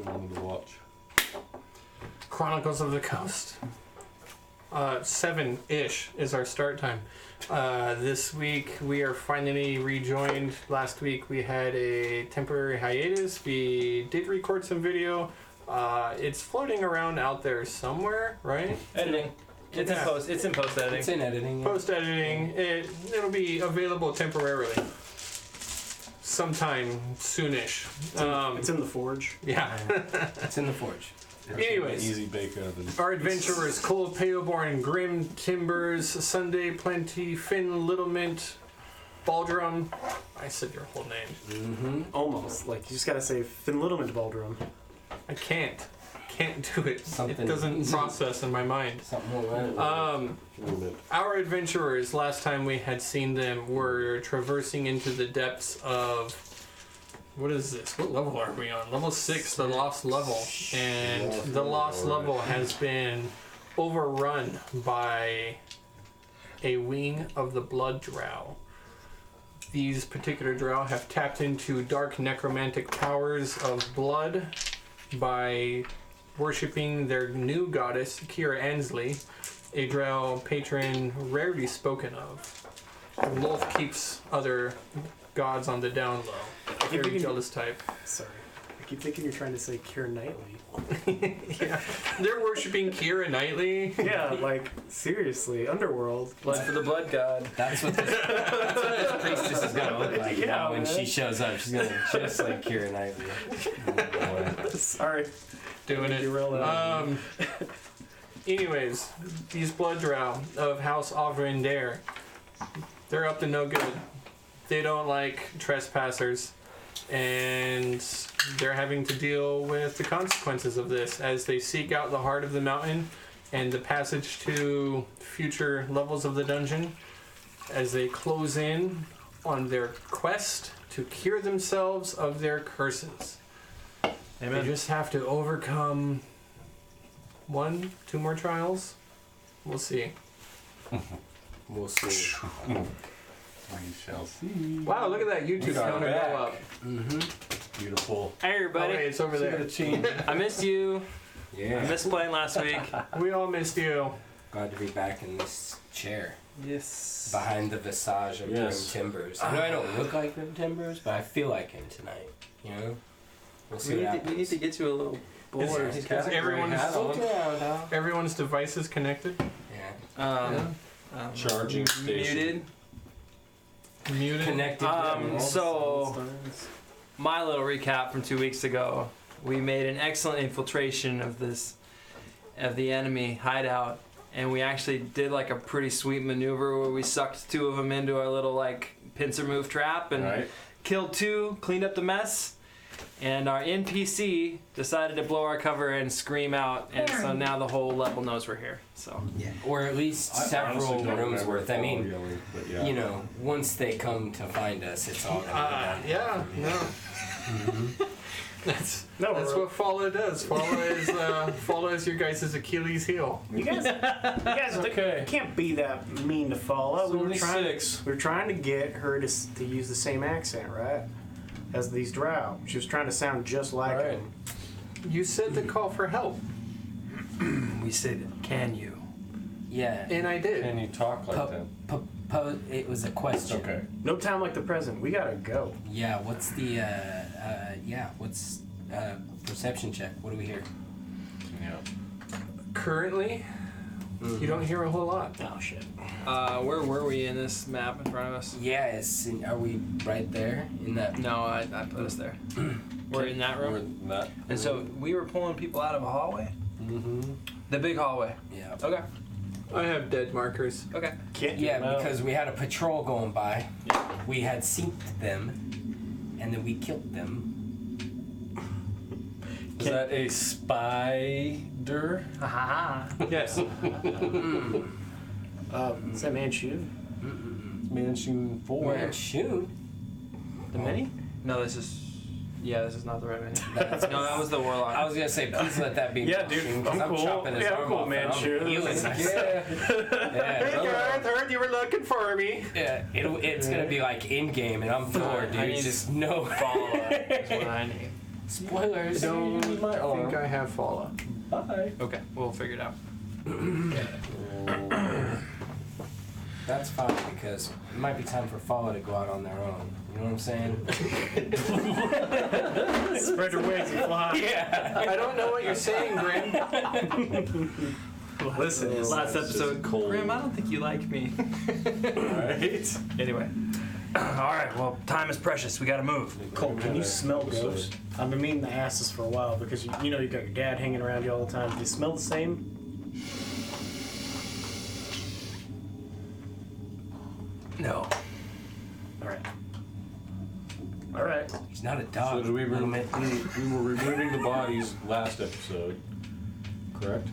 wanted to watch. Chronicles of the Coast. 7-ish is our start time. This week we are finally rejoined. Last week we had a temporary hiatus. We did record some video. It's floating around out there somewhere, right? Editing. It's in post. It's in post editing. It's in editing. Yeah. Post editing. It'll be available temporarily. Sometime soonish. It's in the forge. Yeah. It's in the forge. Anyways, Easy bake oven. our adventurers: Cold Paleborn, Grim Timbers, Sunday Plenty, Finn Littlemint, Baldrum. I said your whole name. Mm-hmm. Almost. Like, you just gotta say Finn Littlemint Baldrum. I can't do it. Something It doesn't easy. process in my mind. Something like Our adventurers, last time we had seen them, were traversing into the depths of... What is this? What level are we on? Level 6, the Lost Level. And the Lost Level has been overrun by a wing of the Blood Drow. These particular Drow have tapped into dark necromantic powers of blood by worshipping their new goddess, Kira Ansley, a Drow patron rarely spoken of. Lolth keeps other gods on the down low. Very jealous type. Sorry. I keep thinking you're trying to say Keira Knightley. Yeah, they're worshipping Kira Knightley. Yeah, like, seriously, Underworld. Blood for the blood god. That's what this priestess is gonna look like. Yeah, Now when man. she shows up, she's gonna just like Keira Knightley. Sorry. Doing it. Derailed that. Anyways, these blood drow of House Avrendair, they're up to no good. They don't like trespassers, and they're having to deal with the consequences of this as they seek out the heart of the mountain and the passage to future levels of the dungeon as they close in on their quest to cure themselves of their curses. Amen. They just have to overcome 1, 2 more trials. We'll see. We'll see. We shall see. Wow, look at that YouTube got counter back. go up. Mm-hmm. Beautiful. Hey Oh, everybody. wait, it's over See there. the change. I missed you. I Yeah. missed playing last week. We all missed you. Glad to be back in this chair Yes. behind the visage of Yes. Grim Timbers. I know I don't look like Grim Timbers, but I feel like him tonight. You know. We'll see what happens. We need to get you a little board. Is everyone's, Look around, huh? everyone's device is connected? Yeah. Charging station. Muted. Muted? Connected. So, my little recap from 2 weeks ago. We made an excellent infiltration of the enemy hideout, and we actually did like a pretty sweet maneuver where we sucked 2 of them into our little like pincer move trap and Right. killed 2, cleaned up the mess, and our NPC decided to blow our cover and scream out, and so now the whole level knows we're here. So Yeah. Or at least I several honestly don't rooms remember worth. I mean, yelling, but yeah. you know, once they come to find us, it's all gonna be done. Yeah, no. That's No, that's what Follow does. Follow is your guys' Achilles heel. You guys Okay. can't be that mean to Follow. We were trying 76. to get her to use the same accent, right? As these drow. She was trying to sound just like Right. him. You said to call for help, we said, "Can you?" Yeah. and I did. Can you talk like that? It was a question. Okay. No time like the present. We gotta go. Yeah. What's the what's perception check? What do we hear? Yeah. Currently, you don't hear a whole lot. Oh shit. Where were we in this map in front of us? Yeah. Are we right there in that? No, I put us there. We're in that Or room. that. And so we were pulling people out of a hallway? Mm-hmm. The big hallway. Yeah. Okay. I have dead markers. Okay. Can't Yeah, No. because we had a patrol going by. We had synced them, and then we killed them. Is that a spider? Yes. Is that Manchu? Mansion 4. Man, shoot. The mini? No, this is. Yeah, this is not the right mini. No, that was the warlock. I was gonna say, please let that be. Yeah, dude, Manchu, 'cause I'm cool. chopping his Yeah, I'm arm cool, off, and I'm Manchu. healing That's myself. Hey Yeah. guys, heard you were looking for me. Yeah, it's gonna be like in game, and I'm floored, I dude. need Just no. follow up is what I need. Spoilers. Don't Use my arm. think I have follow. Bye. Okay, we'll figure it out. That's fine because it might be time for Follow to go out on their own. You know what I'm saying? Spread your wings and fly. Yeah. I don't know what you're saying, Grim. Listen, Last episode, cold. Grim, I don't think you like me. Right? Anyway. Alright, well, time is precious. We gotta move. Cole, can you smell ghosts? I've been meaning to ask this for a while because you know you got your dad hanging around you all the time. Do they smell the same? No. Alright. Alright. He's not a So dog. we were, little man. we were removing the bodies last episode, correct?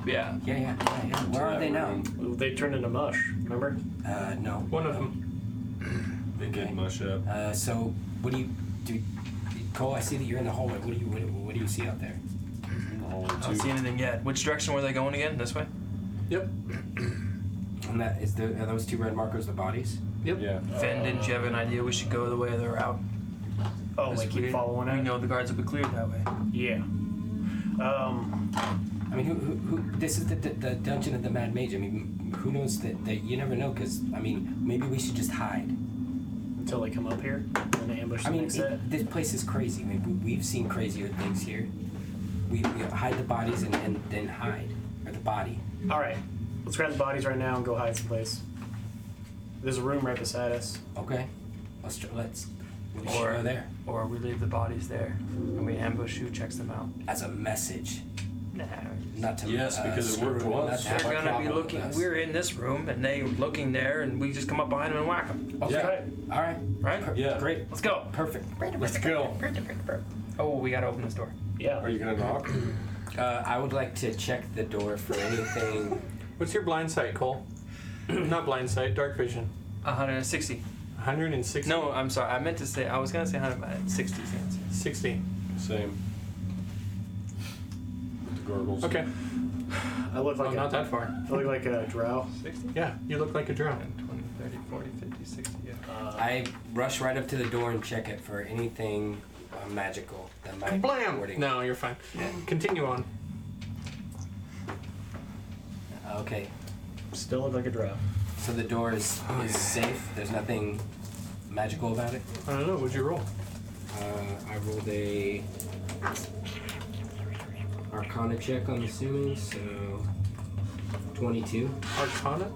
Yeah. Yeah. Where are they now? They turned into mush, remember? No. One of them. They did mush up. So what do you do? Cole, I see that you're in the hallway. What do you see out there? All I don't see anything yet. Which direction were they going again? This way? Yep. And are those two red markers the bodies? Yeah. Finn, didn't you have an idea we should go the way they're out? Oh, like Because keep we- following We it? know the guards will be cleared that way. Yeah. I mean, who this is the dungeon of the Mad Mage. I mean, who knows that you never know, because, I mean, maybe we should just hide. Until they come up here and they ambush I the mean, next set. this place is crazy. I mean, we've seen crazier things here. We hide the bodies and then hide. Or the body. Alright. Let's grab the bodies right now and go hide someplace. There's a room right beside us. Okay? We should Or- go there. Or we leave the bodies there and we ambush who checks them out. As a message. Nah. Not to Yes, because it worked screw- once. not to have They're a gonna be problem with looking. us. We're in this room and they looking there, and we just come up behind them and whack them. Okay. Yeah. All right. Right? Yeah. Great. Let's go. Perfect. Let's go. Oh, we gotta open this door. Yeah. Are you gonna knock? I would like to check the door for anything. What's your blind sight, Cole? Not blind sight, dark vision. 160. 160. No, I'm sorry. I meant to say. I was gonna say 100, but 60 seconds. 60. Same. With the gurgles. Okay. I look Well, like not that far. I look like a drow. 60? Yeah, you look like a drow. 10, 20, 30, 40, 50, 60. Yeah. I rush right up to the door and check it for anything magical that might be Blam! warding. No, you're fine. Continue on. Okay. Still look like a drow. So the door is safe. There's nothing magical about it. I don't know. What'd you roll? I rolled a Arcana check, I'm assuming. So 22. Arcana?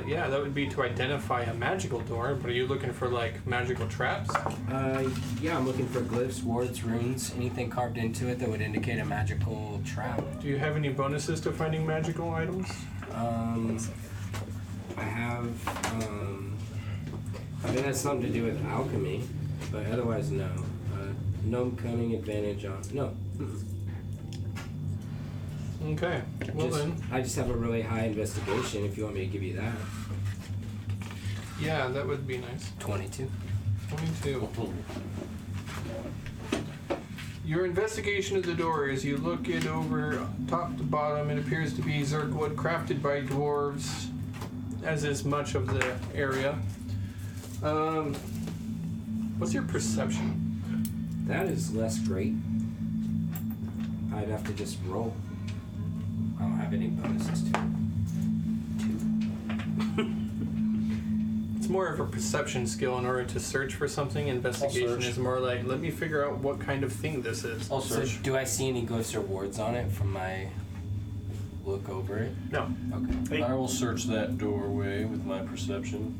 Yeah, that would be to identify a magical door, but are you looking for, like, magical traps? Yeah, I'm looking for glyphs, wards, runes, anything carved into it that would indicate a magical trap. Do you have any bonuses to finding magical items? I have, I think that's something to do with alchemy, but otherwise, no. Gnome cunning advantage on, no. Okay, well then. I just have a really high investigation if you want me to give you that. Yeah, that would be nice. 22. 22. Your investigation of the door is you look it over top to bottom. It appears to be Zergwood crafted by dwarves, as is much of the area. What's your perception? That is less great. I'd have to just roll. I don't have any bonuses to it. 2. It's more of a perception skill in order to search for something. Investigation search. is more like, let me figure out what kind of thing this is. I'll So search. do I see any glyphs or wards on it from my look over it? No. Okay. I will search that doorway with my perception.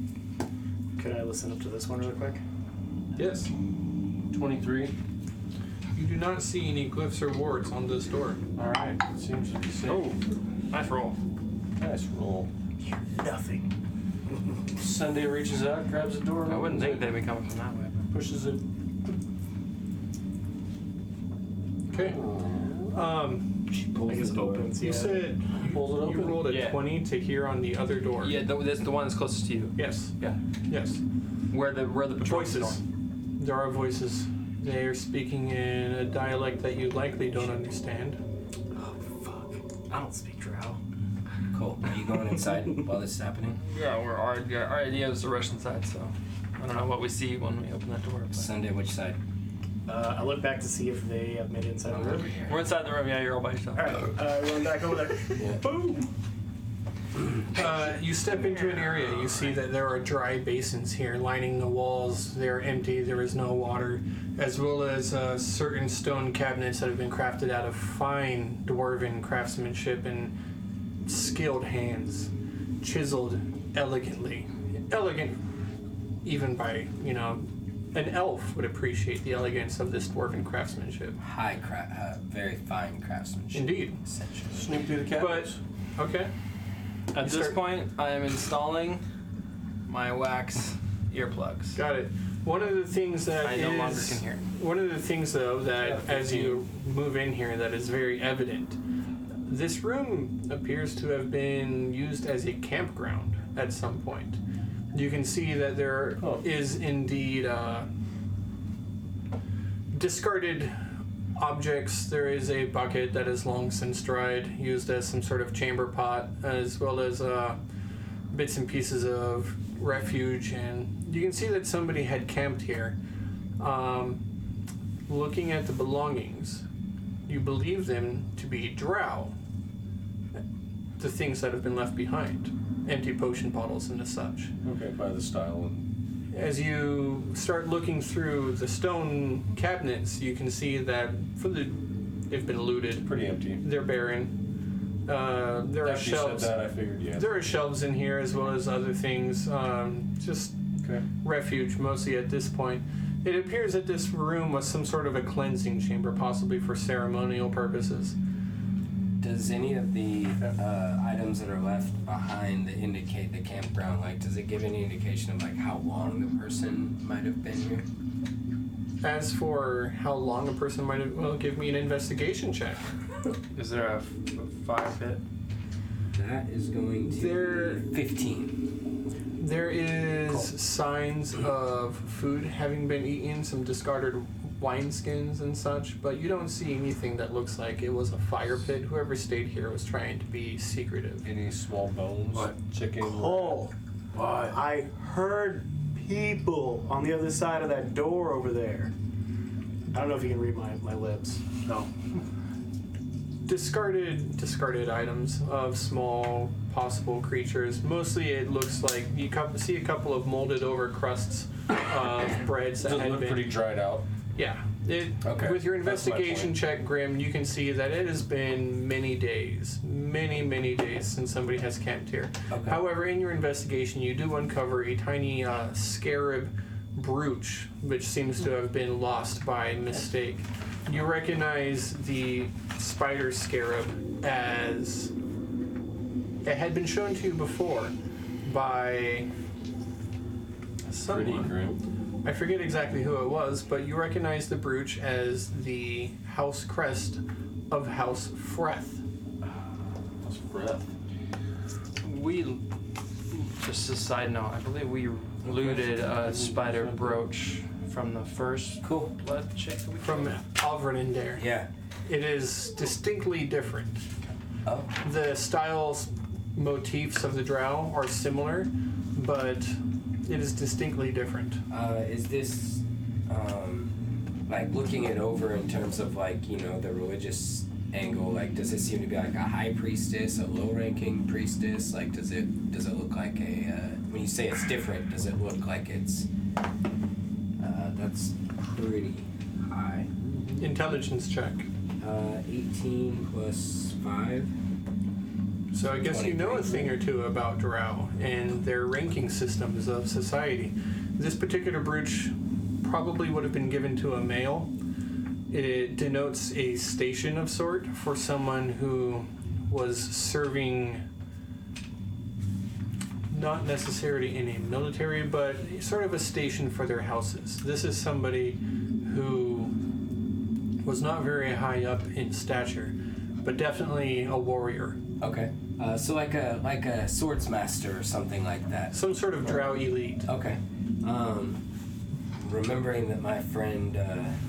Could I listen up to this one really quick? Yes. 23. You do not see any glyphs or wards on this door. Alright, seems to be safe. Oh, nice roll. Nice roll. Nothing. Sunday reaches out, grabs the door, I wouldn't think opens they'd be coming from that way. it, pushes it. Okay. She I pulls guess the it door. opens. You Yeah. said Pulls it you open. rolled a Yeah. 20 to hear on the other door. Yeah, that's the one that's closest to you. Yes. Yeah. Yes. Where the patrol is Voices. going. There are voices. They are speaking in a dialect that you likely don't understand. Oh fuck! I don't speak drow. Cool. Are you going inside while this is happening? Yeah, our idea is to rush inside, so I don't know what we see when we open that door. But Sunday, which side? I look back to see if they have made it inside the room. We're inside the room. Yeah, you're all by yourself. All right, going back over there. Yeah. Boom. You step into an area. You see that there are dry basins here lining the walls. They're empty. There is no water, as well as certain stone cabinets that have been crafted out of fine dwarven craftsmanship and skilled hands, chiseled elegantly. Elegant, even by, an elf would appreciate the elegance of this dwarven craftsmanship. Very fine craftsmanship. Indeed. Essentially. Snoop through the cabinets. Okay. At You this start- point, I am installing my wax earplugs. Got it. One of the things that I no longer can hear. One of the things, though, that Yeah, as you move in here, that is very evident. This room appears to have been used as a campground at some point. You can see that there is indeed discarded objects. There is a bucket that is long since dried, used as some sort of chamber pot, as well as bits and pieces of refuge. And you can see that somebody had camped here. Looking at the belongings, you believe them to be drow. The things that have been left behind, empty potion bottles and such. Okay, by the style. As you start looking through the stone cabinets, you can see that they've been looted. Pretty empty. They're barren. There are After you shelves. said that, I figured, yeah. There are shelves in here as well as other things. Just Okay. refuge mostly at this point. It appears that this room was some sort of a cleansing chamber, possibly for ceremonial purposes. Does any of the items that are left behind that indicate the campground, does it give any indication of how long the person might have been here? As for how long a person might have, well, give me an investigation check. Is there a fire pit? That is going to be 15. There is signs of food having been eaten, some discarded wineskins and such, but you don't see anything that looks like it was a fire pit. Whoever stayed here was trying to be secretive. Any small bones? What? Chicken? Oh, I heard people on the other side of that door over there. I don't know if you can read my lips. No. Discarded items of small possible creatures. Mostly it looks like you see a couple of molded over crusts of breads that Does it had look been... pretty dried out? Yeah. Okay, With your that's my investigation point. check, Grim, you can see that it has been many days since somebody has camped here. Okay. However, in your investigation, you do uncover a tiny scarab brooch, which seems to have been lost by mistake. You recognize the spider scarab as it had been shown to you before by Pretty someone. grim. I forget exactly who it was, but you recognize the brooch as the house crest of House Freth. That's breath. We, just a side note, I believe we looted a spider brooch from the first blood check that we From Alvernindare. Yeah. It is distinctly different. Oh. The styles, motifs of the drow are similar, but it is distinctly different. Is this, looking it over in terms of, the religious angle, does it seem to be a high priestess, a low-ranking priestess? Does it look like when you say it's different, does it look like it's, that's pretty high. Intelligence check. 18 plus 5. So I guess you know a thing or two about drow and their ranking systems of society. This particular brooch probably would have been given to a male. It denotes a station of sort for someone who was serving not necessarily in a military, but sort of a station for their houses. This is somebody who was not very high up in stature, but definitely a warrior. Okay. So like a swords master or something like that. Some sort of drow elite. Okay. Remembering that my friend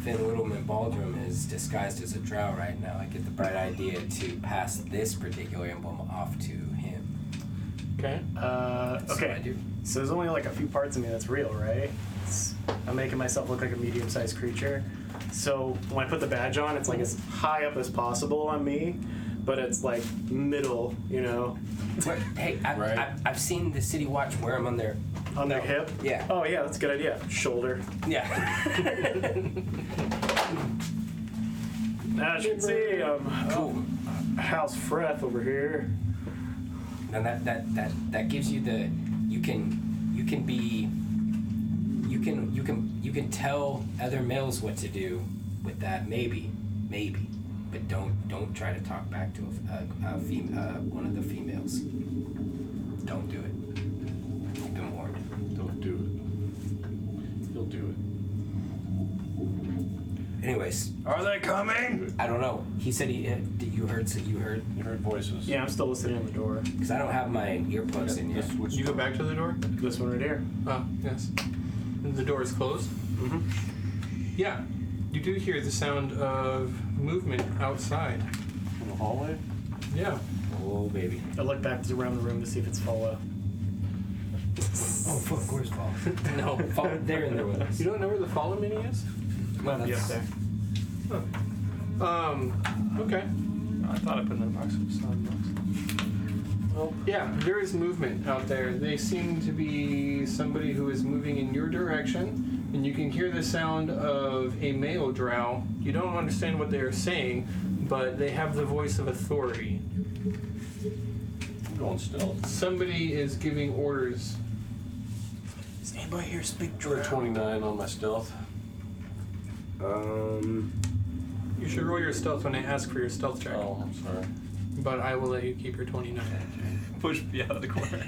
Finn Littleman Baldrum is disguised as a drow right now, I get the bright idea to pass this particular emblem off to him. Okay. That's what I Okay. do. So there's only a few parts of me that's real, right? I'm making myself look like a medium-sized creature. So when I put the badge on, it's like as high up as possible on me, but it's like middle, you know, Hey, Right. I've seen the City Watch wear them on their. on their hip. Yeah. Oh yeah, that's a good idea. Shoulder. Yeah. As you can see, Cool. House Freth over here. And that gives you the you can tell other males what to do with that maybe, but don't try to talk back to one of the females. Don't do it. You've been warned. Don't do it. He'll do it. Anyways, Are they coming? I don't know. He said you heard. You heard voices. Yeah, I'm still listening on the door. Because I don't have my earplugs in yet. Which You go back to the door? This one right here. Oh, yes. The door is closed? Mm-hmm. Yeah. You do hear the sound of movement outside. in the hallway? Yeah. Oh baby. I look back around the room to see if it's follow. Oh fuck, where's Paul? No. They're in there with us. You don't know where the follow mini is? Might be up there. Okay. I thought I put it in the box. It's not in the box. Well, yeah, there is movement out there. They seem to be somebody who is moving in your direction, and you can hear the sound of a male drow. You don't understand what they are saying, but they have the voice of authority. I'm going stealth. Somebody is giving orders. Does anybody here speak Drow 29 on my stealth. You should roll your stealth when I ask for your stealth check, Oh, I'm sorry. but I will let you keep your 29. Push me out of the corner.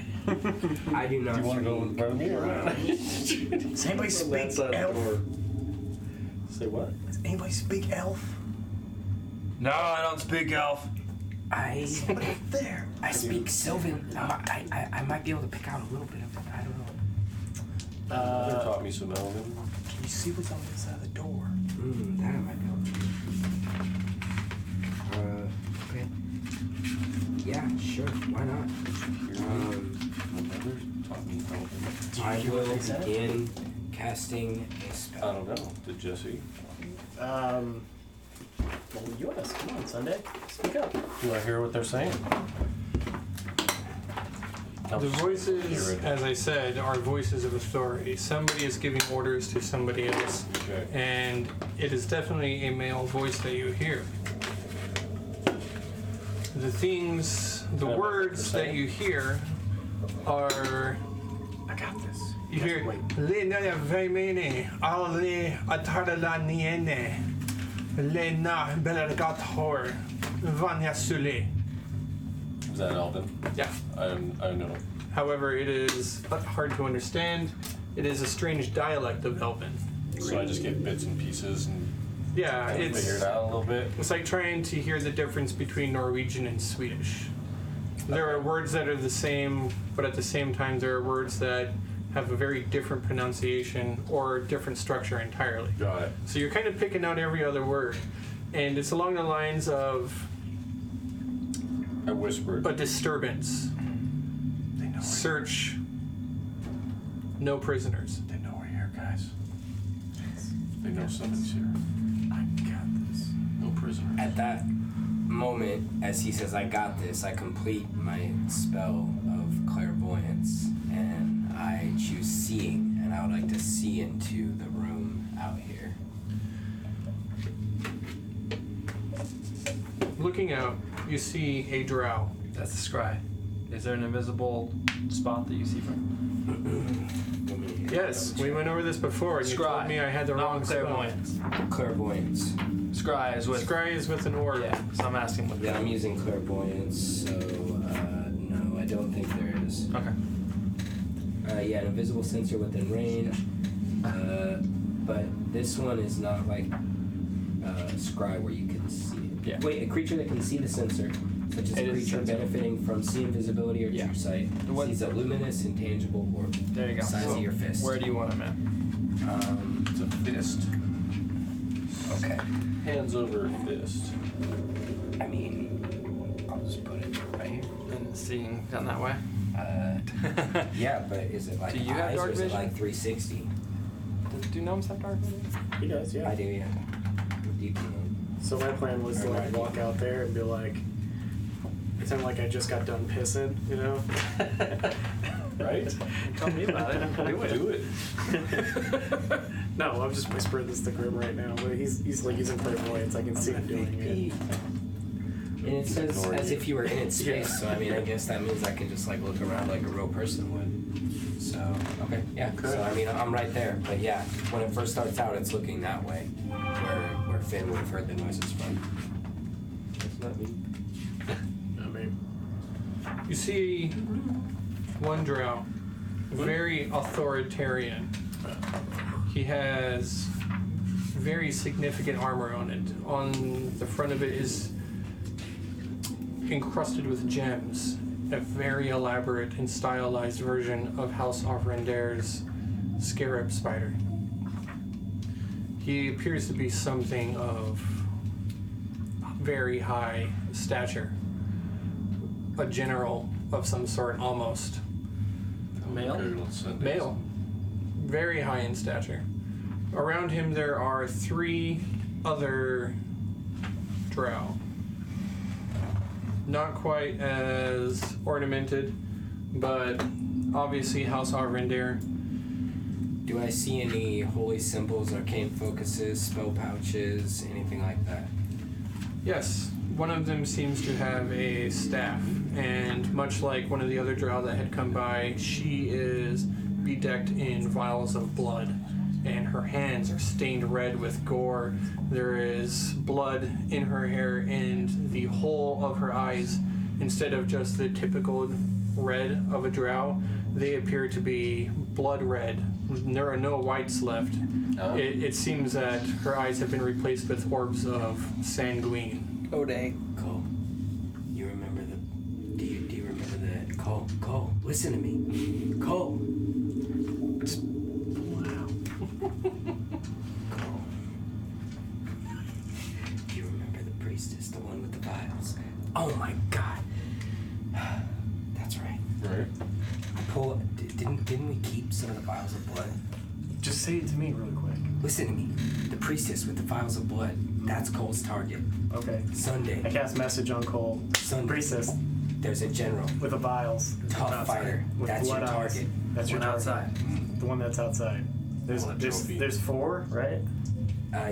I do not. Do you want to go in front of me or not? Does anybody speak elf? Say what? Does anybody speak elf? No, I don't speak elf. Somebody up there. I speak Sylvan. I might be able to pick out a little bit of it. I don't know. Mother taught me some Elven. Can you see what's on the inside of the door? That I might be able to. Okay. Yeah, sure. Why not? My mother taught me Elven. I will begin casting a I spell. don't know. Did Jesse? Well, you ask. Come on, Sunday. Speak up. Do I hear what they're saying? The voices, as I said, are voices of authority. Somebody is giving orders to somebody else, Okay. and it is definitely a male voice that you hear. The things, the Kind of words the that same. you hear are, I got this. you hear, Le na vemene, ale atarala niene, le na belergathor, vanya sule. Is that Elven? Yeah. I know. However, it is hard to understand. It is a strange dialect of Elven. So I just get bits and pieces and Yeah, kind of figure it out a little bit. it's like trying to hear the difference between Norwegian and Swedish. There are words that are the same, but at the same time, there are words that have a very different pronunciation or different structure entirely. Got it. So you're kind of picking out every other word. And it's along the lines of I whispered. a disturbance. They know Search no prisoners. They know we're here, guys. They know somebody's here. I got this. No prisoners. At that moment, as he says, I got this, I complete my spell of clairvoyance and I choose seeing, and I would like to see into the room out here. Looking out, you see a drow. That's the scry. Is there an invisible spot that you see from? Yes, we went over this before, and you told me I had the wrong spell. clairvoyance. Clairvoyance. Scry is with. Scry is with an orb. Yeah, so I'm asking what. Yeah, I'm using clairvoyance, so no, I don't think there is. Okay. Yeah, an invisible sensor within range. But this one is not like scry where you can see it. Yeah. Wait, a creature that can see the sensor, such as It a is creature sensor. benefiting from see invisibility or Yeah. true sight, What- sees a luminous, intangible orb. There you go. Size of your fist. Where do you want him at? It's a fist. Okay. Hands over fist. I mean, I'll just put it right here. And seeing down that way. Yeah, but is it like Do you have eyes dark or is it vision? like 360? Do gnomes have dark vision? He does, yeah. I do, yeah. deep in. So my plan was to like walk out there and be like, pretend like I just got done pissing, you know? Right? Tell me about it. Do it. No, I'm just whispering this to Grim right now, but he's like using clairvoyance. I can see him doing it. And it says Ignore as you. if you were in its space, so I mean, I guess that means I can just like look around like a real person would. So, okay, yeah. So I mean, I'm right there, but yeah, when it first starts out, it's looking that way, where Finn would have heard the noises from. That's not me. I mean, You see one drow, very authoritarian. He has very significant armor on it. On the front of it is encrusted with gems, a very elaborate and stylized version of House Arvendair's scarab spider. He appears to be something of very high stature. A general of some sort, almost. Male? Okay, let's send Male. Very high in stature. Around him there are 3 other drow. Not quite as ornamented, but obviously House Arvendair. Do I see any holy symbols, arcane focuses, spell pouches, anything like that? Yes, one of them seems to have a staff, and much like one of the other drow that had come by, she is bedecked in vials of blood, and her hands are stained red with gore. There is blood in her hair, and the whole of her eyes, instead of just the typical red of a drow, they appear to be blood red. There are no whites left. Oh. It seems that her eyes have been replaced with orbs of sanguine. Oh dang. Cole, you remember the? Do you remember the? Cole, listen to me. Cole. Wow. Cole. Do you remember the priestess, the one with the vials? Oh my God. That's right. Right. Didn't we keep some of the vials of blood? just say it to me really quick. Listen to me. The priestess with the vials of blood. That's Cole's target. Okay. Sunday. I cast message on Cole. Sunday. Priestess There's a general. with the vials. Tough fighter. With That's your blood eyes. target. That's your One target. outside. The one that's outside. There's Oh, that there's trophy. there's 4, right?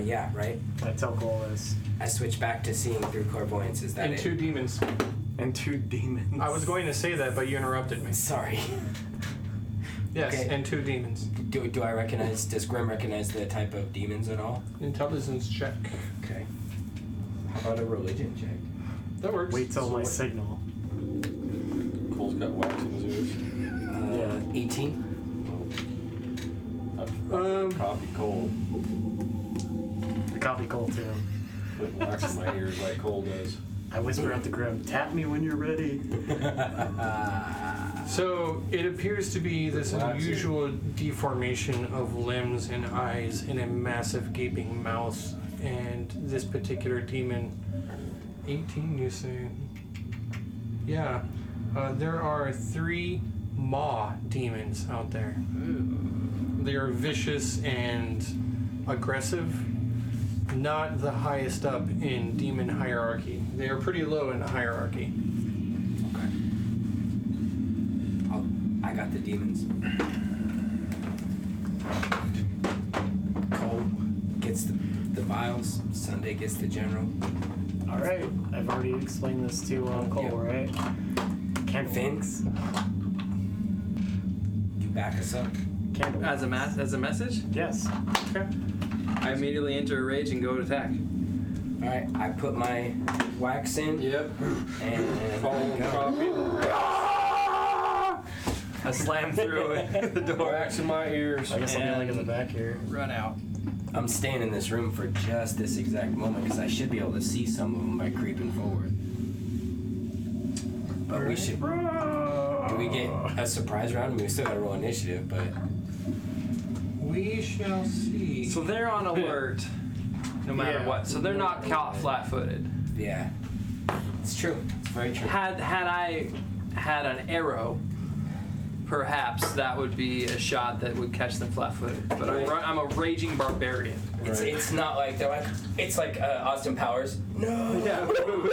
Yeah, right? I tell Cole this. I switch back to seeing through clairvoyance. Is that And it? 2 demons. And 2 demons. I was going to say that, but you interrupted me. Sorry. Yes, Okay. and 2 demons. Do I recognize, does Grim recognize the type of demons at all? Intelligence check. Okay. How about a religion check? That works. Wait till So my what- signal. Cole's got wax in his ears. 18? Copy Cole. I copy Cole too. Put wax in my ears like Cole does. I whisper up to Grim, tap me when you're ready. So it appears to be this Relaxing. unusual deformation of limbs and eyes in a massive gaping mouth. And this particular demon, 18 you say? Yeah. There are 3 maw demons out there. They are vicious and aggressive. Not the highest up in demon hierarchy. They are pretty low in the hierarchy. Okay. I got the demons. Cole gets the vials. Sunday gets the general. Alright, I've already explained this to Cole, Yep. right? Candle Vince? You back us up. Candle As a message, Yes. Okay. I immediately enter a rage and go to attack. Alright, I put my wax in. Yep. And Follow go. copy. I slam through the door. Wax in my ears. I guess I'll be like in the And- back here. Run out. I'm staying in this room for just this exact moment because I should be able to see some of them by creeping forward. But we should. Do we get a surprise round? I mean, we still gotta roll initiative, but We shall see. So they're on alert, no matter Yeah. what. So they're not caught flat-footed. yeah, it's true. It's very true. Had I had an arrow, perhaps that would be a shot that would catch them flat-footed. But I'm a raging barbarian. It's not like they're like it's like Austin Powers. No. Yeah.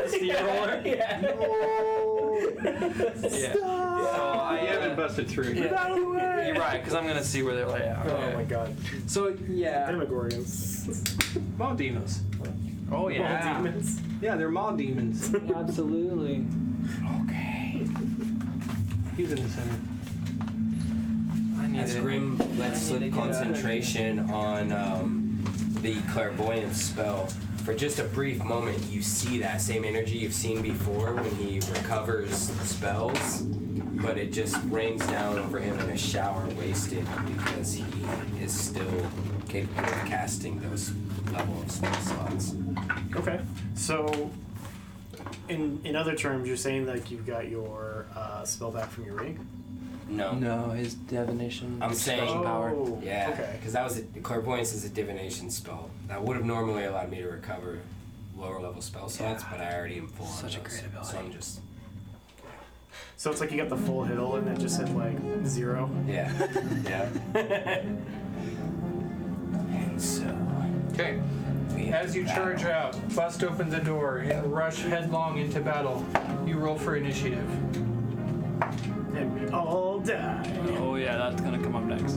Steamroller. Yeah. Yeah. So You haven't busted through. Get out of the way! you're right, because I'm gonna see where they lay out. Oh my god. So yeah. Demogorgons. Maw demons. Oh yeah. Demons. Yeah, they're maw demons. Absolutely. Okay. He's in the center. I need As it. Grim lets I slip need to get concentration on the clairvoyance spell, for just a brief moment you see that same energy you've seen before when he recovers spells, but it just rains down over him in a shower, wasted because he is still capable of casting those level of spell slots. Okay. So, in other terms, you're saying like you've got your spell back from your ring? No. No, his divination. I'm saying- special power. Oh, Yeah, okay. because that was clairvoyance is a divination spell. That would have normally allowed me to recover lower level spell slots, but I already am full on Such a those. great ability. So I'm just So it's like you got the full hill and it just said like 0. yeah. And so Okay. we have As you battle. charge out, bust open the door, and rush headlong into battle, you roll for initiative. And we all die. Oh yeah, that's gonna come up next.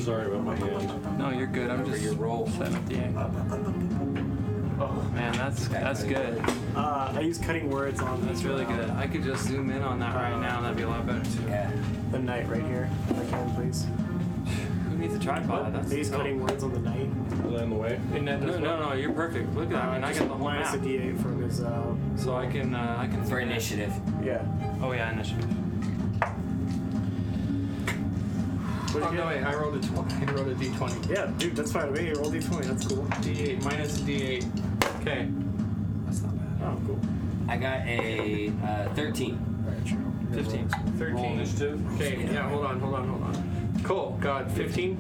Sorry about my hand. No, you're good. I'm Over just your roll. setting up the angle. Oh. Man, that's good. I use cutting words on That's really good. I could just zoom in on that right now. That'd be a lot better too. Yeah. The knight right here. If I can, please. Who needs a tripod? That's I use cutting words on the knight. Is that in the way? And that does No, you're perfect. Look at that. I mean, I got the whole minus a map. d8 from his. So I can For initiative. Yeah. Oh yeah, initiative. What'd Oh you no, get? wait, I rolled a 20. I rolled a d20. Yeah, dude, that's fine with me. Roll d20. That's cool. D8 minus a d8. Okay. That's not bad. Oh, cool. I got a 13. Alright, true. 15. 13. Roll initiative. Okay, yeah, hold on. Cool, got 15.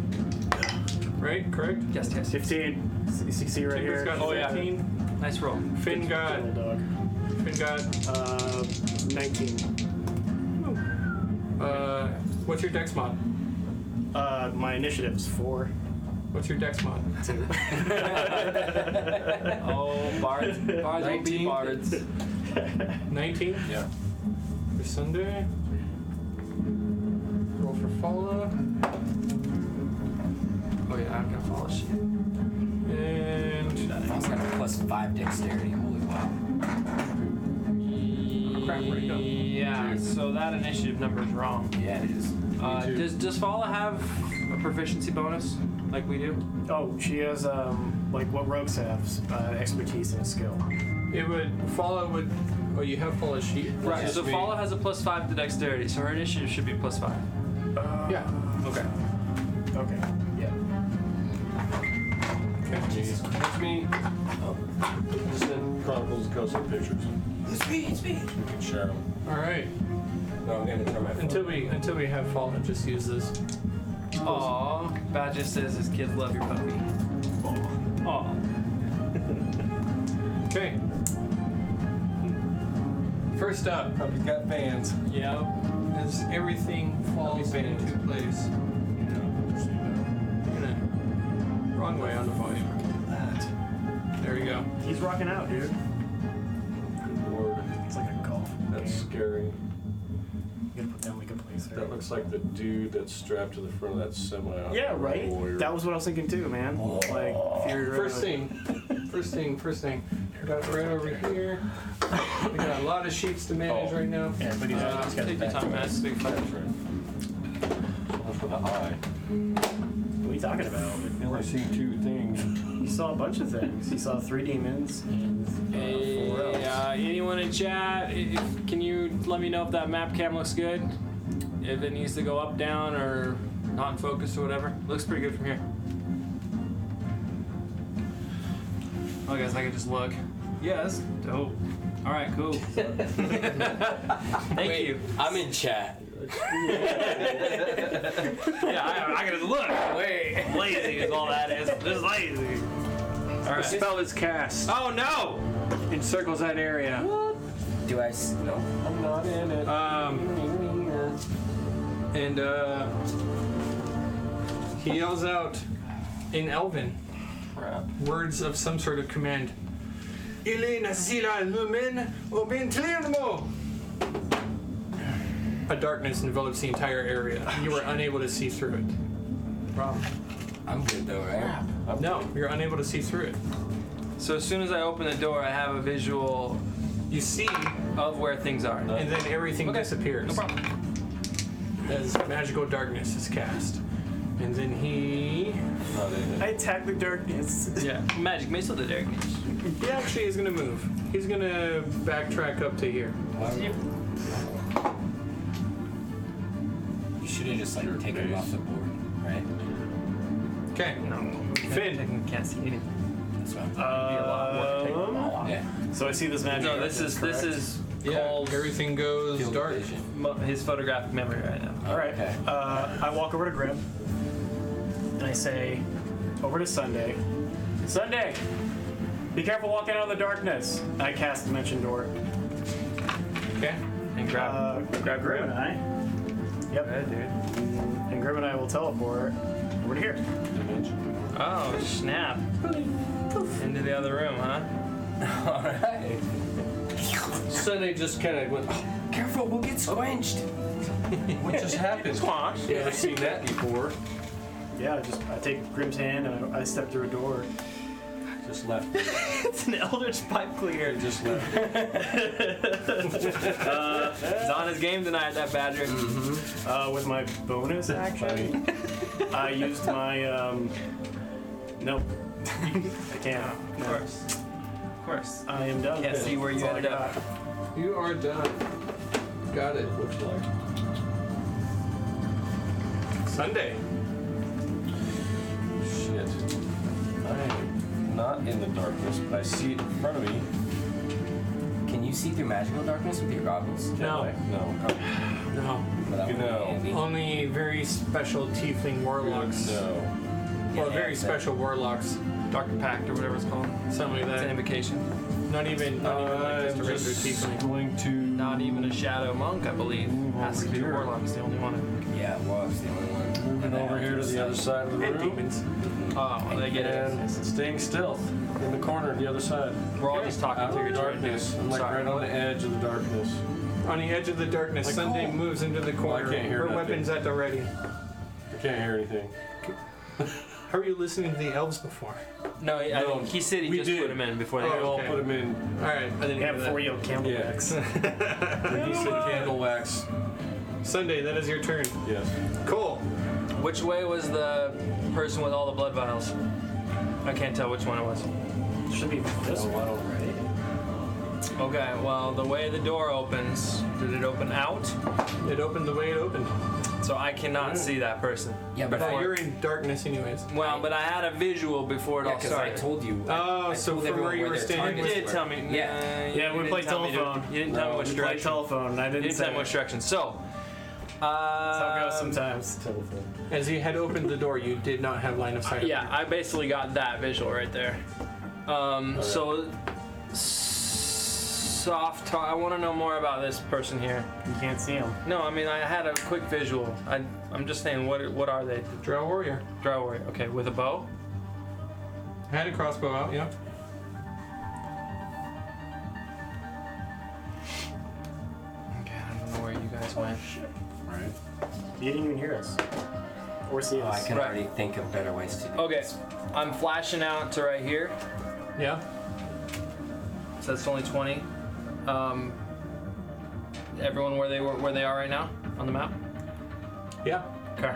Right, correct? Yes. 15. You see right Tinker's here. got Oh, yeah. 13. Nice roll. Finn got, Little dog. 19. what's your dex mod? My initiative's 4. What's your dex mod? 2. Oh, bards will be 19. bards. 19 Yeah. for Sunday. Roll for Fala. Oh yeah, I've got follow shit. And I also got a +5 dexterity. Holy wow. crap, where'd it go? Yeah, so that initiative number is wrong. Yeah, it is. Does Fala have a proficiency bonus like we do? Oh, she has like what rogues have, expertise and skill. it would Fala would. Oh, you have Fala's sheet. Right. just So me. Fala has a +5 to dexterity, so her initiative should be +5. Yeah. Okay. Okay. Yeah. Jesus. It's me. Oh. Just send Chronicles of CotC pictures. It's me. We can share them. All right. No, I'm gonna turn my phone. Until we have Fala, just use this. Aw, Badger says his kids love your puppy. Aw. Okay. First up, Puppy's got fans. yep, as everything falls into place. Wrong way on the volume. There we go. He's rocking out, dude. Good lord. It's like a golf. That's scary. You gotta put down like a place there. That looks like the dude that's strapped to the front of that semi. Yeah, right? Warrior. That was what I was thinking too, man. Like, if you're. First thing. We got it right over here. We got a lot of sheets to manage right now. Yeah, but he's got Take your time, man. It's a big fight. That's right. One for the eye. What are you talking about? I only see 2 things. You saw a bunch of things. You saw 3 demons and 4 elves. Anyone in chat, can you let me know if that map cam looks good? If it needs to go up, down, or not in focus or whatever? Looks pretty good from here. Oh, I guess I could just look. Yes. Dope. All right, cool. Thank you. I'm in chat. Yeah, I gotta look. Wait. Lazy is all that is. Just lazy. All The right. spell is cast. Oh no! Encircles that area. Do I? No. I'm not in it. And he yells out in Elven Crap. words of some sort of command. Elena Zila Lumen Obintlirmo. A darkness envelops the entire area. You are unable to see through it. Problem. I'm good though, right? No, you're unable to see through it. So as soon as I open the door, I have a visual You see, of where things are. and then everything Okay, disappears No problem. as magical darkness is cast. And then he I attack the darkness. Yeah. Magic missile to darkness. actually is gonna move. He's gonna backtrack up to here. You should have just like taken him off the board, right? Okay. No. Finn. Can't see anything. That's what I'm It'd be a lot of work to take them all off. Yeah. So I see this magic. No, this darkness, is Yeah, Cole's everything goes Field dark. vision. his photographic memory right now. All right. Okay. I walk over to Grim and I say, over to Sunday. Sunday, be careful walking out of the darkness. I cast Dimension Door. Okay. And grab. Grab Grim and I. Yep. Good, dude. And Grim and I will teleport over to here. Oh snap! Into the other room, huh? All right. Sunday just kind of went, oh, Careful, we'll get squinched. what just happened? Never seen that before. Yeah, I take Grim's hand and I step through a door. Just left. It's an Eldritch pipe clear. Just left. He's on his game tonight, that badger. With my bonus action, I used my nope. I can't. Of course. Of course. I am done. Can't see where you That's all I ended up. got. You are done. Got it. Looks like. Sunday. Shit. I'm not in the darkness, but I see it in front of me. Can you see through magical darkness with your goggles? No. No. No. Well, that would be No. handy. Only very special tiefling warlocks. No. Or Yeah, very yeah, special warlocks. Doctor Pact or whatever it's called. Something like It's an that. invocation. Not even like just a I'm regular just tiefling. going to. Not even a shadow monk, I believe. Has to be a Here. warlock. It's the only one. Yeah, Warlock's the only one. Moving over here to the other side of the And room. demons. Oh, well, they get it. And staying stealth in the corner, the other side. We're all just talking Out through of your the darkness. I'm like right on the edge of the darkness. On the edge of the darkness, Like, Sunday oh. moves into the corner. I can't hear Her nothing. weapon's at the ready. I can't hear anything. How are you listening to the elves before? No, I No, think he said he we just did. put him in before they Oh, We all okay. put them in. Alright, I didn't Yeah, hear before that. we yelled candle Yeah. wax. When he said candle wax. Sunday, that is your turn. Yes. Cool. Which way was the person with all the blood vials? I can't tell which one it was. Should be this Oh, one. I don't- Okay, well, the way the door opens, did it open out? It opened the way it opened. So I cannot see that person. Yeah, but No, you're in darkness anyways. Well, but I had a visual before it yeah, all because I started. told you. Oh, I so told from everyone where you were their standing You targets did were. tell me. Yeah. you Yeah, we didn't played tell me to- telephone. You didn't tell me We which played direction. telephone and I You didn't didn't tell say me which it. direction. So, That's how it goes sometimes. Telephone. As you had opened the door, you did not have line of sight. yeah, I basically got that visual right there. So, soft talk. I want to know more about this person here. You can't see him. No, I mean I had a quick visual. I'm just saying, what are they? Drow warrior. Drow warrior. Okay, with a bow. Had a crossbow out, yeah. Okay, I don't know where you guys went. Right. You didn't even hear us. Or see Oh, I us. can Right. already think of better ways to do Okay, this. I'm flashing out to right here. Yeah. So that's only 20. Everyone where they are right now on the map. Yeah. Okay.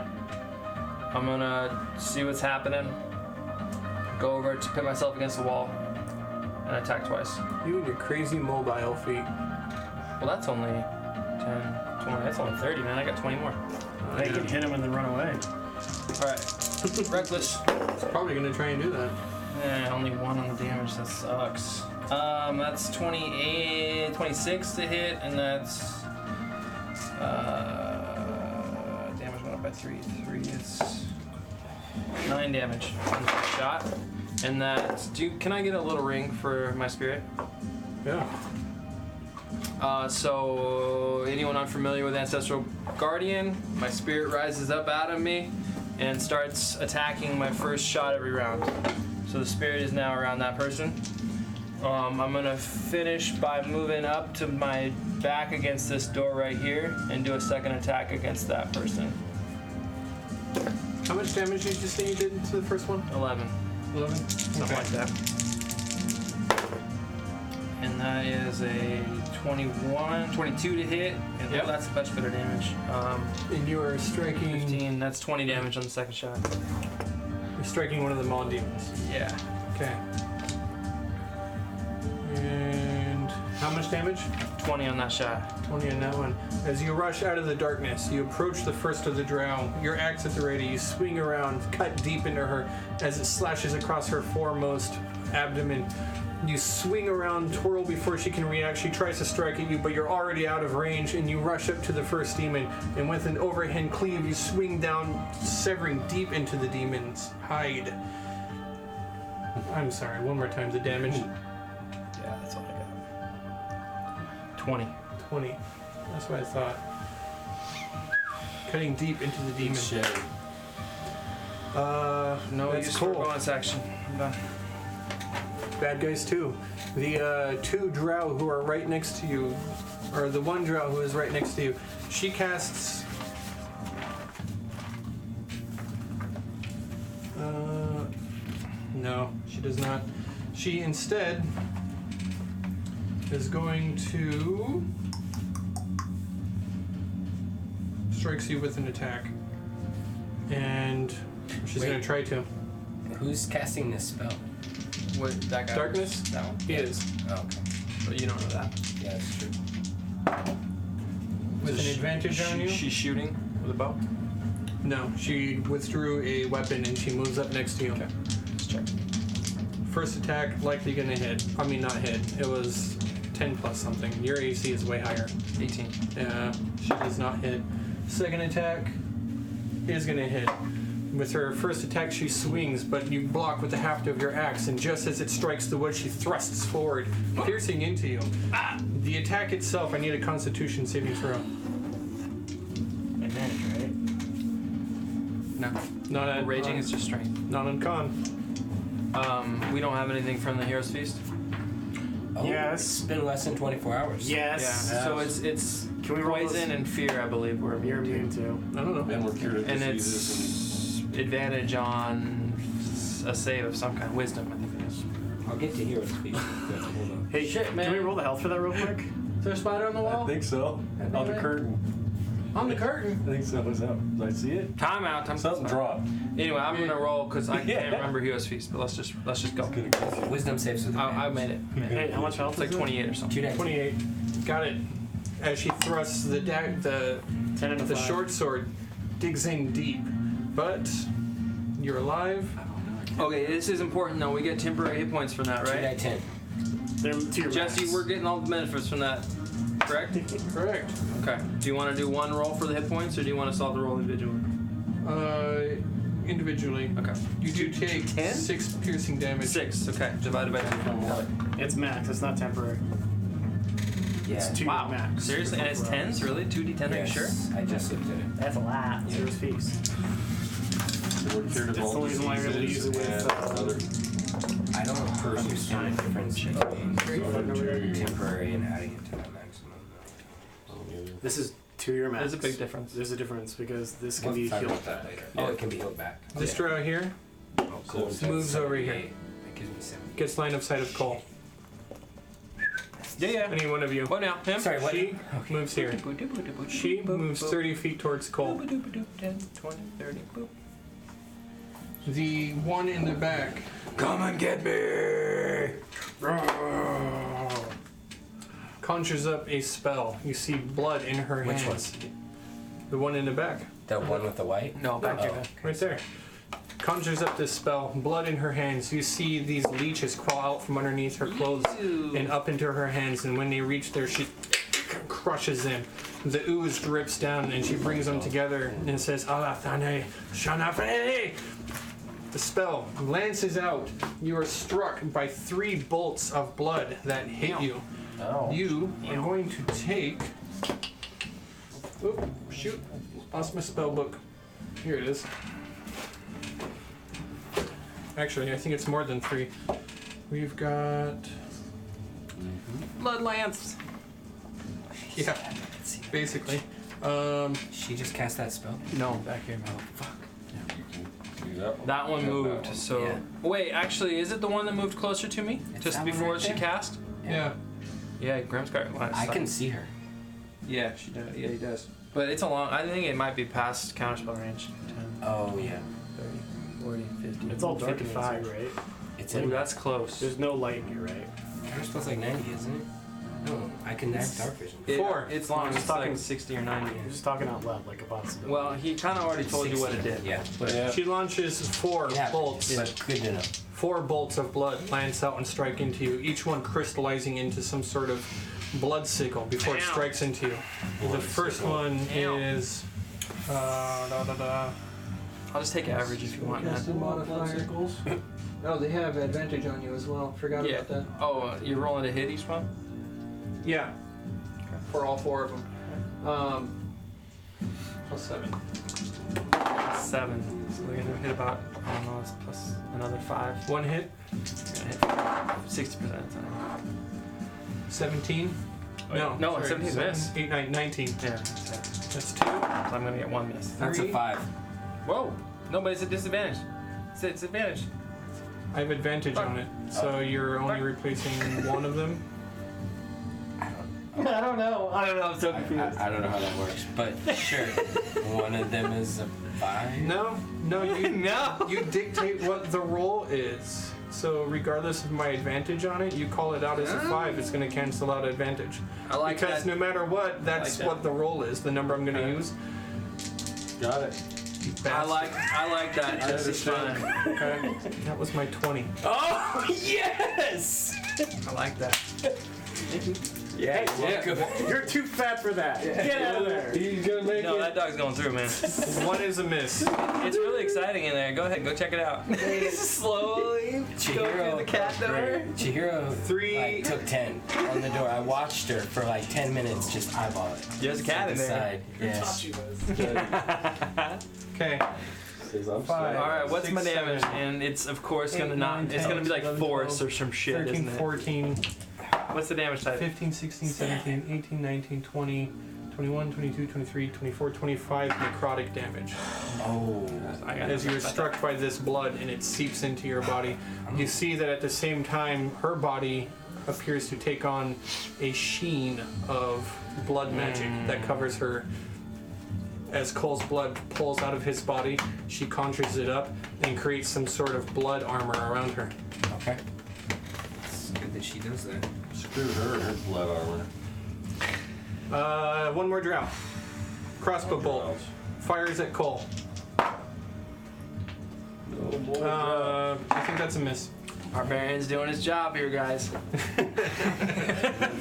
I'm gonna see what's happening. Go over to pit myself against the wall and attack twice. You and your crazy mobile feet. Well, that's only 10, 20. That's only 30, man. I got 20 more. They can hit him and then run away. All right. Reckless. It's probably gonna try and do that. Only 1 on the damage. That sucks. That's 28, 26 to hit, and that's damage went up by 3. 3 is 9 damage on the first shot, and that. Can I get a little ring for my spirit? Yeah. So anyone unfamiliar with Ancestral Guardian, my spirit rises up out of me and starts attacking my first shot every round. So the spirit is now around that person. I'm gonna finish by moving up to my back against this door right here and do a second attack against that person. How much damage did you say you did to the first one? 11. 11? Something like that. And that is a 22 to hit. And Yep. that's much better damage. And you are striking. 15, that's 20 damage on the second shot. You're striking one of the Maw demons. Yeah. Okay. And how much damage? 20 on that shot. 20 on that one. As you rush out of the darkness, you approach the first of the drow. Your axe at the ready. You swing around, cut deep into her as it slashes across her foremost abdomen. You swing around, twirl before she can react. She tries to strike at you, but you're already out of range, and you rush up to the first demon. And with an overhand cleave, you swing down, severing deep into the demon's hide. I'm sorry, one more time. The damage. Yeah, that's all I got. 20. 20. That's what I thought. Cutting deep into the demon. Shit. No That's use for a cool. bonus action. I'm done. Bad guys too. The two drow who are right next to you, or the one drow who is right next to you, she casts. No, she does not. She instead is going to strikes you with an attack, and she's Wait. going to try to. Who's casting this spell? What, that guy? Darkness. That one? He is Oh, okay. But you don't know that. Yeah, that's true. with an advantage on you. She's shooting with a bow? No, she withdrew a weapon and she moves up next to you. Okay. Let's check. First attack likely gonna hit. I mean, not hit. It was 10 plus something. Your AC is way higher. 18. She does not hit. Second attack is gonna hit. With her first attack, she swings, but you block with the haft of your axe, and just as it strikes the wood, she thrusts forward, piercing into you. The attack itself, I need a Constitution saving throw. Advantage, right? No. Not at Raging is just strength. not on con. We don't have anything from the Hero's Feast? Oh, Yes. It's been less than 24 hours. Yes. Yeah. So it's Can we roll poison this? and fear, I believe, we're You're immune immune to. I don't know. And we're cured of And diseases it's advantage on a save of some kind. Wisdom, I think it is. I'll get to heroes speak. Hold on. Hey, Shit, Can man. we roll the health for that real quick? Is there a spider on the and I wall? think so. On the curtain. On the curtain. I think so. What's up? Did I see it? Time out. Something dropped. Anyway, I'm gonna roll because I Yeah. can't remember Hero's Feast, but let's just go. Gonna get you. Wisdom saves with I advantage. made it. Hey, how much health It's like is it? 28 or something. 2 28. Got it. As she thrusts the 10 and a the 5. short sword digs in deep, but you're alive. Okay, this is important though. We get temporary hit points from that, 2 right? 10. They're to your Jesse, max. we're getting all the benefits from that, correct? Correct. Okay. Do you want to do one roll for the hit points, or do you want to solve the roll individually? Individually. Okay. You do take 10? 6 piercing damage. 6. Okay. Divided by 2. Got it. It's max. It's not temporary. Yeah. It's 2 Wow. max. Seriously? And it's 10s? Really? 2d10? Are you Yes, sure? I just looked at it. That's a lot. Yeah. Zero's feast. So we're cured of That's all the reason why you're able to diseases use it with, and other I don't understand the difference between temporary and adding it to my maximum. This is to your max. There's a big difference. There's a difference because this can We'll be talk healed. about that later. Oh, it can be healed back. This Okay. drow here Oh, cool. So moves it's over 78. here. That gives me 7. gets line of sight of Cole. Yeah. Any one of you. What now? Him? Sorry, what? She moves here. She moves 30 feet towards Cole. 10, 20, 30. Boop. The one in the back Come and get me! conjures up a spell. You see blood in her Which hands. The one in the back. The one with the white? No, back Oh. here. Right there. Conjures up this spell, blood in her hands. You see these leeches crawl out from underneath her clothes Ew. and up into her hands, and when they reach there, she crushes them. The ooze drips down, and she brings them together and says, Alathane, Shanafane! The spell lances out. You are struck by 3 bolts of blood that hit you. Ow. You are going to take. Oh, shoot. Lost my spell book. Here it is. Actually, I think it's more than 3. We've got. Blood lance. Yeah, basically. She just cast that spell. No, back here. Oh fuck. Do that one. That one Yeah, moved. that one. So Yeah. wait, actually, is it the one that moved closer to me? It's Just that one before right she there? cast? Yeah. Yeah, Grimscar. I can see her. Yeah, she does. Yeah, he does. But it's a long. I think it might be past counterspell range. 10, Oh yeah. 30, 40, 50. It's all Dark 55, Answer. right? It's Ooh, in. that's close. There's no light in here, right? Counterspell's like 90, isn't it? No, I can have dark vision. It- 4. It's long. I'm It's talking- like 60 or 90. I'm just talking out loud like a possibility. Well, he kind of already told you what it did. Yeah. But Yeah. She launches 4 Yeah, bolts. but good to know. 4 bolts of blood lance out and strike into you, each one crystallizing into some sort of blood sickle before it Ow. strikes into you. The Blood first sickle. one Ow. is. I'll just take average if you want, man. Casted modifier. Oh, they have advantage on you as well. Forgot Yeah. about that. Oh, you're rolling to hit each one? Yeah. For all 4 of them. Plus 7. 7. So we're gonna hit about, I don't know, it's plus another 5. 1 hit. Gonna hit 60% of the time. 17. No, No, sorry, 17 's miss. 8, 9, 19. Yeah. So That's 2. I'm gonna get 1 miss. That's a 3. 5. Whoa! No, but it's a disadvantage. It's advantage. I have advantage on it, so you're only replacing one of them. I don't know. I'm so I don't know how that works, but sure. One of them is a 5. No, you No. you dictate what the roll is. So regardless of my advantage on it, you call it out as a 5. It's going to cancel out advantage. I like Because that. no matter what, that's that. what the roll is. The number I'm going to Okay. use. Got it. I like that just as fine. Okay. That was my 20. Oh yes! I like that. Yeah, You're too fat for that. Get out of there. He's gonna make No, that dog's going through, man. One is a miss. It's really exciting in there. Go ahead, go check it out. Slowly go through the cat door. Chihiro 3. like, took 10 on the door. I watched her for like 10 minutes just eyeball it. There's a cat in there. Yeah. Okay. Says I'm Five. All right, what's 6, my damage? 7, And it's of course gonna 8, not. 9, It's gonna be like 11, force 12, or some shit, 13, isn't it? 14, What's the damage type? 15, 16, 17, 18, 19, 20, 21, 22, 23, 24, 25 necrotic damage. Oh. I got As you're struck by this blood and it seeps into your body, you see that at the same time her body appears to take on a sheen of blood magic that covers her. As Cole's blood pulls out of his body, she conjures it up and creates some sort of blood armor around her. Okay. It's good that she does that. Screw her and her blood armor. One more drow. Crossbow bolt. Drows. Fires at Cole. No more I think that's a miss. Barbarian's doing his job here, guys.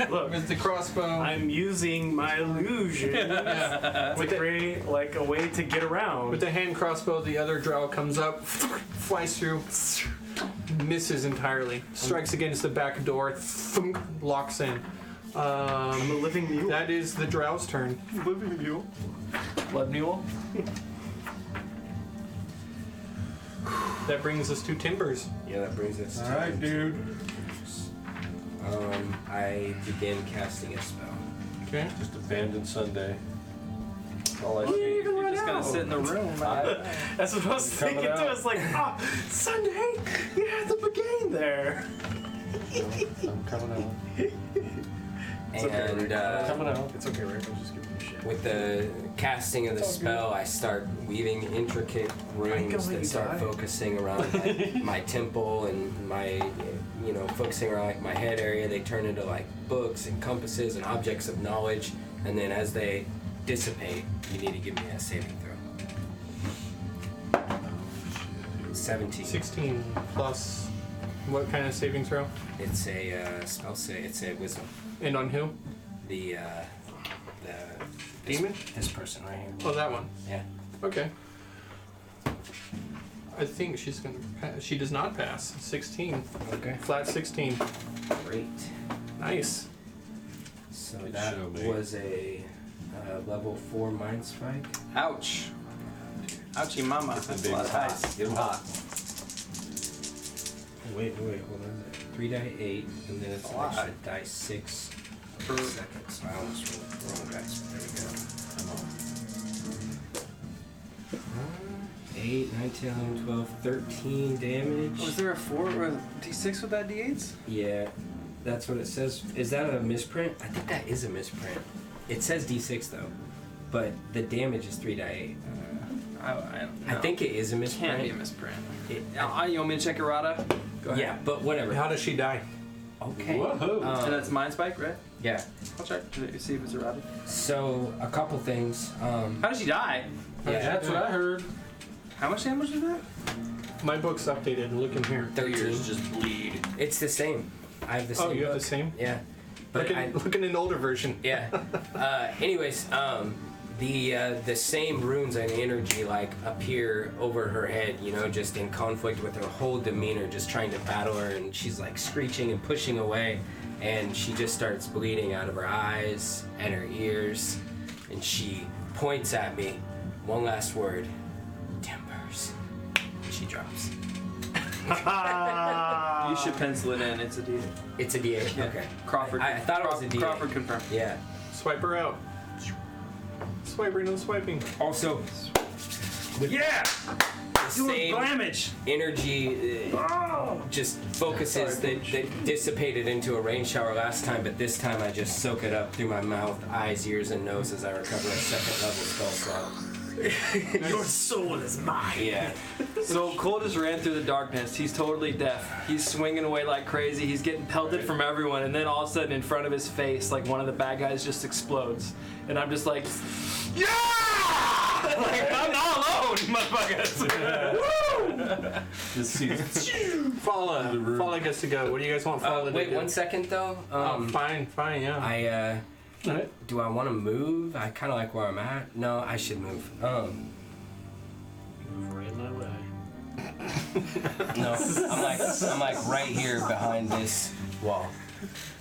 Look, With the crossbow. I'm using my illusion to create like a way to get around. With the hand crossbow, the other drow comes up, flies through, misses entirely, strikes against the back door, thunk, locks in. I'm a living mule. That is the drow's turn. living mule. Blood mule. That brings us to Timbers. Yeah, that brings us to. Alright, dude. I begin casting a spell. Okay. Just abandoned Sunday. All I see. You're just gonna sit in the room. That's what I was Coming thinking too. out. I was like, Sunday, you had the beginning there. I'm coming out. And Coming out. It's okay, Rick. I was just giving you shit. with the casting of the spell, I start weaving intricate runes that start focusing around like, my temple and my, focusing around like my head area. They turn into like books and compasses and objects of knowledge. And then as they dissipate, you need to give me a saving throw. 17. 16 plus what kind of saving throw? It's a spell save. It's a wisdom. And on who? The Demon? This person right here. Oh, that one. Yeah. Okay. I think she's gonna pass. She does not pass. 16. Okay. Flat 16. Great. Nice. So Good that show, mate. was a level 4 mind spike. Ouch. Ouchie mama. Get them That's a lot of babies dice. hot. Get them hot. Wait, hold on. 3 die 8, and then it's A lot. actually die 6 per second. So I almost rolled the wrong dice. There we go. 8, 9, 10, 11, 12, 13 damage. Was there a 4 or a D6 with that D8s? Yeah, that's what it says. Is that a misprint? I think that is a misprint. It says D6 though, but the damage is 3 die 8. I think it is a misprint. Can't be a misprint. It- You want me to check errata? Go ahead. Yeah, but whatever. How does she die? Okay. Whoa. And that's Mind Spike, right? Yeah. I'll check to see if it's errata. So a couple things. How does she die? Yeah, That's what I heard. How much damage is that? My book's updated. Look in here. 13. just bleed. It's the same. I have the same. Oh, you have book. the same? Yeah. But Look in an older version. yeah. Anyways, the same runes and energy like appear over her head, you know, just in conflict with her whole demeanor, just trying to battle her, and she's like screeching and pushing away, and she just starts bleeding out of her eyes and her ears, and she points at me. One last word. Timbers. She drops. You should pencil it in. It's a D. It's a D8. Yeah. Okay. Crawford. I thought it was a D8. Crawford confirmed. Yeah. Swipe her out. Swipe her, no swiping. Also, Yeah! the same damage! energy just focuses that dissipated into a rain shower last time, but this time I just soak it up through my mouth, eyes, ears, and nose as I recover a second level spell slot. Your soul is mine. Yeah. So Cole just ran through the darkness. He's totally deaf. He's swinging away like crazy. He's getting pelted from everyone, and then all of a sudden, in front of his face, like one of the bad guys just explodes, and I'm just like, yeah! Like I'm not alone, motherfuckers. Just sees Fala gets to go. What do you guys want Fala to Wait do? 1 second though. Fine, yeah. Alright. Do I want to move? I kind of like where I'm at. No, I should move. Move right my way. No, I'm like right here behind this wall.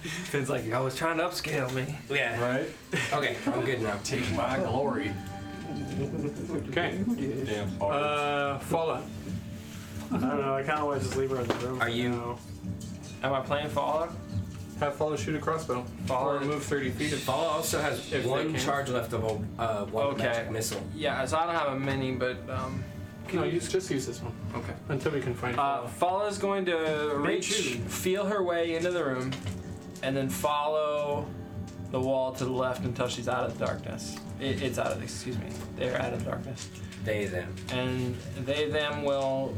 Finn's like, I was trying to upscale me. Yeah. right. Okay, I'm good now. Take my glory. Okay. Damn hard. Fala. I don't know. I kind of want to just leave her in the room. Are for you- now. Am I playing Fallout? Have Fala shoot a crossbow. Fala- Or move 30 feet. Fala also has If they one can. charge left of a one Okay. magic missile. Yeah, so I don't have a mini, but No, just use this one okay. until we can find Fala. Fala's going to reach, shooting. feel her way into the room, and then follow the wall to the left until she's out of the darkness. It's out of, excuse me, they're out of the darkness. They them. And they, them will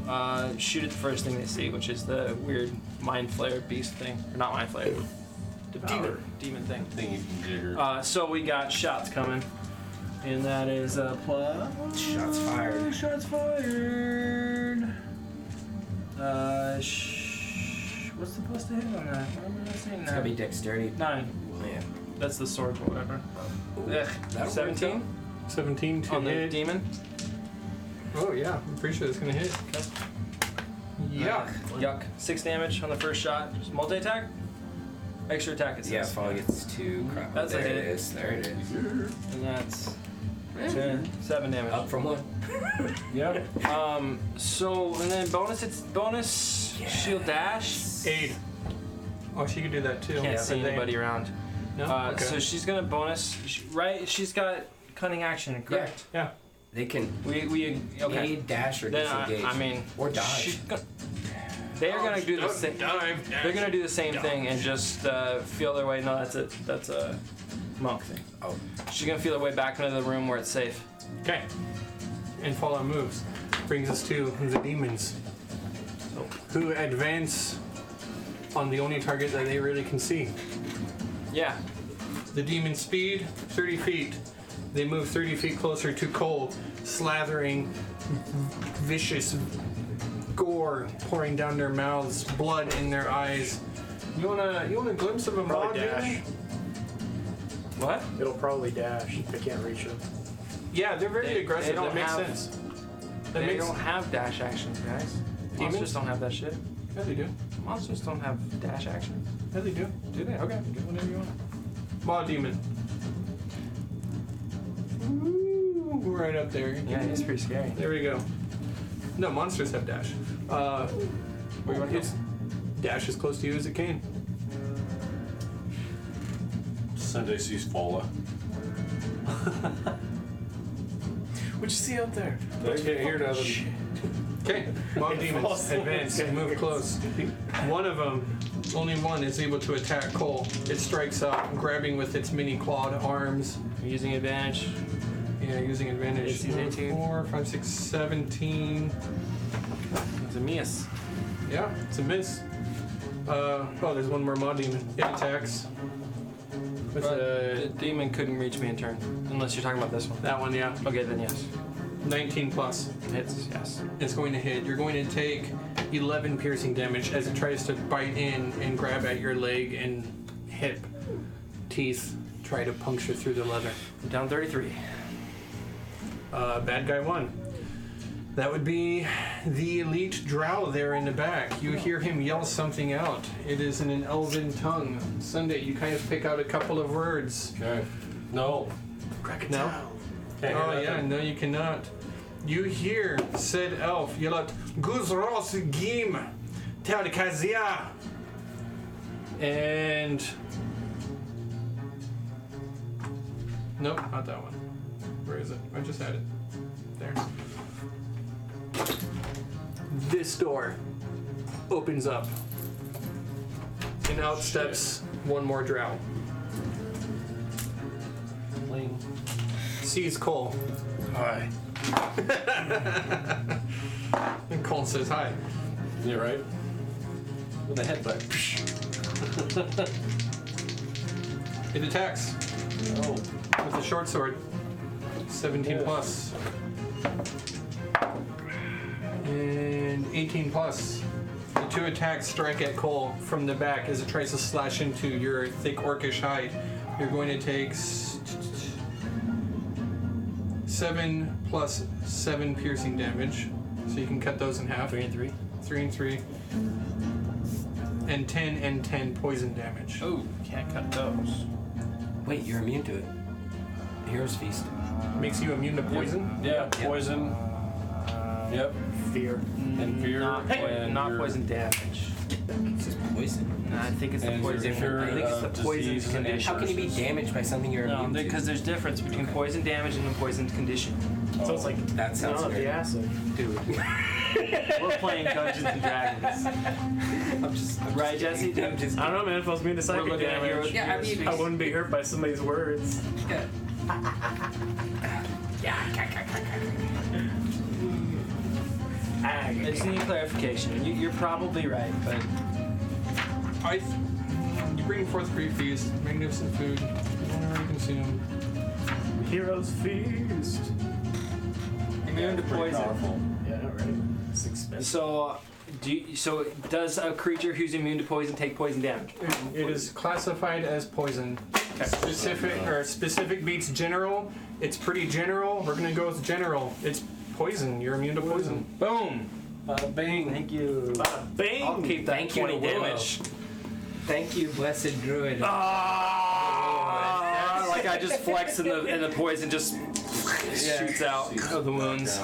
shoot at the first thing they see, which is the weird mind flayer beast thing. Or not mind flayer, demon thing. Thing you can jigger. So we got shots coming. And that is a plus. Shots fired. Shots fired. What's the plus to hit on that? What am I saying It's gonna be now? dexterity. 9. Yeah. That's the sword or whatever. Ugh. That'll 17 17 to on the hit. demon. Oh yeah, I'm pretty sure it's gonna hit. Okay. Yuck. Yuck. 6 damage on the first shot. Just multi-attack? Extra attack it says. Yeah, Fala gets 2. Crap. That's a there hit. it is. There it is. And that's 7 damage. Up from 1. Yep. So, and then it's bonus shield dash. Aid. Oh, she could do that too. Can't see But they- anybody around. No? Okay. So she's gonna bonus, right? She's got cunning action, correct? Yeah. They can We okay. aid, dash, or Then disengage. I mean, or dodge. she's they are gonna do the same. They're gonna do the same thing and just feel their way. No, that's a monk thing. Oh. She's gonna feel her way back into the room where it's safe. Okay. And Fallout moves. Brings us to the demons, who advance on the only target that they really can see. Yeah. The demon speed, 30 feet. They move 30 feet closer to Cole, slathering vicious gore pouring down their mouths, blood in their eyes. You want a glimpse of a mob, Probably dash. Jamie? What? It'll probably dash. I can't reach him. Yeah, they're very They aggressive. don't That makes have- sense. That They makes don't have dash actions, guys. Demons? Monsters don't have that shit. Yeah, they do. Monsters don't have dash actions. Yeah, they do. Do they? Okay, do whatever you want. Maw Demon. Ooh, right up there. Yeah, it's pretty scary. There we go. No, monsters have dash. Where you want to It's dash as close to you as it can. Sunday sees Falla. What'd you see out there? I can't hear nothing. Okay, Mob Demons, advance, move close. One of them, only one, is able to attack Cole. It strikes up, grabbing with its mini clawed arms. Using advantage. Yeah, using advantage. It's 18. 4, 5, 6, 17. It's a miss. Yeah, it's a miss. Oh, there's one more Mob Demon. It attacks. With The demon couldn't reach me in turn. Unless you're talking about this one. that one, yeah. Okay, then yes. 19 plus. Hits, yes. It's going to hit. You're going to take 11 piercing damage as it tries to bite in and grab at your leg and hip. Teeth try to puncture through the leather. I'm down 33. Bad guy 1. That would be the elite drow there in the back. You hear him yell something out. It is in an elven tongue. Sunday, you kind of pick out a couple of words. Okay. No. No? Can't hear Oh yeah, nothing. no you cannot. You hear said elf yell out, Guzros Gim Teodikazia. And nope, not that one. Where is it? I just had it. There. This door opens up. And out steps one more drow. Bling. Sees Cole. Hi. And Cole says hi. Yeah, right? With a headbutt. It attacks Oh. with a short sword. 17 Yeah. plus. And 18 plus. The two attacks strike at Cole from the back as it tries to slash into your thick orcish hide. You're going to take 7 plus 7 piercing damage. So you can cut those in half. 3 and 3. 3 and 3. And 10 poison damage. Oh, can't cut those. Wait, you're immune to it. Hero's Feast. Makes you immune to poison. Yeah, poison. Yep. Fear. And fear. Not, and not your- poison damage. It's just poison. No, I think it's the And poison. if you're, I think it's the poison disease and condition. How can you be damaged by something you're No, immune to? because there's difference between poison damage and the poison condition. So it's like That sounds no, great. the acid. Dude, we're playing Dungeons and Dragons, I'm just right, Jesse? I'm just I don't know, man. If I was being a We're psychic looking at damage, your- Yeah, I mean, I wouldn't be hurt by somebody's words. yeah. Ah, I just need clarification. You're probably right, but You bring forth great feast, magnificent food, whatever you consume. Hero's Feast. immune to Pretty poison. powerful. Yeah, right. It's expensive. So, so does a creature who's immune to poison take poison damage? It is classified as poison. Specific beats general. It's pretty general. We're gonna go with general. It's poison. You're immune to poison. Boom. Bada bing. Thank you. Bada bing. I'll keep that Thank you to 20 Willow. damage. Thank you, blessed druid. Ah, like I just flex and the poison just shoots out of the wounds.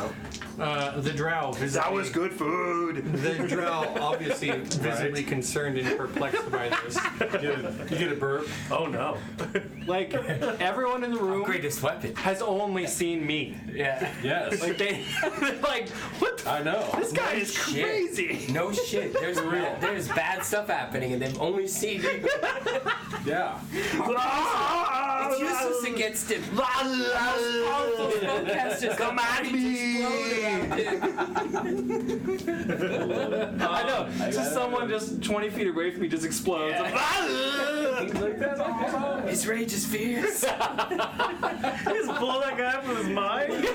The drow. Visibly, good food. the drow obviously visibly concerned and perplexed by this. You get a burp. Oh no. Like everyone in the room Greatest weapon. has only seen me. Yeah. Yes. Like they, like what? I know. This guy is shit. crazy. No shit. There's bad stuff happening, and they've only seen you. Yeah. It's useless against him. Powerful spellcasters Come at me. I know. Just someone just 20 feet away from me just explodes. His rage is fierce. Just pull that guy from his mind.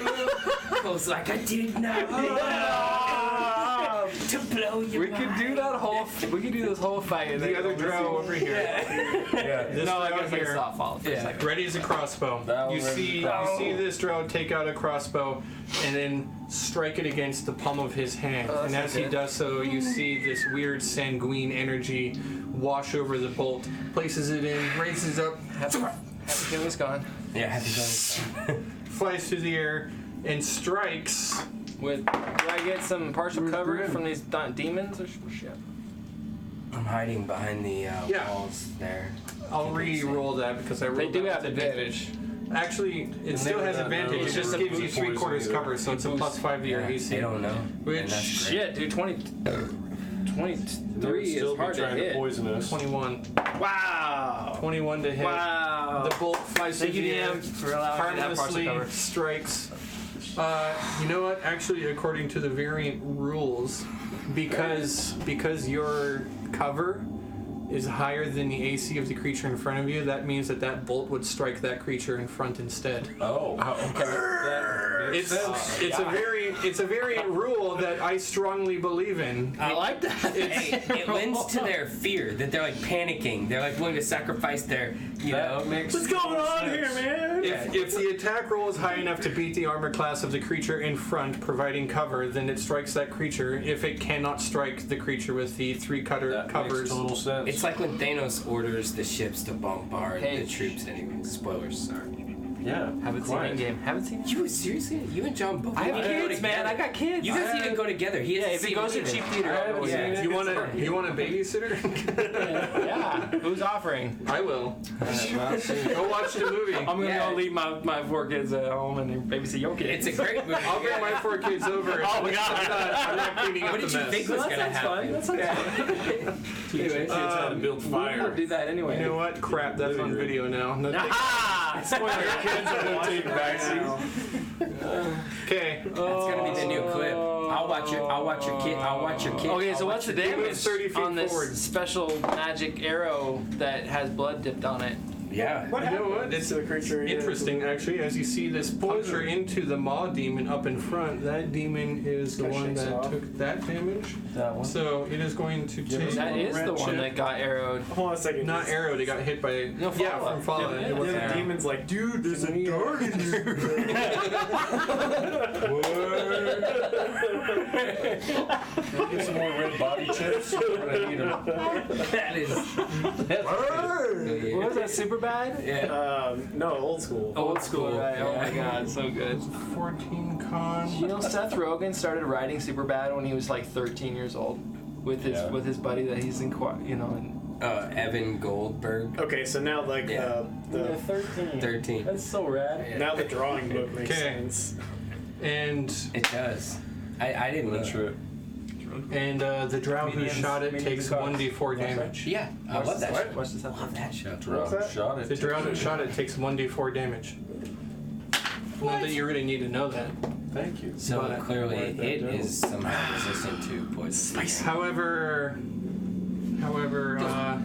Goes like I did not. to blow your We could do that whole. We could do this whole fight. And The then other drow over here. Yeah. This No, I drow guess I can here. stop follow for a Yeah. second. Ready as a crossbow. You see this drow take out a crossbow and then strike it against the palm of his hand. Oh, that's And as not he good. does so, you see this weird sanguine energy wash over the bolt, places it in, raises up, Happy feelings gone. Yeah, happy days. flies through the air, and strikes. With, do I get some partial cover from these demons or shit? I'm hiding behind the Yeah. walls there. I'll re-roll that because I rolled They do that have with advantage. Actually, it still has advantage. It just gives you 3/4 cover, so it's a +5 to your Yeah, AC. they don't know. Which- And that's great. Shit, dude, 23 Still is be hard to trying to hit. poison us. 21. Wow. 21 to hit. Wow. The bolt flies through Thank you, the air, DM, for allowing me to have partial harmlessly cover. strikes. You know what? Actually, according to the variant rules, because your cover is higher than the AC of the creature in front of you, that means that bolt would strike that creature in front instead. Oh. It's a variant rule that I strongly believe in. I like that. Hey, it lends to their fear that they're like panicking. They're like willing to sacrifice their, That makes What's going on here, man? If the attack roll is high enough to beat the armor class of the creature in front, providing cover, then it strikes that creature. If it cannot strike the creature with the 3 cutter That covers, makes total sense. It's like when Thanos orders the ships to bombard Hey. the troops. Anyway, spoilers. Sorry. yeah. Haven't seen it in game. Haven't seen it. You seriously? You and John both? I have even go kids, man. together? I got kids. You guys even go together. He Yeah, hasn't if it seen goes to either. cheap theater, I I'll haven't go seen yeah. it. you want a babysitter? Yeah. Who's offering? I will. Not seen Go watch the movie. I'm gonna Yeah. go leave my 4 kids at home and babysit your kids. It's a great movie. I'll bring my 4 kids over. Oh my God. I'm not cleaning up What the did you mess. think was gonna happen? That sounds fun. Kids how to build We'll fire. do that anyway. You know what? Crap, that's on video now. No, Ah! Spoiler. Kids are gonna take backseats. okay. That's gonna be the new clip. I'll watch your kid. I'll watch your kid. Okay, I'll so watch what's the your kid. damage 30 feet on this forward. special magic arrow that has blood dipped on it? Yeah. What You know happened what? It's to the creature? interesting, actually, as you see this puncture into the maw demon up in front. That demon is the Kinda one shakes it that off. took that damage. That one. So it is going to take. That is the red one chip. that got arrowed. Hold on a second. Not arrowed. It got hit by. No, yeah, Fallout. from Fallout. Yeah, It The wasn't other arrow. demon's like, dude, there's a dart in you. Get some more red body chips. I need 'em. That is. What was that? Super bad? Yeah. No, old school. Old school, right? Oh my Yeah. god, so good. 14 con. You know, Seth Rogen started writing Superbad when he was like 13 years old, with his buddy that he's in, in Evan Goldberg. Okay, so now like Yeah. the 13. 13. That's so rad. Yeah. now the drawing book makes Okay. sense. And It does. I didn't know. That's right. the drow who Mediums, shot it mediums takes and 1d4 damage. Yeah, I love that show. Watch this I love happen. that show. Drown shot it. The drow that shot it takes 1d4 damage. Not that you really need to know that. Thank you. So But- clearly, Write that it down. is somehow resistant to poison. However,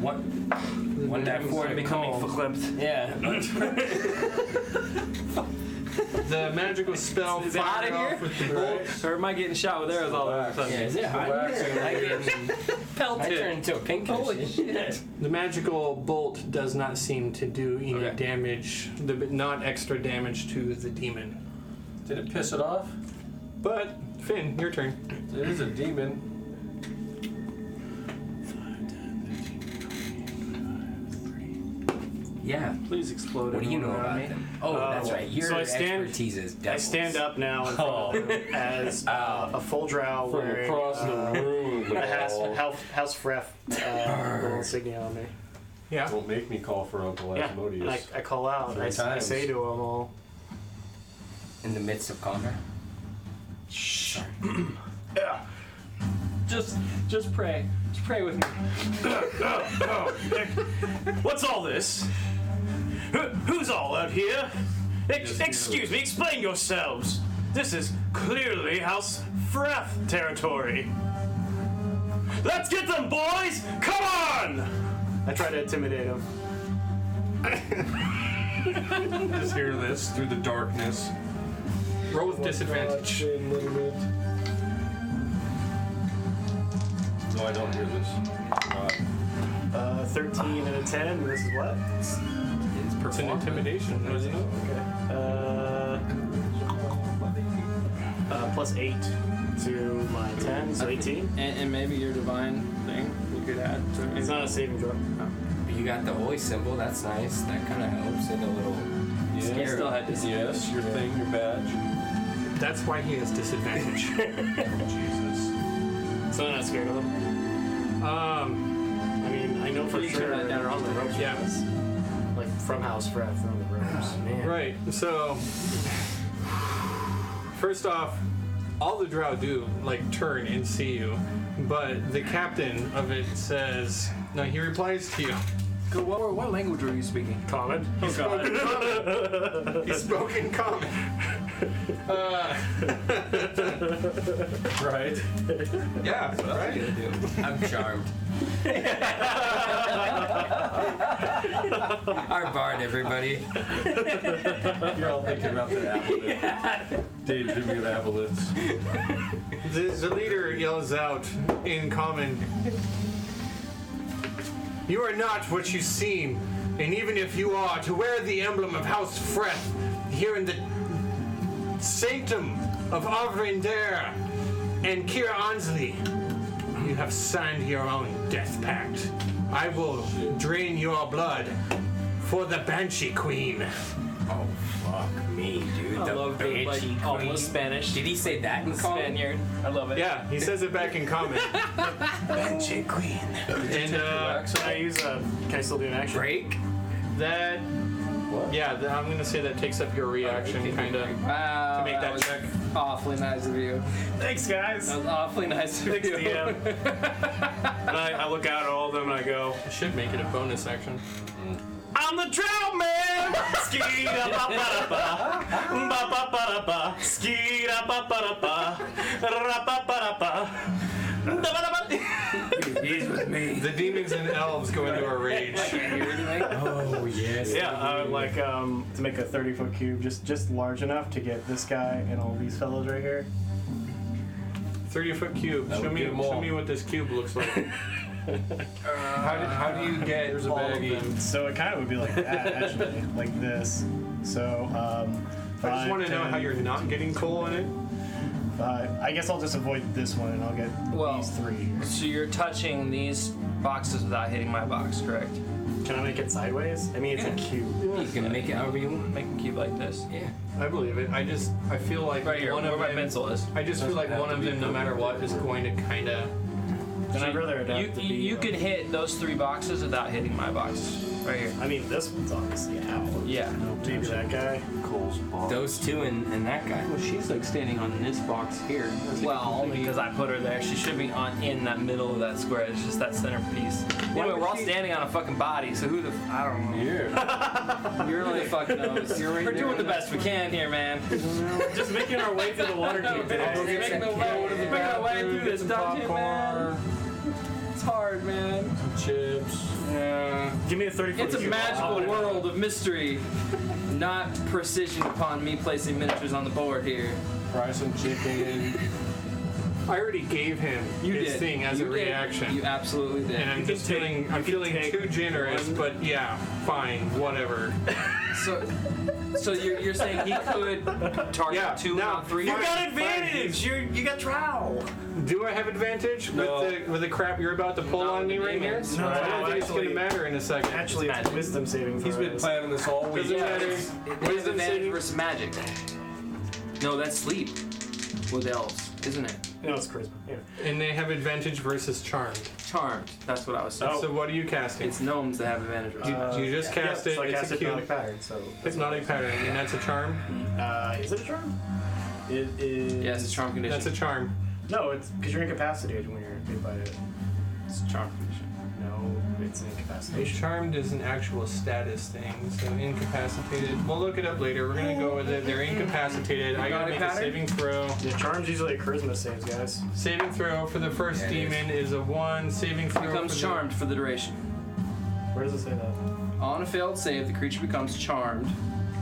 What? One die four to Becoming become. verklempt. Yeah. the magical spell Is it hot in fired here? off with the bolt. Or am I getting shot with arrows all over the Yeah, place? is it hot? in wax here? in I there. get I turn into a pink Holy shit. The magical bolt does not seem to do any Okay. damage, not extra damage to the demon. Did it piss it off? But, Finn, your turn. It is a demon. Yeah. Please explode. What do you know everyone around about me. them? Oh, that's right. Your so I stand- expertise is I devils. stand up now in front of him as a full drow From wearing across the room. a all. house Fref little insignia on me. Yeah. Don't make me call for Uncle Yeah, and Asmodeus. I call out. I 3 times. say to them all, in the midst of combat. yeah. Just pray. Just pray with me. What's all this? Who's all out here? Excuse me, explain yourselves. This is clearly House Freth territory. Let's get them, boys! Come on! I try to intimidate him. Just hear this through the darkness. Roll with disadvantage. No, I don't hear this. 13 and a 10. And this is what? It's an intimidation, isn't it? Okay. Plus 8 to my 10, so 18. And maybe your divine thing you could add to it. It's not a saving throw. You got the holy symbol. That's nice. That kind of helps in a little. Yes, Still had disadvantage. yes, your thing, your badge. That's why he has disadvantage. Jesus. So I'm not scared of them. I mean, I know for Can you sure. turn that down or on the ropes? Yeah. Like from House Fred, from the ropes. Man. Right, so first off, all the drow do like turn and see you, but the captain of it says, no, he replies to you. What language were you speaking? Common. He spoke in common. He spoke in common. Right. Yeah, right. I'm charmed. Our bard, everybody. You're all thinking about the aboleth. Daydreaming of aboleths. The leader yells out in common, "You are not what you seem, and even if you are, to wear the emblem of House Freth here in the sanctum of Avrinder and Kira Ansley, you have signed your own death pact. I will drain your blood for the Banshee Queen." Oh, fuck me, dude. I love the like Banshee almost Queen. Spanish. Did he say that in common? Spaniard. I love it. Yeah, he says it back in common. Banshee Queen. And Can I use a? Can I still do an action? Break? that, yeah, I'm gonna say that takes up your reaction, kind of. Wow. To make that was check. Awfully nice of you. Thanks, guys. That was awfully nice of Thanks, you. DM. And I look out at all of them and I go, I should make it a bonus action. I'm the Drow Man! Ski-da-ba-ba-da-ba. Ba-ba-ba-da-ba. Ski-da-ba-ba-da-ba. Ra-ba-ba-da-ba. Da-ba-da-ba. He's with me. The demons and elves go into a rage. Oh, yes. Yeah, to make a 30-foot cube just large enough to get this guy and all these fellows right here. 30-foot cube. That Show would get 'em all. me what this cube looks like. How do you get There's a all of baggie. them? So it kind of would be like that, actually, like this. So, I just want to know how you're not getting coal in it. I guess I'll just avoid this one and I'll get these 3 here. So you're touching these boxes without hitting my box, correct? Can I make it sideways? I mean, it's a cube. You can make it however you want. Make a cube like this. Yeah. I believe it. I feel like Right here, one where of my them. pencil is. I just feel like Doesn't one have of to be them, no matter what, is going to kind of. Then I'd rather adapt You, to be. you can hit those 3 boxes without hitting my box. Right here. I mean, this one's obviously out. Yeah. Maybe that guy. Cole's box. Those two and that guy. Well, she's like standing on this box here. Well, only because I put her there. She should be in that middle of that square. It's just that center piece. Anyway, we're all standing on a fucking body, so who the I don't know. Yeah. You're really fucking knows. We're doing the best we can here, man. Just making our way through the water cube today. Making our way through this dungeon, man. It's hard, man. Chips. Yeah. Give me a 30-foot It's a cube. magical world of mystery, not precision upon me placing miniatures on the board here. Fry some chicken. I already gave him his did. thing as You a did. reaction. You absolutely did. And I'm just feeling, I'm feeling too generous, but yeah, fine, whatever. So you're saying he could target Yeah, 2, now, not 3? You fine, got fine. advantage. You got Drow. Do I have advantage No. with the crap you're about to pull Not on with me the right here? demons. No, I don't think it's actually- gonna matter in a second. Actually, it's magic. wisdom saving He's been throws. planning this all week. Doesn't matter. They have Wisdom advantage saving. versus magic. No, that's sleep with elves, isn't it? No, it's charisma. Yeah. And they have advantage versus charmed. Charmed. That's what I was saying. Oh. So what are you casting? It's gnomes that have advantage. versus You just cast yeah, it. So I It's cast a cube. hypnotic pattern. So Hypnotic pattern, and that's a charm. Is it a charm? It is. Yes, it's charm condition. That's a charm. No, it's because you're incapacitated when you're hit by it. It's a charm condition. No, it's an A incapacitation. charmed is an actual status thing, so incapacitated. We'll look it up later. We're gonna go with it. They're incapacitated. I gotta make a saving throw. Yeah, charm's usually a charisma saves, guys. Saving throw for the first Yeah, it is. demon is a 1. Saving throw Becomes for the- charmed for the duration. Where does it say that? On a failed save, the creature becomes charmed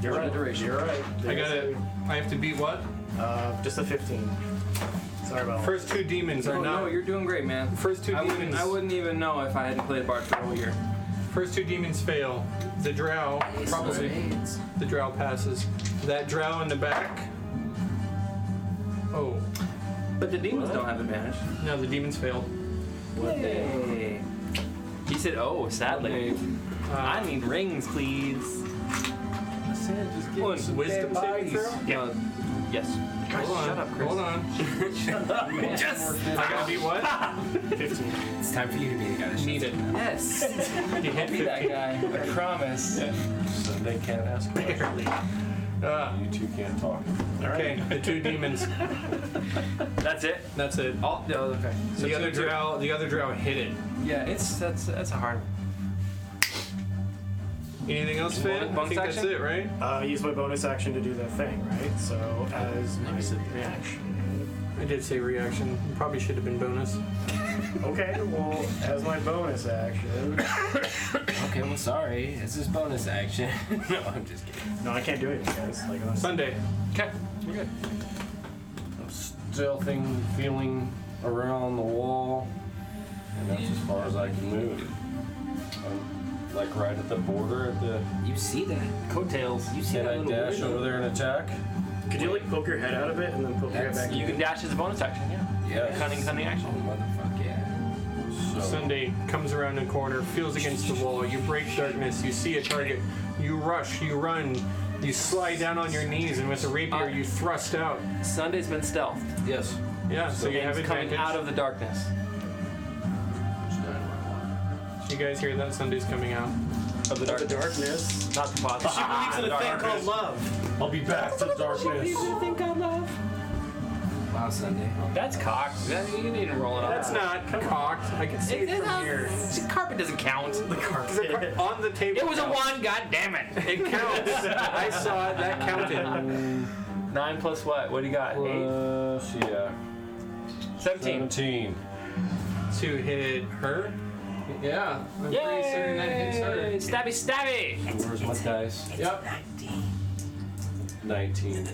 You're for right. the duration. You're right. I got it. I have to beat what? Just a 15. Sorry about First two demons are Oh, not. no, you're doing great, man. First two demons. I wouldn't even know if I hadn't played Bard for a whole year. First two demons fail. The drow probably. The drow passes. That drow in the back. Oh, But the demons don't have advantage. no, the demons failed. Hey. He said, oh, sadly. I need rings, please. I said just give One me some wisdom dead saving bodies. throw? Yeah. Guys, Hold on. shut up, Chris. Hold on. Shut up, man. I gotta be what? 15. It's time for you to be the guy that Need it. Yes. You hit Be that 50. guy. I promise. So they can't ask questions. You two can't talk. Okay, the two demons. That's it. That's it. Oh, no, okay. The other drow hit it. Yeah, that's a hard one. Anything else, Finn? I Bonus think that's action? it, right? I use my bonus action to do that thing, right? So as my reaction. I did say reaction. Probably should have been bonus. Okay, well, as my bonus action. Okay, well, sorry. This is bonus action. No, I'm just kidding. No, I can't do it, guys. Like, honestly. Sunday. Okay, you're good. I'm stealthing, feeling around the wall, and that's as far as I can move. I'm like right at the border at the. You see that? Coattails. You see Can that I little dash window? over there and attack? Could you like poke your head out of it and then poke your head That's- back You in? can dash as a bonus action, yeah. Yes. Cunning Oh, action. motherfucker, yeah. So, Sunday comes around the corner, feels against the wall. You break darkness. You see a target. You rush. You run. You slide down on your knees, and with a rapier, you thrust out. Sunday's been stealth. yes. Yeah, so you And have it's coming advantage. out of the darkness. You guys hear that? Sunday's coming out. Of the The darkness. darkness. Not the pot. She believes in a thing called love. I'll be back to darkness. Wow, Sunday. That's cocked. You need to roll it up. That's not cocked. I can see it from here. Carpet doesn't count. The carpet. On the table. It was a counts. 1, god damn it. It counts. I saw it. That counted. 9 plus what? What do you got? 8? Plus, yeah. 17. 17. To hit her. Yeah, I'm pretty certain that hits her. Stabby, stabby! Where's my dice? Yep. 19.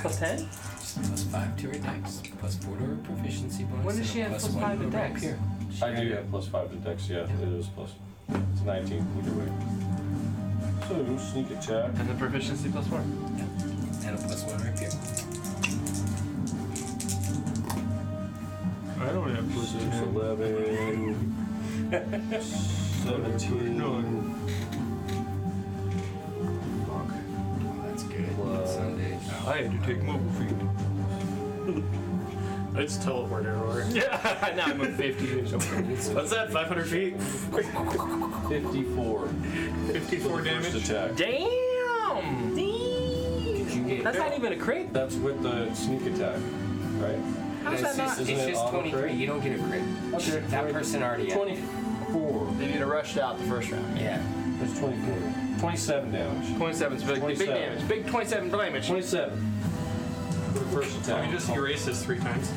Plus 10? Plus 5 to her dex. Plus 4 to her proficiency bonus. When does and she a have plus plus 1 5 to her dex? rapier. I do have plus 5 to dex, yeah. It is plus. It's 19 either way. So, sneak attack. And the proficiency plus 4. And a plus 1 rapier. I don't have plus 6, 11. 17. Oh, that's good. Plus- Sunday. I had to take mobile feet. It's teleport error. Yeah, now I'm at 50. What's that? 500 feet? 54. 54 damage. First attack. Damn! Did you get That's not even a crit. That's with the sneak attack, right? How's that not? Isn't It's it just auto 23. crit? You don't get a crit. Okay. That person already had it. 24. They need to rush out the first round. Yeah. That's 24. 27 damage. 27 is big 27. damage. Big 27 damage. 27. For the first Let attack. me just erase this 3 times.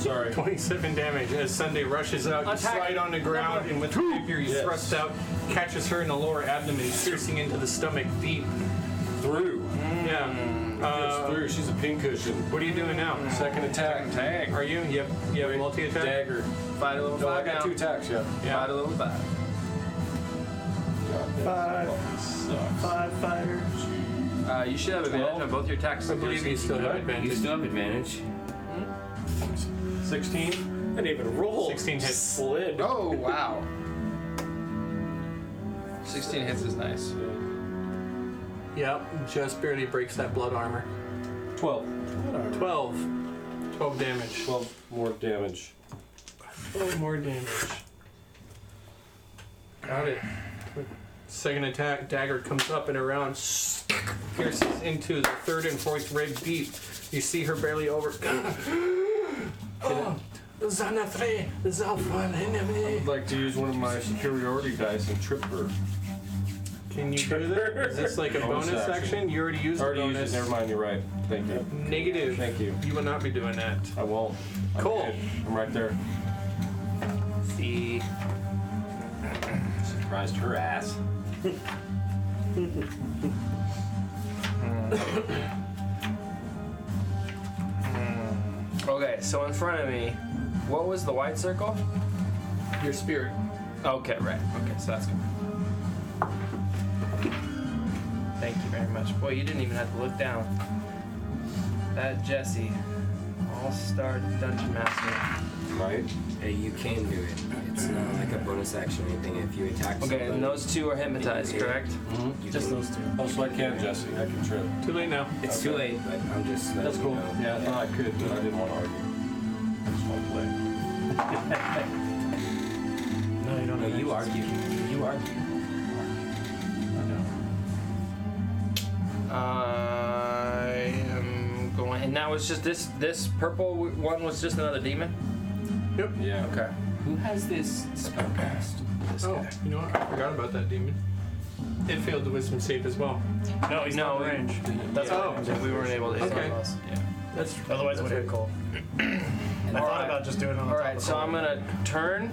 Sorry. 27 damage as Sunday rushes out. You Attack. slide on the ground, and with the rapier, you Yes. thrust out, catches her in the lower abdomen, piercing into the stomach deep. Through. Yeah. It's through. She's a pincushion. What are you doing now? Second attack. Tag. Are you? You have multi-attack? Dagger. Fight a little No, I 5 got now. 2 attacks, yeah. Fight a little 5. God, that 5. sucks. 5 fighters. You should have advantage 12. on both your attacks. I believe you still have You advantage. still have advantage. 16. I didn't even roll. 16 hits. Slid. Oh, wow. 16 hits is nice. Yep, just barely breaks that blood armor. 12. 12. 12 damage. 12 more damage. 12 more damage. Got it. Second attack, dagger comes up and around, pierces into the 3rd and 4th rib deep. You see her barely over. Oh, Zanatre, Zalfan enemy. I'd like to use one of my superiority dice and trip her. Can you do that? Is this like a bonus Bonus action. action? You already used the Already used bonus. it. Never mind. You're right. Thank you. Negative. Thank you. You will not be doing that. I won't. I'm Cool. good. I'm right there. See. Surprised her ass. Okay, so in front of me, what was the white circle? Your spirit. Okay, right. Okay, so that's good. Thank you very much. Boy, you didn't even have to look down. That Jesse, all-star dungeon master. Right? Hey, you can do it. It's not like a bonus action or anything. If you attack Okay, somebody, and those two are hypnotized, correct? Mm-hmm. Just those two. Oh, so I can, Jesse. I can trip. Too late now. it's too late, but I'm just letting That's you cool. know. Yeah, I thought I could, but I didn't want to argue. I just want to play. No, you don't No, have you actions. argue. You argue. I am going, and that was just this purple one was just another demon? Yeah. Okay. Who has this spellcast? This Oh, guy. you know what? I forgot about that demon. It failed the wisdom save as well. No, he's No, not in range. That's Oh. what We weren't able to hit Okay. one of those. That's Otherwise, it would hit Cole. I thought Alright. about just doing it on the top Alright, of so Cole. I'm gonna turn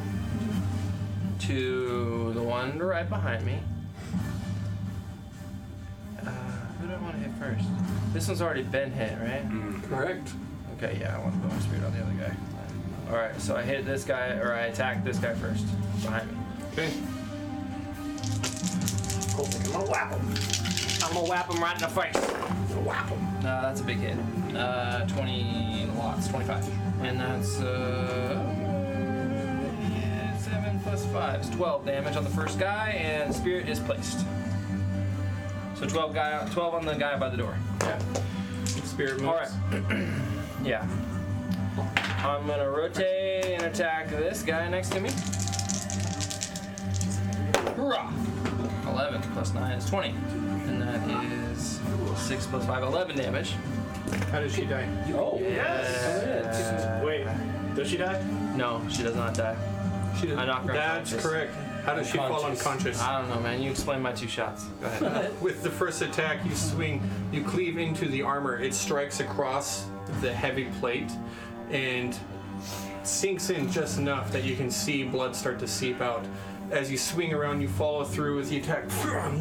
to the one right behind me. Who do I want to hit first? This one's already been hit, right? correct. Okay, yeah, I want to put my spirit on the other guy. Alright, so I hit this guy, or I attack this guy first, behind me. Okay. Cole's like, I'm gonna whap him. I'm gonna whap him right in the face. Whap him. No, that's a big hit. 20 lots, 25. And that's, 7 plus 5 is 12 damage on the first guy, and spirit is placed. So 12 on the guy by the door. Yeah. Spirit moves. Alright. Yeah. I'm gonna rotate and attack this guy next to me. Hurrah! 11 plus 9 is 20. And that is 6 plus 5, 11 damage. How does she die? Oh, Yes! Wait, does she die? No, she does not die. She does. I knock her That's unconscious. correct. How does she fall unconscious? I don't know, man. You explain my 2 shots. Go ahead. With the first attack, you swing, you cleave into the armor. It strikes across the heavy plate and sinks in just enough that you can see blood start to seep out. As you swing around, you follow through with the attack.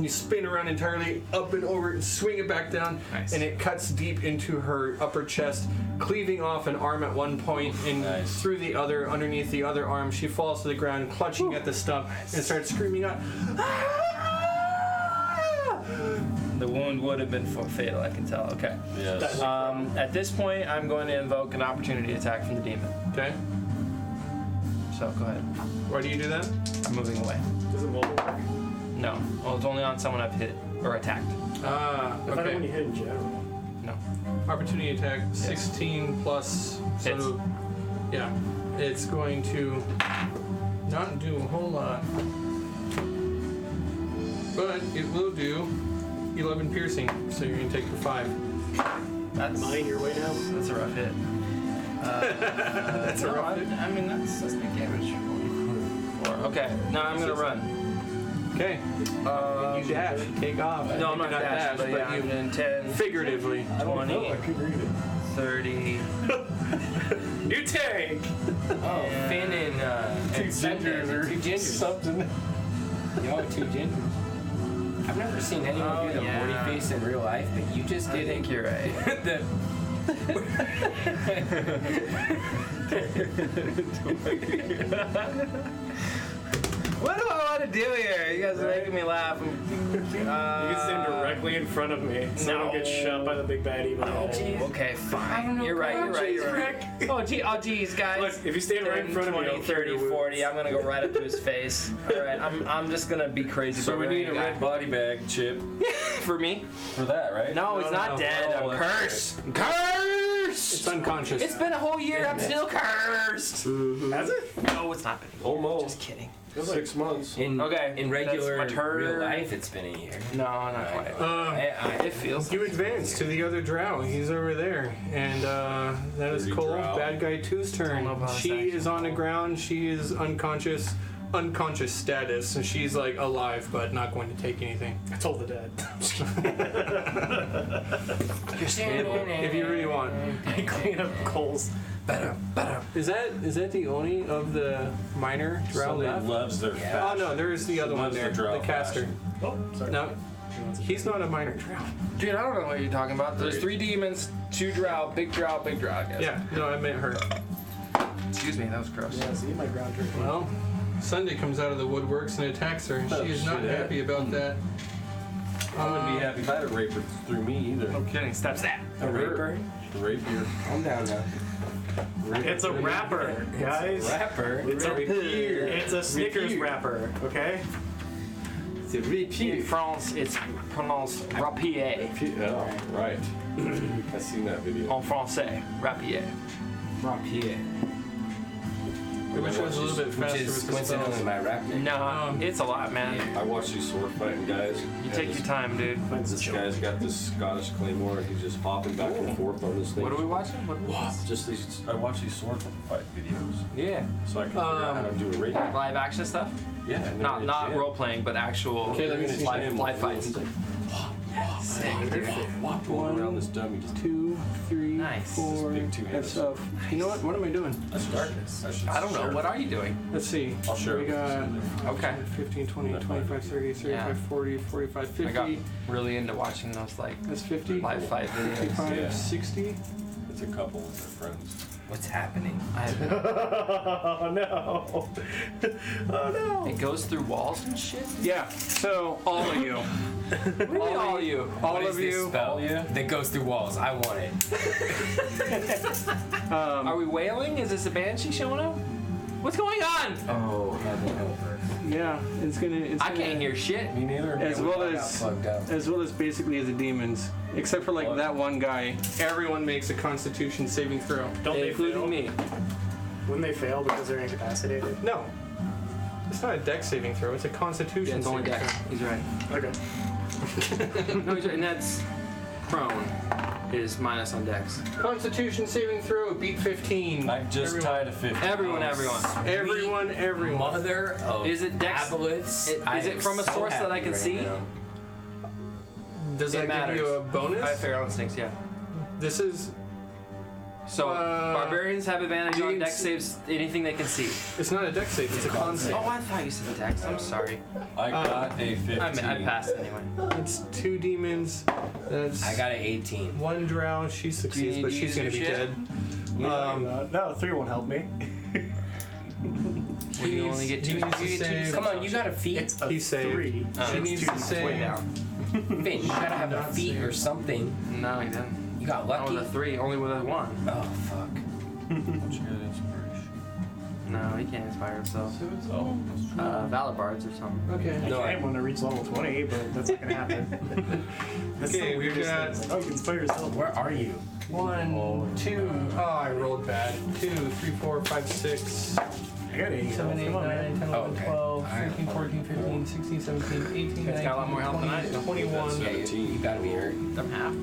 You spin around entirely, up and over, and swing it back down, Nice. and it cuts deep into her upper chest, cleaving off an arm at one point, and Nice. through the other, underneath the other arm, she falls to the ground, clutching at the stump, and starts screaming out. The wound would have been fatal, I can tell. Okay. yes. At this point, I'm going to invoke an opportunity attack from the demon. Okay, So go ahead. why do you do that? I'm moving away. Does it mobile work? No. Well, it's only on someone I've hit or attacked. Ah, I thought when okay. you hit in general. No. Opportunity attack, 16 plus, so Hits. yeah, it's going to not do a whole lot, but it will do 11 piercing, so you're gonna take the 5. That's Mine your way now. That's a rough hit. That's a No, rough hit. I mean, that's big damage. 4. Okay, now I'm gonna run. Okay, you dash, take off. No, I'm not Maybe dash, but yeah, I'm you in 10, figuratively. 20, could read it. 30. New tank! Oh, Finn and Sunday, Gingers the or 2 gingers. something. Y'all 2 gingers. I've never seen anyone Oh, do the yeah. Morty face in real life, but you just I did think it. you're right. What do I want to do here? You guys are making me laugh. You can stand directly in front of me so I don't get shot by the big baddie. Okay, fine. You're right. Oh, geez, guys. Look, if you stand right in front of me, 20, I'll cure 30, your 40. I'm gonna go right up to his face. All right, I'm just gonna be crazy. So we need a red body bag chip for me. for that, right? No, he's not no. dead. Oh, I'm that's cursed. I'm cursed. It's unconscious. It's been a whole year. I'm still cursed. Has it? No, it's not been. Almost. Just kidding. 6 months. Okay, In that's regular my turn. real life, it's been a year. No, not quite. It feels. You advance to the other drow. He's over there. And that is Dirty Cole, drow. bad guy 2's turn. Don't know about She this is on the ground. She is unconscious status. And she's like alive, but not going to take anything. I told the dad. You're standing If you really want. I clean up Cole's. Is that the only of the minor drow Somebody left? loves their Yeah. Oh fashion. no, there's the other one Loves the there. drow The caster. Oh, sorry. No, He's not a minor drow. Dude, I don't know what you're talking about. There's 3 demons, 2 drow, big drow, big drow, I guess. Yeah, no, I meant her. Excuse me, that was gross. Yeah, see my ground turkey. Well, Sunday comes out of the woodworks and attacks her, and she is not shit. happy about that. I wouldn't be happy if I had a raper through me either. No kidding. Stop that. A raper? The rapier. Calm down now. It's a wrapper, guys. Rapper? It's a rapier. It's a Snickers wrapper, okay? It's a In rapier. France, it's pronounced rapier. Yeah, right. I seen that video. En français, rapier. Rapier. Which was a little bit Which faster is with the coincidentally spells. my rap name. No, it's a lot, man. I watch these sword fighting guys. You take your time, dude. This guy's got this Scottish claymore and he's just hopping back and forth on this thing. What are we watching? What? Just these. I watch these sword fight videos Yeah. so I can figure out how to do a raid. Live action stuff? Yeah. and then Not in not gym. role playing, but actual Okay, let me see. live fights. Going around this dummy. 2, 3, Nice. 4. Big two-handed That's up. You know what? What am I doing? That's darkness. I don't know. What are you doing? Let's see. I'll share We it with got you. Okay. 15, 20, 25, 30, 35, Yeah. 40, 45, 50. I got really into watching those like That's 50. live fight videos. 55, Yeah. 60. It's a couple of their friends. What's happening? Oh no. Oh no. It goes through walls and shit. Yeah. So all of you, What do you mean, all of you? all What of is this you. spell that goes through walls? I want it. Are we wailing? Is this a banshee showing up? What's going on? Oh, heaven help her. Yeah, it's gonna. It's I gonna, can't hear shit. Me neither. As well I got as plugged up. basically as the demons, except for like that one guy. Everyone makes a Constitution saving throw. Don't they fail? Including me. Wouldn't they fail because they're incapacitated? No, it's not a Dex saving throw. It's a Yeah, Constitution it's only saving dex. throw. He's right. Okay. No, he's right. And that's prone is minus on dex. Constitution saving throw. Beat 15. I just Everyone. tied a 50. Everyone. Everyone. Mother of Is it Dex? abolets. Is it from a so source that I happy can right see? now. Does It that give you a matters. bonus? I have fair instincts, yeah. This is. So barbarians have advantage on demons- dex saves anything they can see. It's not a Dex save. It's a con save. Oh, I thought you said dex. I'm sorry. I got a 15. I passed anyway. It's 2 demons. That's I got an 18. 1 drow. She succeeds, need but to she's use gonna your be shit? dead. No, 3 won't help me. When you only get he two. needs to You get two save- Come on, you got a feat? It's a He saved. 3. She It's needs two, to it's save. way down. Finn, you gotta have a Not feat or saved. something. No, he didn't. You got Not lucky? with a 3, only with a 1. Oh, fuck. What's your inspiration? No, he can't inspire himself. Oh, Valor bards or something. Okay. I can when I reach level 20, but that's not gonna happen. That's Okay, the we weirdest got- thing. Like, oh, you can inspire yourself. Where are you? 1, 2. Oh, I rolled bad. 2, 3, 4, 5, 6, I got 80 7, 8, Come on, 9, man. 10, 11, Oh, okay. 12, Alright. 13, 14, 15, 16, 17, 18, It's got a lot more health than I do. 21. Yeah, you gotta be hurt. I'm half.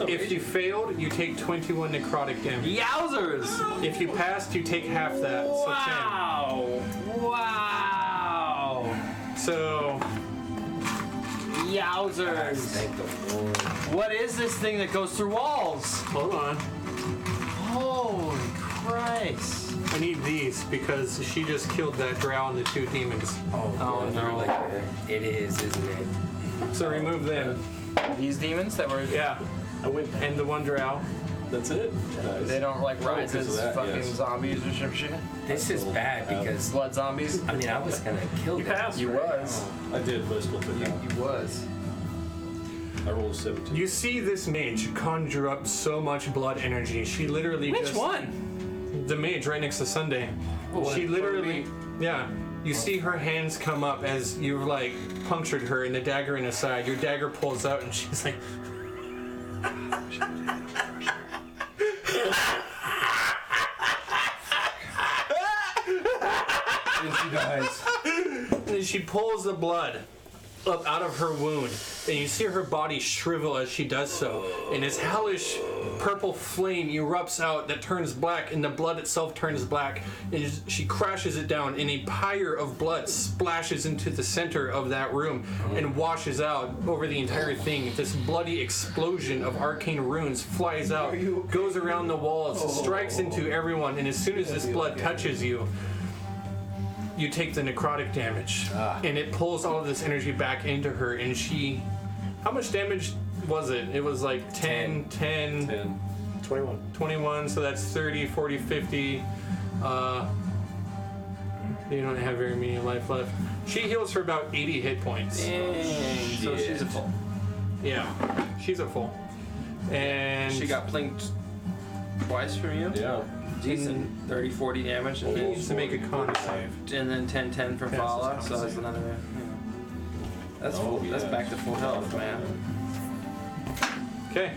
If you failed, you take 21 necrotic damage. Yowzers! If you passed, you take half that. So Wow! Wow! 10. So Yowzers! Thank the Lord. What is this thing that goes through walls? hold on. Holy Christ! I need these because she just killed that drow and the 2 demons. Oh, Oh, they're no. like it is, isn't it? So remove them. These demons that were. Yeah. I went And the 1 drow. that's it? Nice. They don't like rise because of as that, fucking yes. zombies or some shit. This is bad because Blood zombies. I mean I was gonna kill You them. passed. You right? was. I did, but I still took it. You was. I rolled a 17. You see this mage conjure up so much blood energy. She literally Which just... one? The mage right next to Sunday. She literally... Yeah. You see her hands come up as you've like punctured her in the dagger in her side. Your dagger pulls out and she's like... And she dies. And then she pulls the blood up out of her wound, and you see her body shrivel as she does so. And this hellish purple flame erupts out that turns black, and the blood itself turns black. And she crashes it down, and a pyre of blood splashes into the center of that room and washes out over the entire thing. This bloody explosion of arcane runes flies out, goes around the walls, strikes into everyone, and as soon as this blood touches you, you take the necrotic damage, Ah. and it pulls all of this energy back into her, and she... How much damage was it? It was like 10, 10. 21. 21, so that's 30, 40, 50. You don't have very many life left. She heals for about 80 hit points. Dang. So she's a full. Yeah, she's at full. And She got plinked twice from you. Yeah. Decent 30, 40 damage. And she then, needs to make a con save. and then 10, 10 from Passes Fala. con So that's save. another. You know. That's Oh, full. That's yeah. back to full health, man. Okay.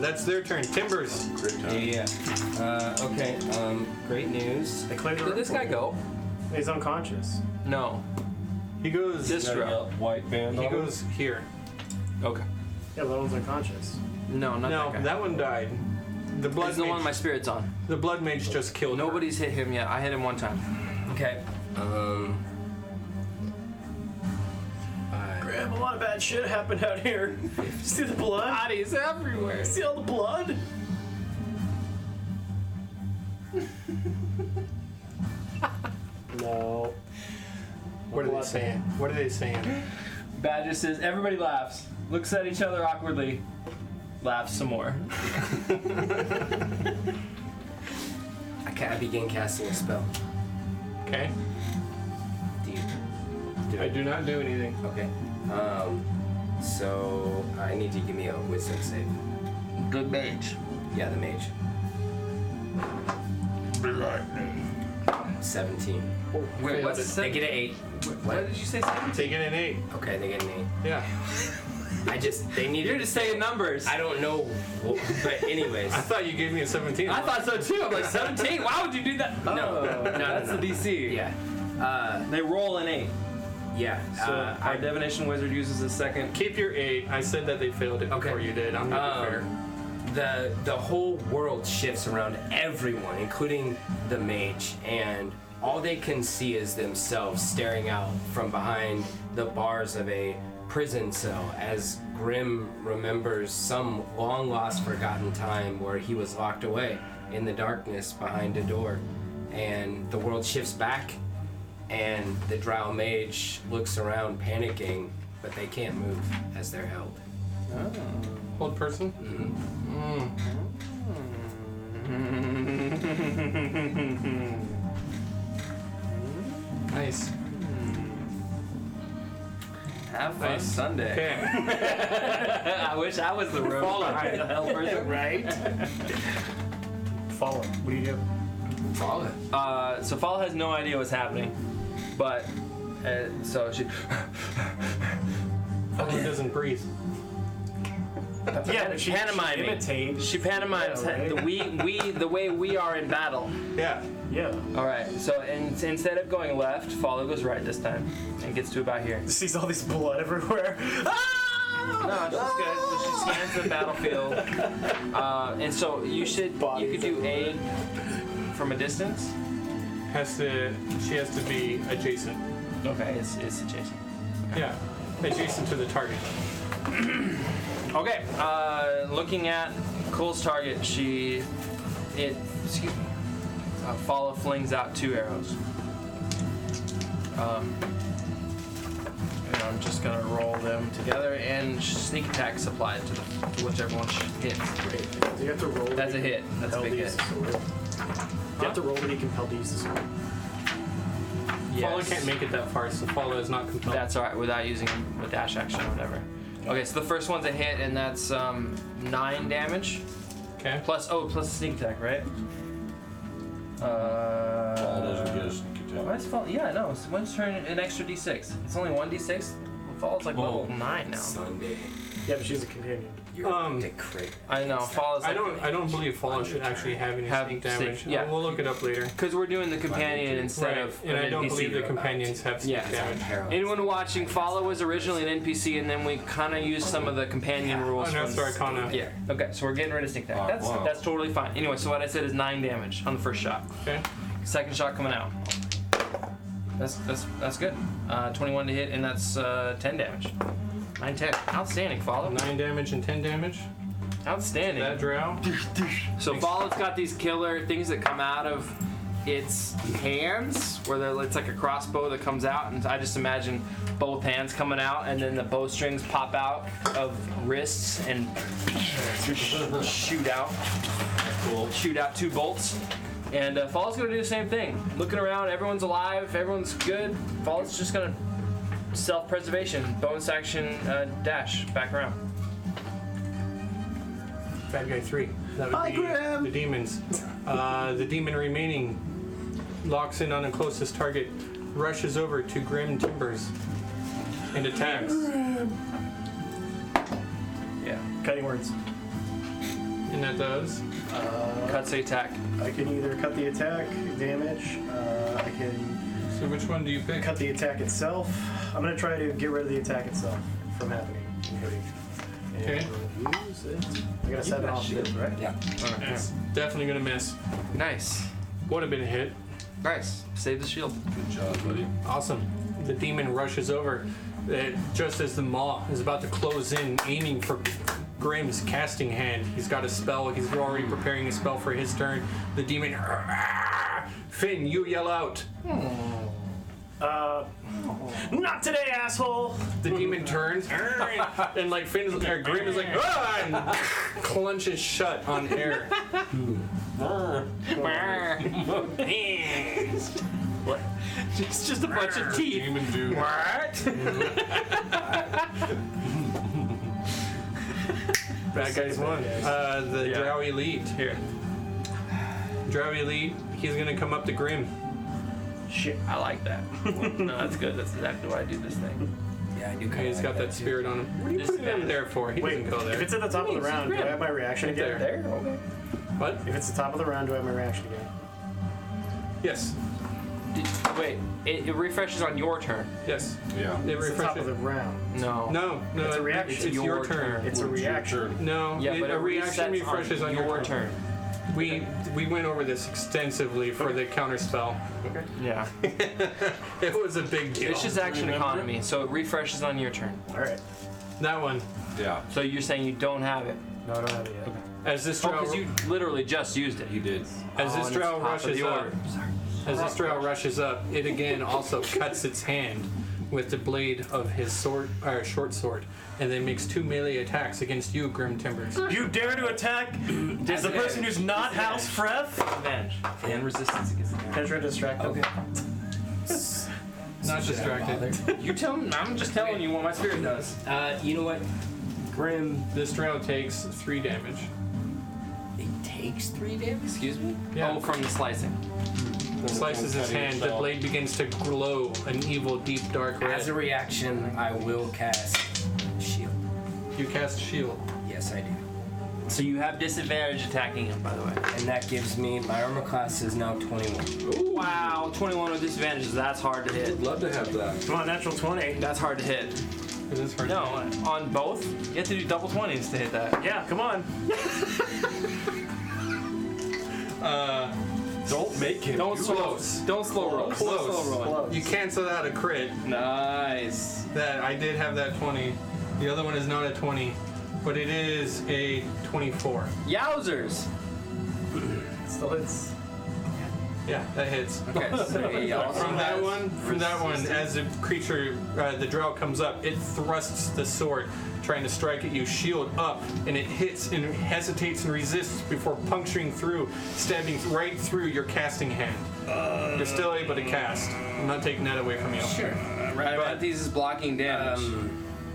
That's their turn. Timbers. Yeah. Okay. Great news. They cleared the Did this guy go? He's unconscious. No. He goes. This row. White band. He on him? goes here. Okay. Yeah, that one's unconscious. No, not No, that guy. that one died. The blood He's the mage. one my spirit's on. The blood mage just killed. her. Nobody's hit him yet. I hit him one time. Okay. Graham, a lot of bad shit happened out here. See the blood? Bodies everywhere. See all the blood? No. What are they saying? What are they saying? Badger says, everybody laughs. Looks at each other awkwardly. Laughs some more. I begin casting a spell. Okay. Do you do I it? do not do anything. Okay. So I need to give me a wisdom save. Good mage. Yeah, the mage. 17. Wait, what's They get an 8. What did you say? 17? Taking an 8. Okay, they get an 8. Yeah. They needed. You're just saying numbers. I don't know, but anyways. I thought you gave me a 17. I thought so too. I'm like 17. Why would you do that? No, That's the DC. Yeah. They roll an 8. Yeah. So our divination wizard uses a second. Keep your 8. I said that they failed it before Okay. you did. I'm not fair. The whole world shifts around everyone, including the mage, and all they can see is themselves staring out from behind the bars of a prison cell as Grim remembers some long lost forgotten time where he was locked away in the darkness behind a door. And the world shifts back, and the drow mage looks around panicking, but they can't move as they're held. Hold person? Nice. Have fun Nice. Sunday. Okay. I wish I was the road behind the hell person. Right? Follow. What do you do? Follow. So Fala has no idea what's happening, but so she. He doesn't breathe. Yeah, but she pantomiming. imitates. She pantomimes Yeah, right? the way we are in battle. Yeah. Yeah. All right. So instead of going left, Fala goes right this time and gets to about here. Sees all this blood everywhere. Ah! No, she's good. So she scans the battlefield, and so you could do aid from a distance. She has to be adjacent. Okay, it's adjacent. Yeah. Adjacent to the target. Okay, looking at Cole's target, Fala flings out 2 arrows. And I'm just gonna roll them together, and sneak attack's applied to whichever one hits. Do you have to roll? That's a hit. That's a big hit. You have to roll when you compelled to use the sword. Fala can't make it that far, so Fala is not compelled. That's alright, without using a dash action or whatever. Okay, so the first one's a hit, and that's 9 damage. Okay. Plus a sneak attack, right? Paul doesn't get a sneak attack. Why is Fall? Yeah, no. So one's turn an extra d6. It's only 1d6. Fall's like level 9 now. Sunday. Yeah, but she's a companion. You're the crit. I know. Fall's I like, don't believe Fala should actually have any Have sneak sneak- damage. yeah. We'll look it up later. because we're doing the companion instead of and an I don't NPC. believe the companions have sneak Yeah. damage. Anyone watching, Follow was originally an NPC, and then we kind of used some of the companion rules. Oh, that's from- Arcana. Yeah. Okay, so we're getting rid of sneak attack. That's wow. that's totally fine. Anyway, so what I said is 9 damage on the first shot. Okay. Second shot coming out. That's good. 21 to hit, and that's 10 damage. 9, 10. Outstanding. Follow. 9 damage and 10 damage. Outstanding. That drow. So Fallout's got these killer things that come out of its hands, where it's like a crossbow that comes out, and I just imagine both hands coming out, and then the bowstrings pop out of wrists and shoot out 2 bolts. And Fallout's gonna do the same thing. Looking around, everyone's alive, everyone's good. Fallout's just gonna self-preservation, bonus action, dash back around. Bad guy 3. That would be the demons. The demon remaining locks in on the closest target, rushes over to Grim Timbers, and attacks. Yeah. Cutting words. And that does. Cuts the attack. I can either cut the attack damage. I can So which one do you pick? cut the attack itself. I'm gonna try to get rid of the attack itself from happening. Okay. And we'll use it. I got a 7 off shield, right? Yeah. It's definitely gonna miss. Nice. Would have been a hit. Nice. Save the shield. Good job, buddy. Awesome. The demon rushes over, just as the maw is about to close in, aiming for Grim's casting hand. He's got a spell. He's already preparing a spell for his turn. The demon. Finn, you yell out. Not today, asshole! The demon turns, and like Finn, Grim is like, ah, and clenches shut on air. What? It's just a bunch of teeth. Demon dude. What? Bad guys won. The Yeah. Drow Elite. Here. Drow Elite, he's gonna come up to Grim. Shit, I like that. No, that's good. That's exactly why I do this thing. Yeah, I do kind of. He's got that spirit on him. What are you putting him there for? He Wait, doesn't go if there. it's at the top of the Thanks, round, do I Grim. have my reaction again? There. Okay. What? If it's the top of the round, do I have my reaction again? Yes. Wait, it refreshes on your turn. Yes. Yeah. It It's the top of refreshes. the round. No. No, It's a reaction. It's your turn. It's a reaction. No, Yeah, but a reaction resets refreshes on your turn. turn. We went over this extensively for the counter spell. Okay. Yeah. It was a big deal. It's just action Remember? economy, so it refreshes on your turn. All right. That one. Yeah. So you're saying you don't have it? No, I don't have it yet. As this Oh, drow, because you literally just used it. He did. as this and drow it's top of rushes the up, order. Sorry. as this drow rushes up, it again also cuts its hand with the blade of his sword, short sword, and then makes 2 melee attacks against you, Grim Timbers. You dare to attack as the person who's not House Freth? Advantage and resistance against the Can I try to distract them? Not distracted. You tell me. I'm just telling you what my spirit does. You know what? Grim, this drow takes 3 damage. It takes 3 damage. Excuse me? Yeah. Oh, from the slicing. Slices his hand. The blade begins to glow an evil, deep, dark As a red. reaction, I will cast shield. You cast shield. Yes, I do. So you have disadvantage attacking him, by the way. And that gives me my armor class is now 21. Wow, 21 with disadvantages. That's hard to hit. Love to have that. Come on, natural 20. That's hard to hit. It is hard. No, on both, you have to do double 20s to hit that. Yeah, come on. Don't make him. Don't do slow. it. Don't slow roll. Close. Slow roll. You cancel out a crit. Nice. That I did have that 20. The other one is not a 20, but it is a 24. Yowzers. Still hits. Yeah, that hits. Okay, so he also From that has one, as the creature, the drow comes up, it thrusts the sword, trying to strike at you, shield up, and it hits and hesitates and resists before puncturing through, stabbing right through your casting hand. You're still able to cast. I'm not taking that away from you. Sure. Radamanthys is blocking damage.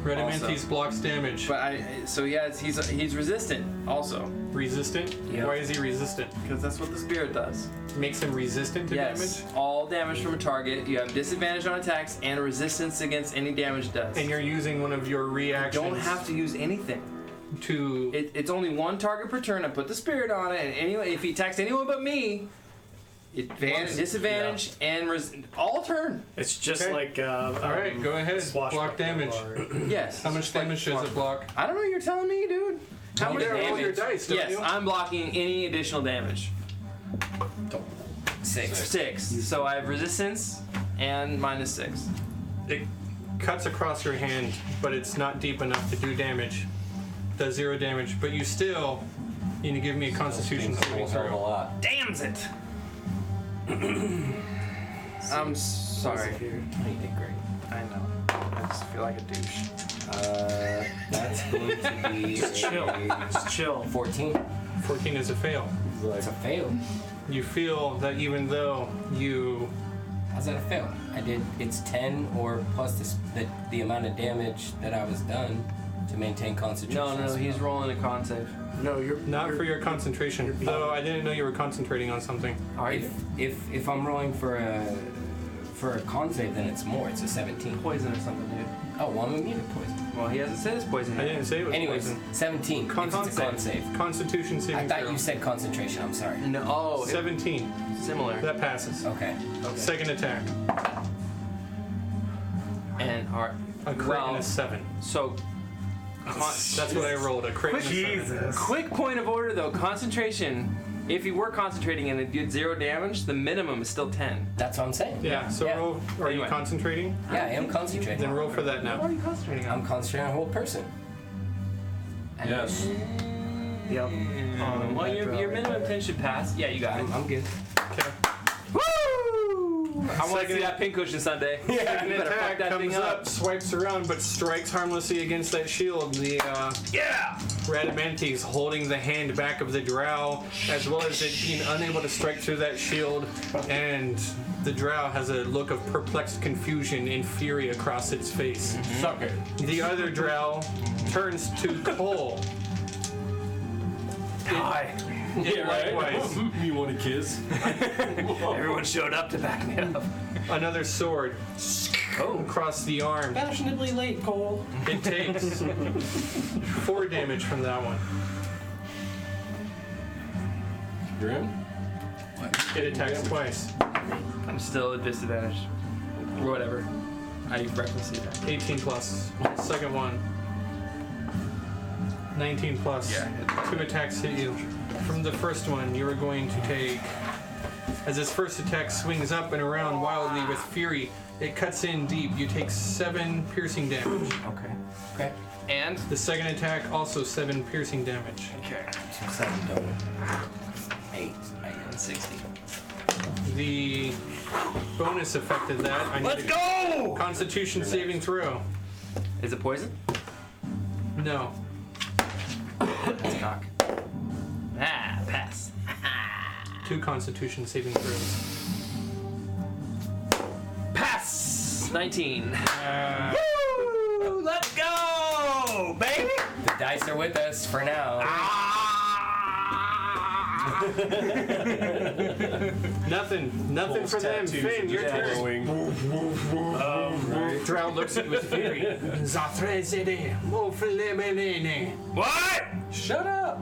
Radamanthys blocks damage. But so he's resistant also. Resistant? Yeah. Why is he resistant? Because that's what the spirit does. Makes him resistant to Yes. damage? All damage from a target. You have disadvantage on attacks and resistance against any damage it does. And you're using one of your you reactions don't have to use anything. to... It's only one target per turn. I put the spirit on it, and anyway, if he attacks anyone but me, disadvantage and all turn. It's just Okay. like. Alright, go ahead. Block damage. Yes. How much damage does it block? I don't know. You're telling me, dude. How You much gotta roll damage? your dice, don't Yes, you? I'm blocking any additional damage. 6. 6. So I have resistance and -6. It cuts across your hand, but it's not deep enough to do damage. does 0 damage, but you still need to give me a Constitution saving A throw. lot. Damns it! I'm sorry. You did great. I know. I just feel like a douche. That's going to be Just chill. Just chill. 14. 14 is a fail. It's a fail. You feel that even though you How's that a fail? It's 10 or plus the amount of damage that I was done to maintain concentration. No, he's rolling a con save. No, you're not for your concentration, you're though I didn't know you were concentrating on something. Are you? If I'm rolling for a con save, then it's more. It's a 17. Poison or something, dude. Oh, well, I'm immune to poison. Well, he hasn't said it's poison I yet. didn't say it was Anyways, poison. 17. If it's a con save. Constitution saving I thought throw. you said concentration. I'm sorry. No, oh, 17. similar. That passes. Okay. Second attack. And our A crit and a 7. so That's what I rolled. A crit and a 7. quick point of order though, concentration. If you were concentrating and it did 0 damage, the minimum is still 10. That's what I'm saying. Yeah, so Yeah. roll. Are you Anyway. concentrating? Yeah, I am concentrating. Then roll for that What now. are you concentrating on? I'm concentrating on a whole person. Yes. Yep. Well, your minimum 10 should pass. Yeah, you got it. I'm good. Okay. Woo! I want to Second- see that pincushion Sunday. Second You better fuck attack that comes thing up, swipes around, but strikes harmlessly against that shield. The Yeah! Radamantes holding the hand back of the drow, as well as it being unable to strike through that shield, and the drow has a look of perplexed confusion and fury across its face. Suck it. The other drow turns to Cole. Hi. It likewise. You want a kiss? Everyone showed up to back me up. Another sword across the arm. Fashionably late, Cole. It takes 4 damage from that one. Grim? It attacks twice. I'm still at disadvantage. Whatever. I recklessly attack. 18 plus. Second one. 19 plus. Yeah. 2 attacks hit you. From the first one, you are going to take... As this first attack swings up and around wildly with fury, it cuts in deep. You take 7 piercing damage. Okay. And The second attack, also 7 piercing damage. okay. 7 total. 8. 60. The bonus effect of that, I need Let's a go! Constitution saving throw. Is it poison? No. It's cock. Ah, pass. 2 Constitution saving throws. Pass. 19. Woo! Let's go! Baby! The dice are with us for now. Nothing for them. Finn, your turn. Drow looks at you with fury. What? Shut up!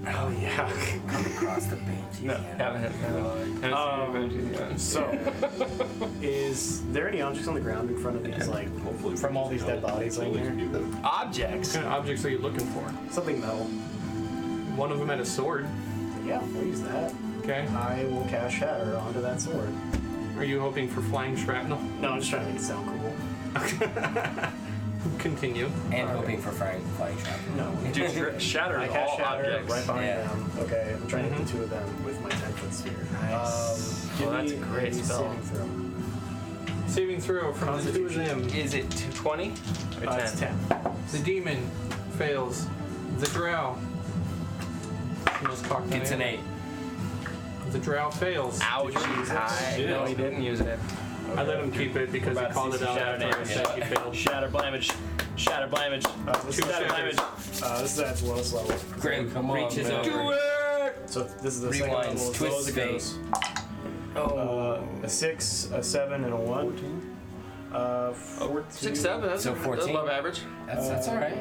Oh, yeah. Come across the bench. No. So, is there any objects on the ground in front of these, like, Hopefully from all these dead bodies laying here? Objects. What kind of objects are you looking for? Something metal. One of them had a sword. Yeah, we'll use that. Okay. I will cast Shatter onto that sword. Are you hoping for flying shrapnel? No, I'm just trying to make it sound cool. Continue. And hoping for flying trap. No. Dude, shatter I all cast Shatter objects. right behind Yeah. them. Okay, I'm trying to hit the 2 of them with my 10-foot spear. Nice. Give Well, that's me a great spell. saving throw. Saving throw from the 2 of them. Is it 20 or 10? It's 10. The demon fails. The drow. Most cocked It's eye. an 8. The drow fails. Ouch. No, he didn't use it. I let him keep it because he called it out after I said he failed. Shatter blamage. Shatter blamage. This is Shatter blamage. This is at its lowest level. Grim Come on, reaches man. over. So this is the second Rewinds, level. As low twists as it face. goes. A 6, a 7, and a 1. 14. 6, 7. That's, So that's 14. above average. That's all right.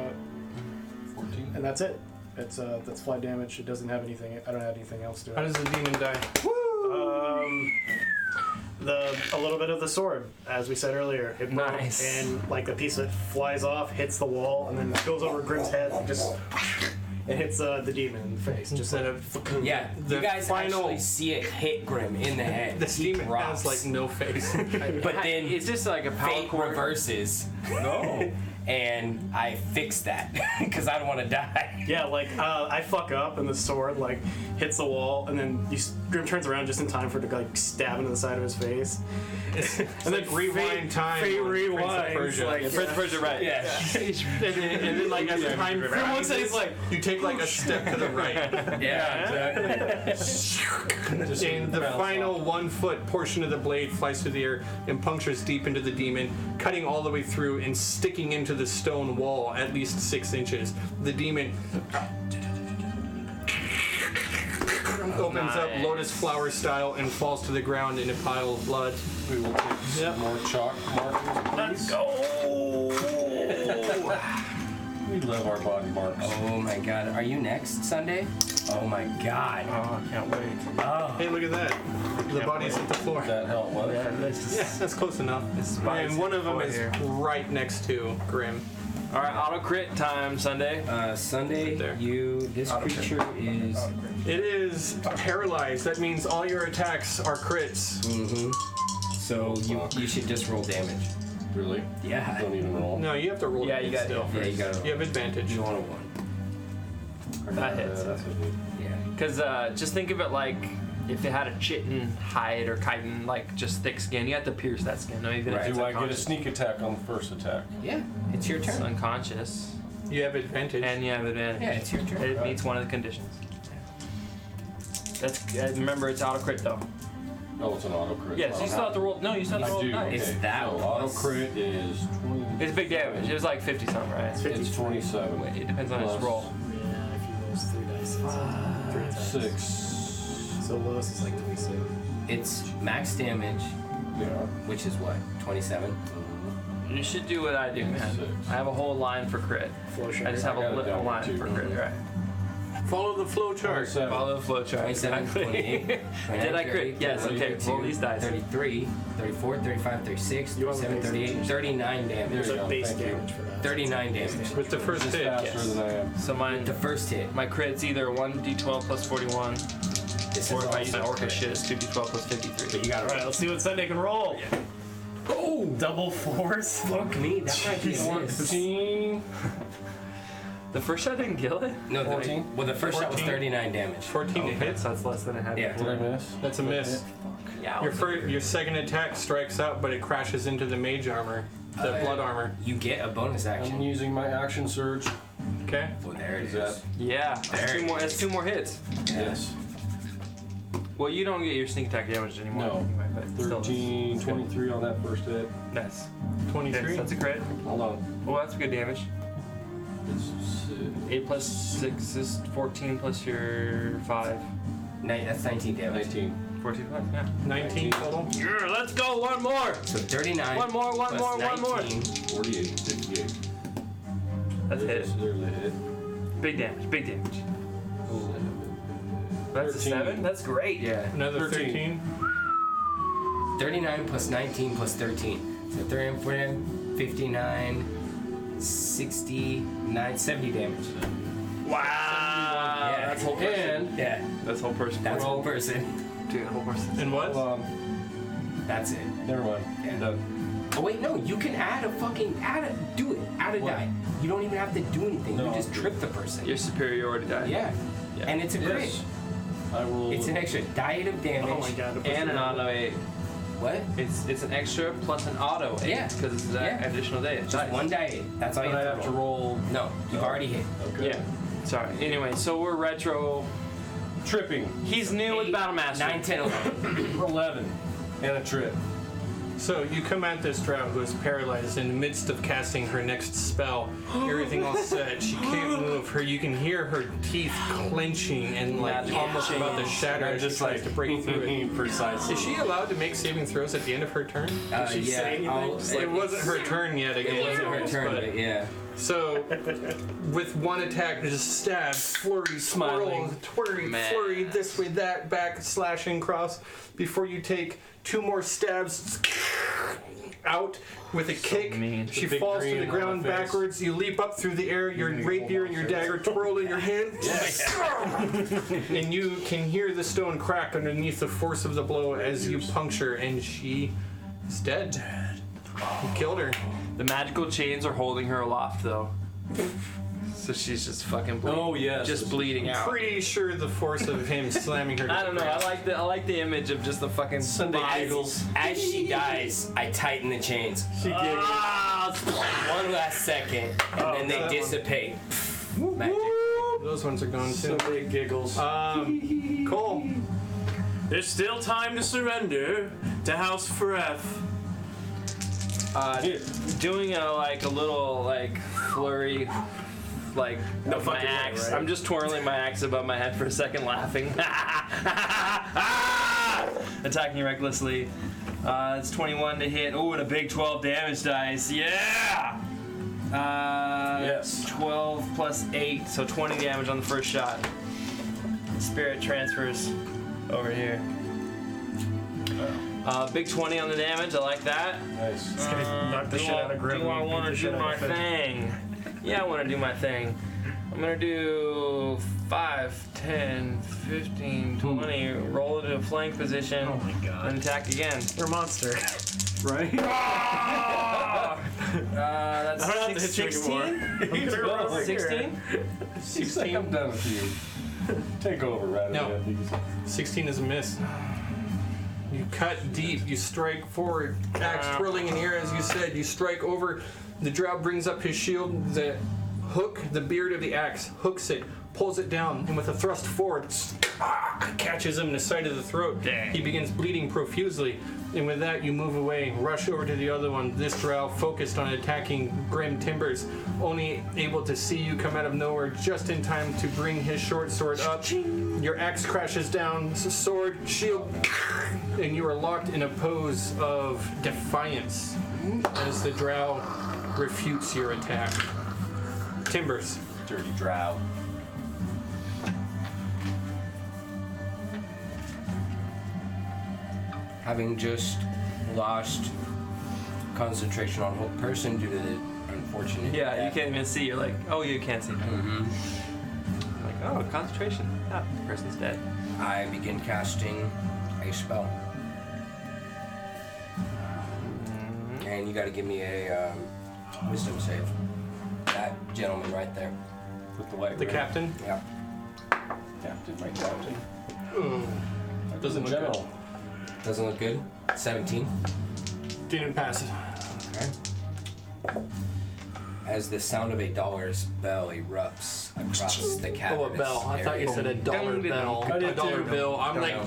14. And that's it. That's fly damage. It doesn't have anything. I don't have anything else to How it. does the demon die? A little bit of the sword, as we said earlier. It broke, Nice. and like a piece of it flies off, hits the wall, and then goes over Grim's head. And just it hits the demon in the face. Just like Yeah, The you guys final- actually see it hit Grim in the head. This He demon drops. has like no face. But then It's just like a power fate cord. reverses. No. and I fix that because I don't want to die. Yeah, like I fuck up and the sword like hits the wall, and then Grim turns around just in time for it to like stab into the side of his face. And then rewind time. Fate on Prince of rewinds, Persia. like, Prince of Persia, right? Yeah. and then like as the time Grim looks at it, he's like, you take like a step to the right. Yeah, exactly. And the final 1 foot portion of the blade flies through the air and punctures deep into the demon, cutting all the way through and sticking into the stone wall at least 6 inches. The demon opens up lotus flower style and falls to the ground in a pile of blood. We will take some more chalk markers. let's go. We love our body marks. Oh my god, are you next Sunday? Oh my god. Oh, I can't wait. Oh. Hey, look at that. The body's at the floor. That help what? Yeah, this Yeah, that's close enough. And one of them is right next to Grim. All right, auto crit time Sunday. Sunday, There. this creature is. It is paralyzed. That means all your attacks are crits. Mm-hmm. So you should just roll damage. Really? Yeah. Don't even roll. No, you have to roll Yeah, it you got still. Yeah, you gotta roll. You have advantage. You want a 1. That hits. That's what we Yeah. Because just think of it like if it had a chitin hide or chitin, like just thick skin, you have to pierce that skin. No, even Right. if it's do. I get a unconscious. sneak attack on the first attack? Yeah, it's your It's turn. unconscious, You have advantage. and you have advantage. Yeah, it's your turn. It meets one of the conditions. That's remember it's auto crit though. Oh, it's an auto crit. Yes, you still have to roll. No, you still have I to roll do. dice. Okay. It's that So plus- auto crit is 20. It's big damage. It was like 50 something, right? It's 27. Wait, it depends on his Plus roll. Yeah, if you lose 3 dice, it's 3 times. 6. So lowest is like 26. It's max damage, Yeah. which is what? 27? You should do what I do, man. Six. I have a whole line for crit. Flow chart. I just have I got it a down line too. for crit, right? Follow the flow chart. 27. Follow the flow chart. 27, Exactly. 28, 29, Did I crit? 30, Yes, okay. 32, Roll these dice. 33, 34, 35, 36, You want the 37, base 38, 39 damage. There's There you like go, base thank you. damage for that. 39 damage. With the first Just hit. faster yes. than I am. So mine, The first hit. my crit's either 1d12 plus 41, This or is if I use also an orca crit. shit, it's 2d12 plus But 53. you gotta Alright, let's see what Sunday can roll. Oh! Double fours. Fuck me, that might be a miss. 15. The first shot didn't kill it? No, 14? well, the first shot was 14. 39 damage. 14 to hit. So that's less than it had Yeah. Did I miss? That's a miss. Yeah. Your second attack strikes out, but it crashes into the mage armor, the blood armor. You get a bonus I'm action. using my action surge. Okay. Well, there it Is is. that? Yeah. There That's it two more. is. That's 2 more hits. Yes. Well, you don't get your sneak attack damage anymore. No. Anyway, but still, 13, that's good. 23 on that first hit. Nice. 23. That's a crit. Hold on. Well, that's good damage. It's 8 plus 6 is 14 plus your 5. That's 19 damage. 19. 14 plus, yeah. 19 total. Yeah, let's go. One more. So 39. One more, one plus more, one more. 19. 48, 58. That's There's hit. a hit. Big damage. Big damage. That's a 13. 7. That's great. Yeah. Another 13. 13. 39 plus 19 plus 13. So 39, 49, 59, 69, 70 damage. Wow. Yeah. That's whole person. And Yeah, That's whole person. that's whole person. Dude, whole person. And what? hold on. That's it. Never mind. Yeah. Done. Oh wait, no, you can add a do it. Add a What? die. You don't even have to do anything. No, you just I'll do trip the person. Your superiority die. Yeah. Yeah. And it's a crit. Yes. I will. It's an extra diet of damage. Oh my god. And an auto 8. What? It's an extra plus an auto 8. Yeah. Because it's that Yeah. additional day. Just one die. That's all you But I have have to to roll. roll. No, you've already hit. Okay. Yeah. Sorry. Anyway, so we're retro. Tripping. He's new with 8, Battle Master. 9, 10, 11. 11. And a trip. So you come at this drow who is paralyzed in the midst of casting her next spell. Everything all set. She can't move. You can hear her teeth clenching and like Yeah. almost about to shatter as she tries to break through it. Precisely. Is she allowed to make saving throws at the end of her turn? she say anything? I'll- Just It wasn't her turn yet. It wasn't her turn, but yeah. So, with one attack, just stab, flurry, Smiling. swirl, twirly, Man. flurry, this way, that, back, slashing, cross, before you take 2 more stabs out with a kick. mean. She Big falls to green the on ground the face. backwards. You leap up through the air, your rapier and your dagger twirl in your hand. And you can hear the stone crack underneath the force of the blow as you puncture, and she is dead. You killed her. The magical chains are holding her aloft, though. So she's just fucking bleeding out. Pretty sure the force of him slamming her. I don't know. I like the image of just the fucking As she dies, I tighten the chains. She giggles. One last second, and then they dissipate. Magic. Those ones are gone too. Some big giggles. Cole. There's still time to surrender to House Freth. Doing a little flurry, with my fucking way, axe. right? I'm just twirling my axe above my head for a second, laughing. Attacking recklessly. It's 21 to hit. Oh, and a big 12 damage dice. Yeah. Yes. 12 plus 8, so 20 damage on the first shot. Spirit transfers over here. Big 20 on the damage. I like that. Nice. It's gonna knock the shit out of Grim. Do I want to Beat the do shit out my of Finn. thing? Yeah, I want to do my thing. I'm going to do 5, 10, 15, 20. Roll it in a flank position. Oh my god. And attack again. You're a monster. Right? That's I don't have to hit you 16? anymore. 16? Seems like I'm done with you. Take over rather No. than these. 16 is a miss. You cut deep, you strike forward, axe twirling in the air as you said, you strike over. The drow brings up his shield, the beard of the axe, hooks it, pulls it down, and with a thrust forward, catches him in the side of the throat. Dang. He begins bleeding profusely, and with that you move away, rush over to the other one. This drow focused on attacking Grim Timbers, only able to see you come out of nowhere just in time to bring his short sword up. Your axe crashes down, sword, shield, and you are locked in a pose of defiance as the drow refutes your attack. Timbers. Dirty drow. Having just lost concentration on whole person due to the unfortunate Yeah, you death. can't even see. You're like, oh, you can't see. Mhm. Like, oh, concentration. Ah, the person's dead. I begin casting a spell. And you gotta give me a wisdom save. That gentleman right there. With the white The ring. captain. Yeah. Captain, my captain. That doesn't look General. Doesn't look good. 17. good. Didn't pass it. Okay. As the sound of a dollar's bell erupts across the cavernous Oh, a bell. I thought you area. said a dollar bill. I A did dollar too. bill. I'm Don't like, know.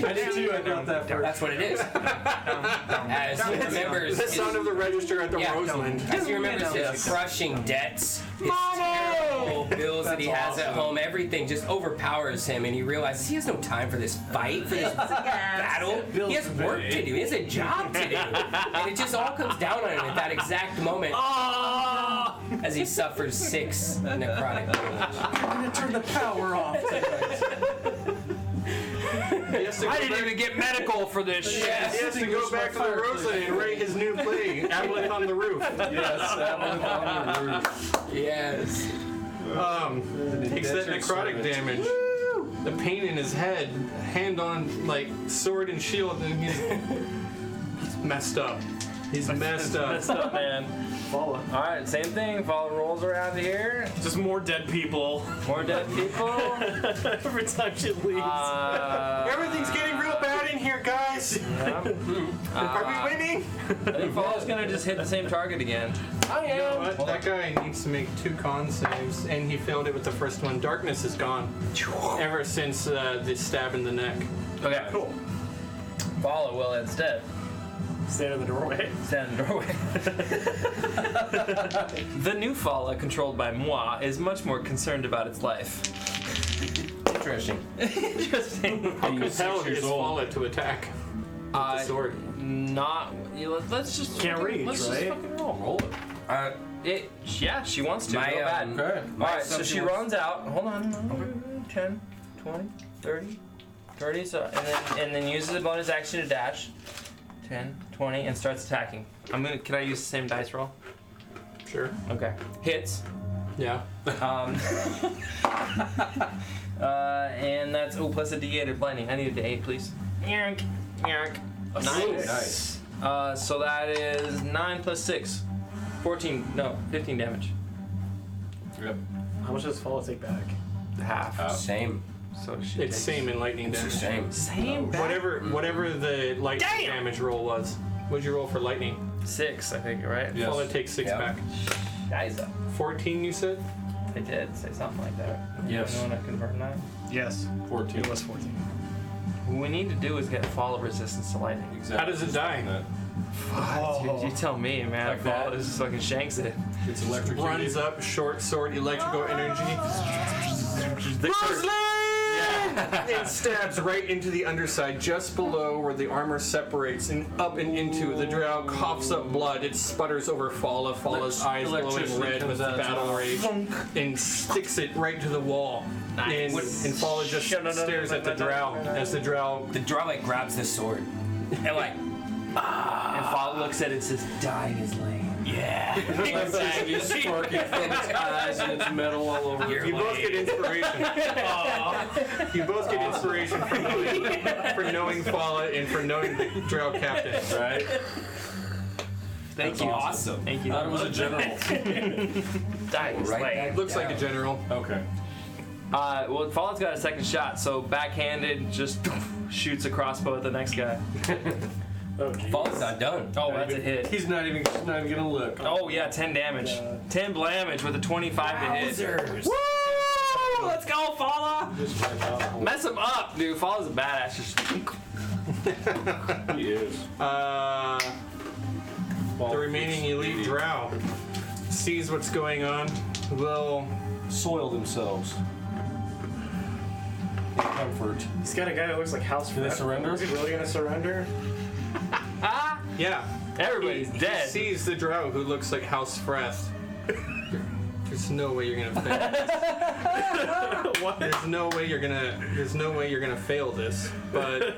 I did too, I got that first. That's what it is. As he remembers the his, sound of the register at the yeah, Roseland. as he remembers his crushing debts, his terrible bills that he has at home, everything just overpowers him, and he realizes he has no time for this fight, for this battle. He has work to do. He has a job to do, and it just all comes down on him at that exact moment as he suffers 6 necrotic damage. I'm gonna turn the power off. I didn't even get medical for this shit. He has to go back to the Roseland and write his new play, Avalon on the Roof. Yes, that one on the roof. Yes. Takes that necrotic damage. The pain in his head, hand on sword and shield, and he's messed up. He's messed up. Messed up, man. Follow. All right, same thing. Follow rolls around here. Just more dead people. More dead people. Every time she leaves. Everything's getting real bad in here, guys. Are we winning? I think Fall's gonna just hit the same target again. You know what? That guy needs to make 2 con saves, and he failed it with the first one. Darkness is gone ever since the stab in the neck. Okay, cool. Follow will instead. Stand in the doorway. Stand in the doorway. The new Fala, controlled by moi, is much more concerned about its life. Interesting. Interesting. How compelled is Fala to attack with the sword? Not. Let's just. Can't fucking- reach, let's right? Just fucking roll. It. Yeah, she wants to. My, Go bad. Okay. Alright, so she runs out. Hold on. 10, 20, 30, 30. So and then uses a bonus action to dash. 10, 20, and starts attacking. Can I use the same dice roll? Sure. Okay. Hits. Yeah. And that's plus a D8 of blinding. I need a D8, please. Yark. Nice. Nice. So that is 9 plus 6. 15 damage. Yep. How much does Follow take back? Half. Same. So she It's same in lightning It's the damage. same. Whatever the lightning Damn! damage roll was. What'd you roll for lightning? 6, I think, right? Yes. Fallen takes 6 Yep. back. Guys, 14, you said? I did say something like that. Yes. Anyone want to confirm that? Yes. 14. It was 14. What we need to do is get follow resistance to lightning. Exactly. How does it die? You tell me, man. Like that? Follow just fucking shanks it. It's electrocuted. Runs up, short sword, electrical energy. And stabs right into the underside, just below where the armor separates, and up and into. The drow coughs up blood. It sputters over Fala. Fala's eyes glowing Electricity red with comes out. battle rage, and sticks it right to the wall. Nice. And Fala just stares at the drow as the drow. The draw like grabs the sword and like And Follow looks at it and says, "Dying is lame." yeah. Electricity is sparking from its eyes and its metal all over. You both get inspiration. You both get inspiration for knowing Fala and for knowing the drow captain. Right? Thank That's you. Awesome. Thank you. Thought it was a general. Dying is Right lame. back Looks like a down. general. Okay. Well, Fallon's got a second shot, so backhanded just shoots a crossbow at the next guy. Oh, geez. Fall's not done. Oh, that's a hit. He's not even gonna look. Oh yeah, 10 damage. 10 damage with a 25 to hit. Wowzers. Woo! Let's go, Falla! Just wipe out the whole- Mess him up, dude. Falla's a badass. Just He is. The remaining elite drow sees what's going on. Will Soil themselves. In comfort. He's got a guy that looks like House Do they Fred. surrender? Is he really gonna surrender? yeah. everybody's He dead. sees the drow who looks like House Freth. There's no way you're gonna fail this. What? There's no way you're gonna fail this. But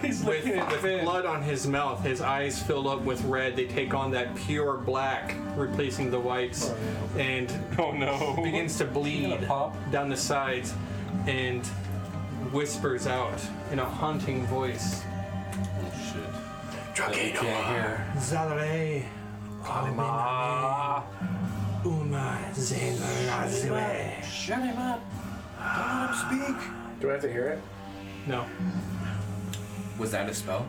He's with looking at Finn. blood on his mouth, his eyes fill up with red. They take on that pure black, replacing the whites, and Oh no. begins to bleed Gonna pop? down the sides, and whispers out in a haunting voice. Oh shit. That we can't hear. Zalare, Kalima, Uma Zenrazue. Shut him up. Don't let him speak. Do I have to hear it? No. Was that a spell?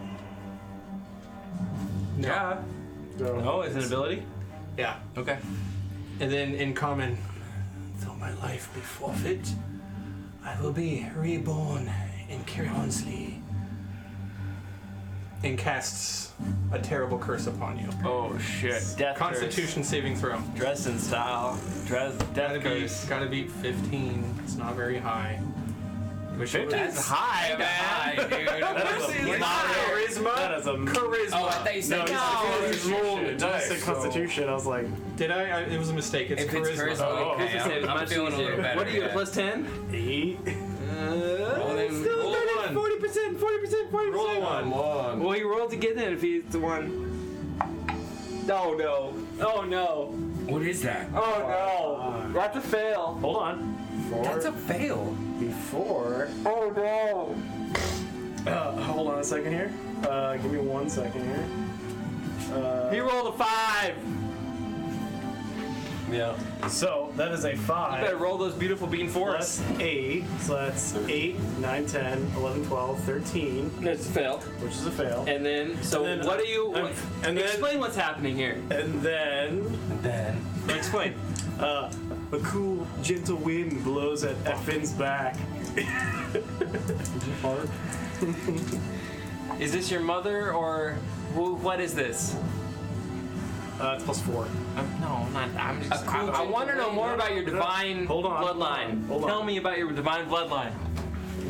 No. Yeah. No. Oh, is it an ability? Yeah. Okay. And then in common, though my life be forfeit, I will be reborn in Kirionsley. And casts a terrible curse upon you. Oh shit. Death Constitution saving throw. curse. Dresden style. Death curse. Gotta beat 15. It's not very high. Wish it was. That's high, man. High, dude. Charisma. That is a Charisma. Oh, I thought you said No, Constitution. he's rolling the dice. so- Said Constitution. I was like, Did I? It was a mistake. It's If charisma. it's charisma, Oh, okay, Charisma save is I'm much feeling a easier. little better. What are you, yeah. plus 10? 8. Roll a one. 40%, 40%. Roll a one. Come on. Well, he rolled to get in if he's the one. Oh no. Oh no. What is that? Oh no. That's a fail. Hold on. That's a fail. Before. Oh no. Hold on a second here. Give me 1 second here. He rolled a 5. Yeah. So that is a You 5. better roll those beautiful bean fours. Plus 8. So that's 8, 9, 10, 11, 12, 13, That's a fail. which is a fail. And then, so And then, what are you? and then- explain what's happening here. And then Explain. a cool, gentle wind blows at Finn's back. Is this your mother or what is this? It's plus 4. No, I'm not. I'm just. cool I want to know more about your divine Hold on, bloodline. hold on. Tell me about your divine bloodline.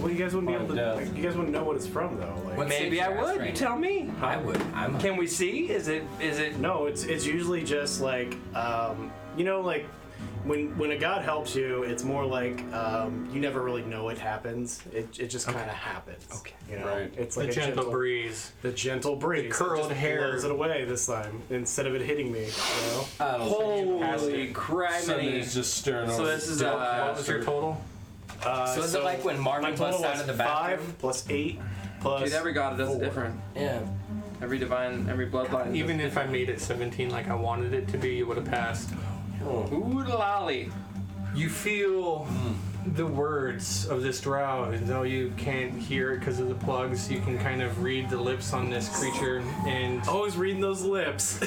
Well, you guys wouldn't be able to. Death. Like, you guys wouldn't know what it's from, though. Like, What Maybe saves I your ass would. right You now? tell me. I would. Can we see? Is it? No, it's usually just like you know, like when a god helps you, it's more like you never really know it happens. It just kind of happens. Okay. You know, Right. it's The like a gentle breeze. The gentle breeze. curled It just hair. blows it away this time instead of it hitting me. You know. I don't think Holy crap! Sunday's just staring So over. this is What was your total? So is it like when Marvin my total busts out was of the bathroom? 5 plus 8 plus. Dude, every god does it different. Yeah. every bloodline. Even if I made it 17 like I wanted it to be, you would have passed. Ooh lolly. You feel the words of this drow, and though you can't hear it because of the plugs, you can kind of read the lips on this creature, and Always reading those lips.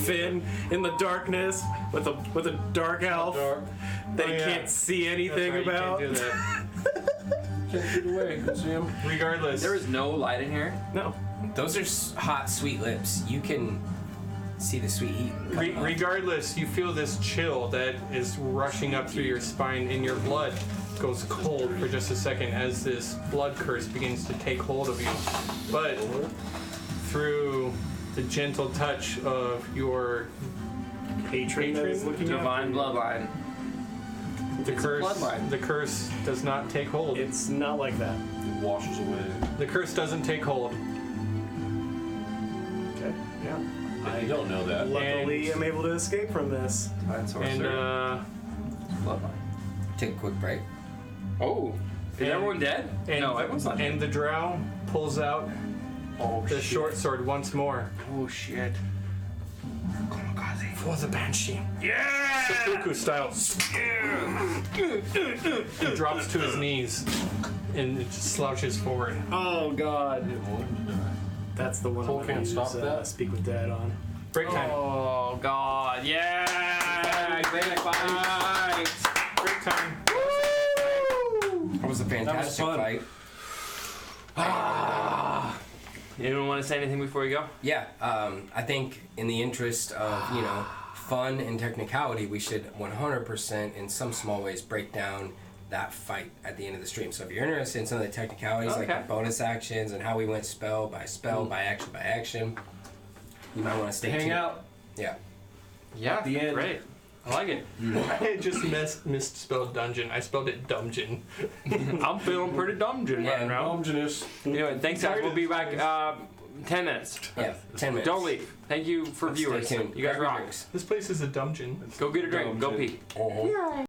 Finn in the darkness with a dark elf that he can't see anything that's right, about. you can't do that. Can't get away. Can see him. Regardless, There is no light in here. No. Those are hot, sweet lips. You can see the sweet heat. regardless, you feel this chill that is rushing up through your spine, and your blood goes cold for just a second as this blood curse begins to take hold of you. But through the gentle touch of your Patron that is looking at. Divine bloodline. the curse does not take hold. It's not like that. It washes away. The curse doesn't take hold. Okay. Yeah. I don't know that. Luckily, I'm able to escape from this. Divine sorcerer. And bloodline. Take a quick break. Oh. Is And- everyone dead? and No, everyone's not dead. and the drow pulls out the short sword once more. Oh shit. For the banshee. Yeah! Seppuku style. He drops to his knees and it just slouches forward. Oh God. That's the one Cole I'm gonna can't use, stop that. Speak with Dad on. Break time. Oh god. Yeah! Great fight! Break time. That was a fantastic fun. fight. Anyone want to say anything before we go? Yeah, I think in the interest of, fun and technicality, we should 100% in some small ways break down that fight at the end of the stream. So if you're interested in some of the technicalities, like Okay. the bonus actions and how we went spell, by action by action, you might want to stay Hang tuned. out. Yeah. Yeah. the end. Great. I like it. I just misspelled dungeon. I spelled it dumgeon. I'm feeling pretty dungeon Yeah, right now. Homogeneous. Anyway, thanks guys. We'll be back 10 minutes. Yeah, 10 minutes. Don't leave. Thank you for Stay viewers. tuned. You guys Grab your rock. drinks. This place is a dungeon. Go get a drink. Go Dungeon. pee.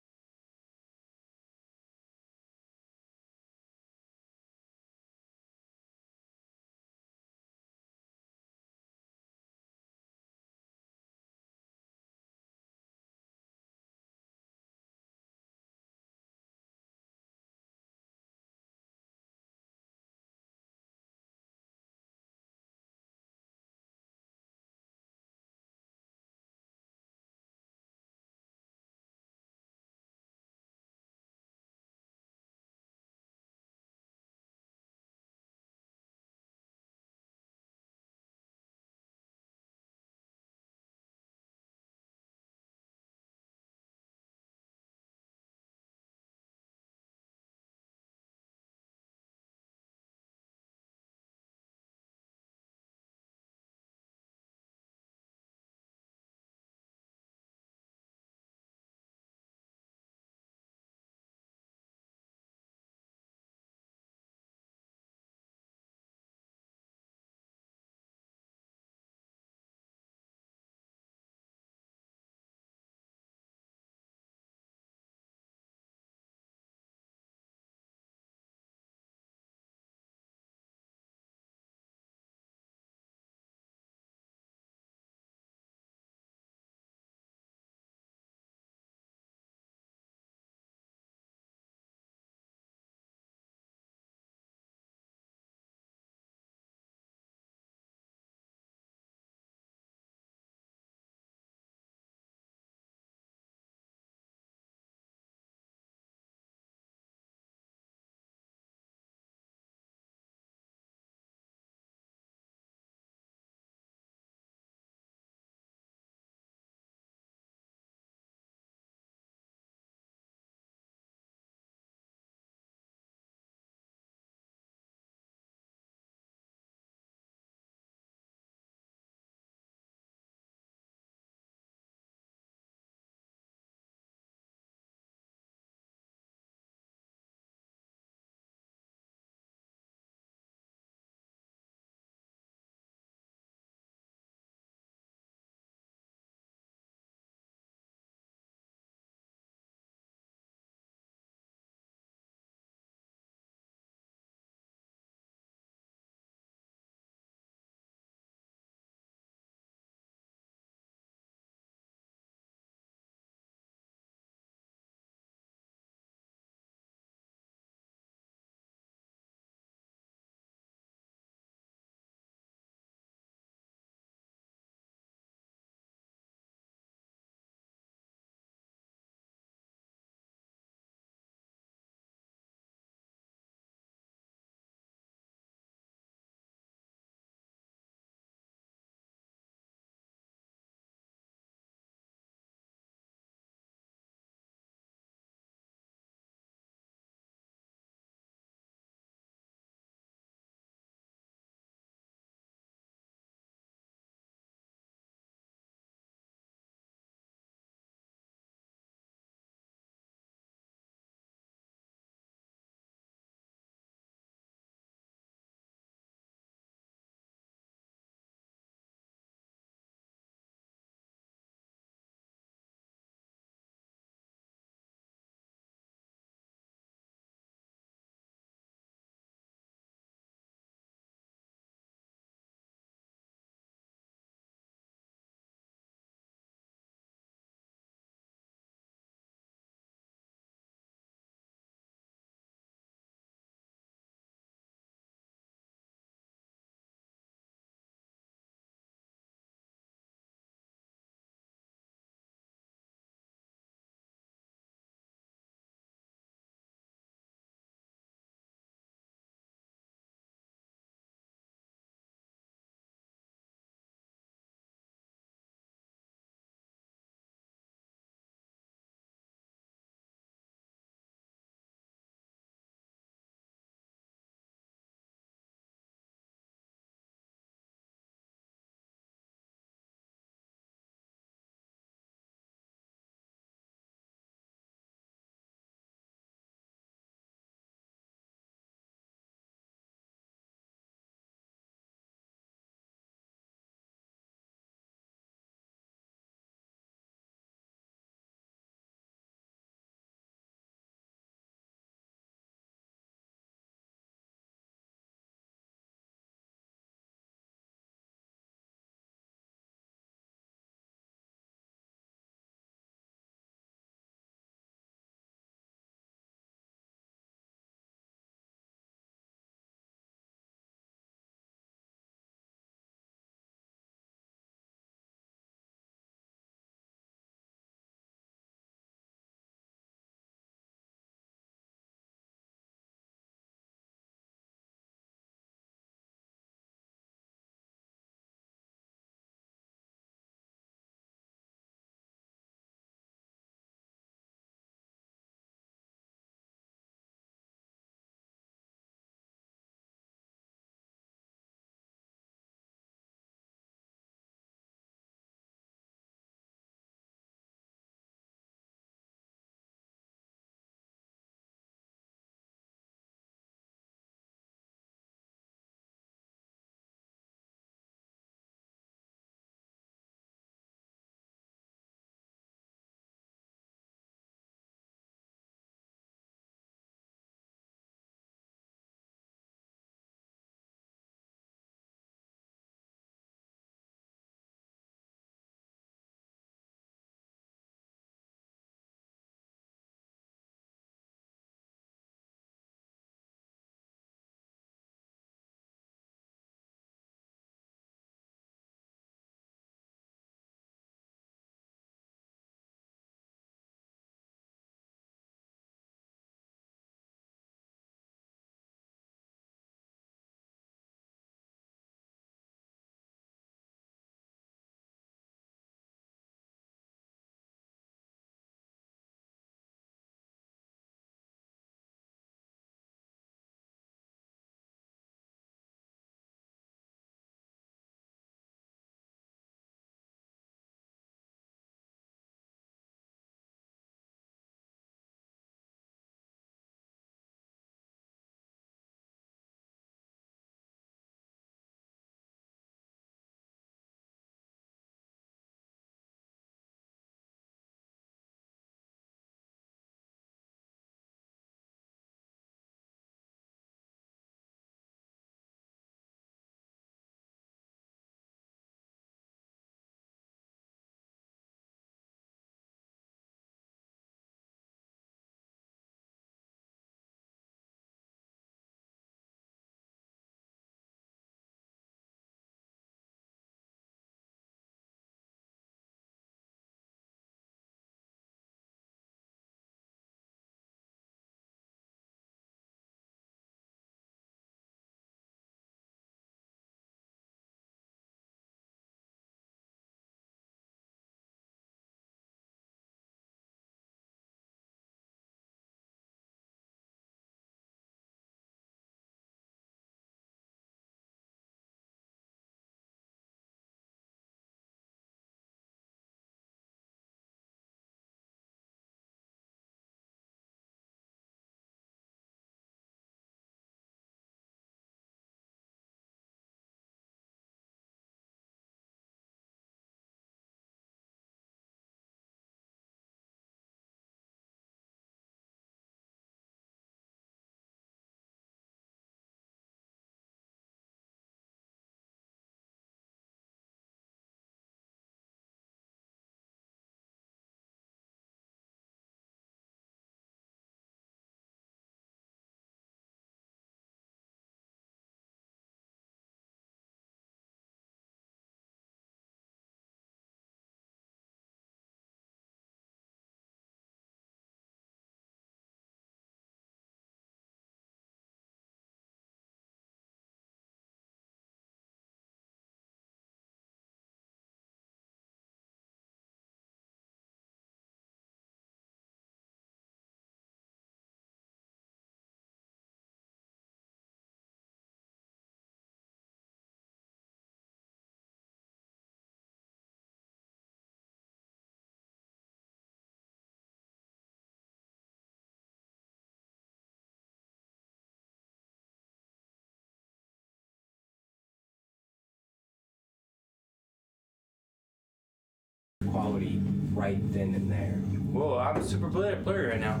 ability right then and there. Whoa, I'm super blurry right now.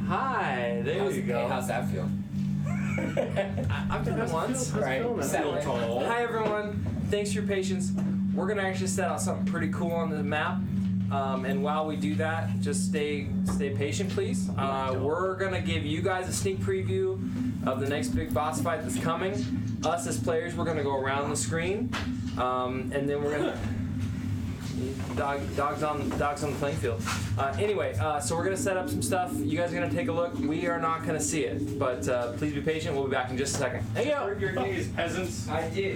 Hi, there you go. Hey, how's that feel? I've done it once. Right. Feel tall. Hi everyone. Thanks for your patience. We're gonna actually set out something pretty cool on the map. And while we do that, just stay patient, please. We're gonna give you guys a sneak preview of the next big boss fight that's coming. Us as players, we're gonna go around the screen, and then we're gonna dogs on the playing field. Anyway, so we're gonna set up some stuff. You guys are gonna take a look. We are not gonna see it, but please be patient. We'll be back in just a second. Hang out. Your knees, peasants. I did.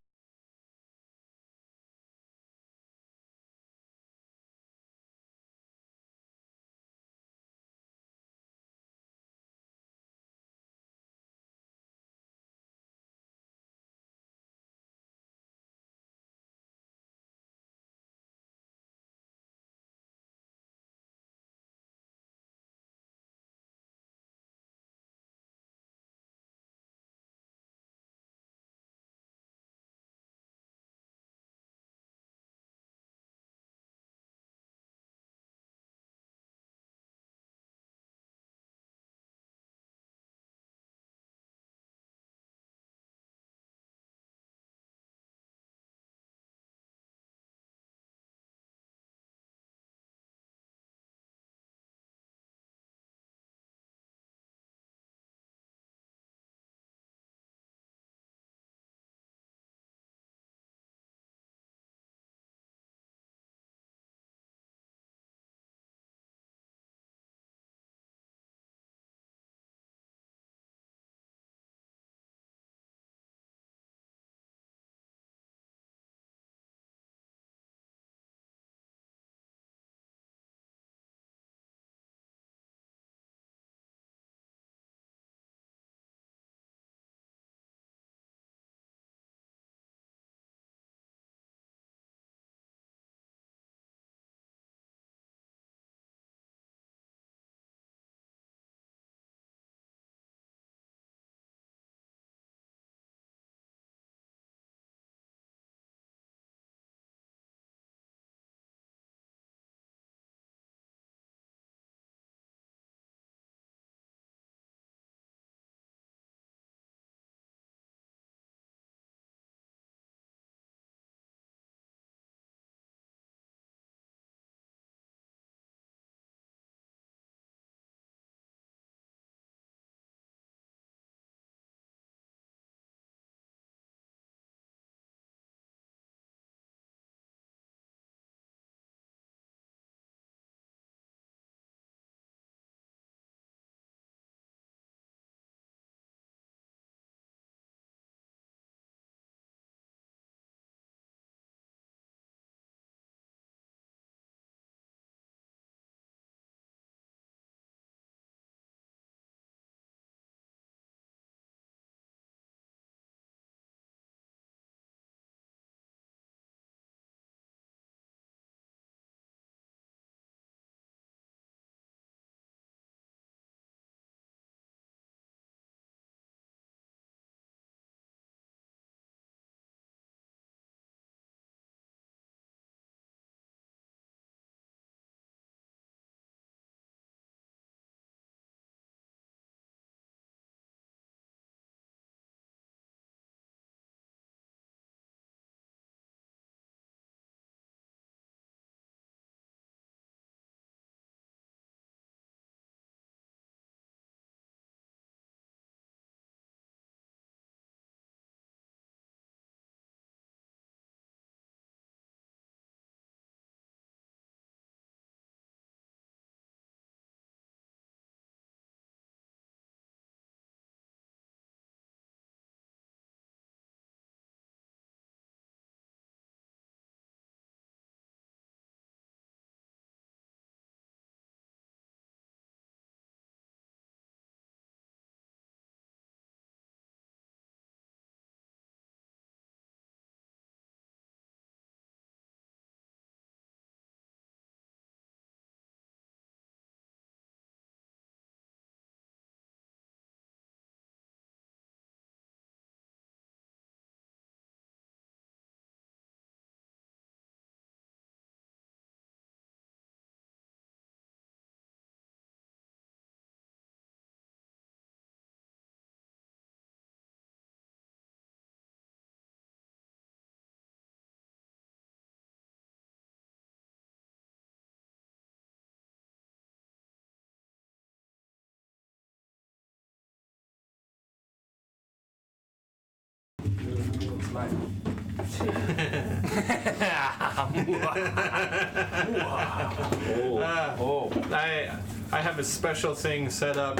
I have a special thing set up.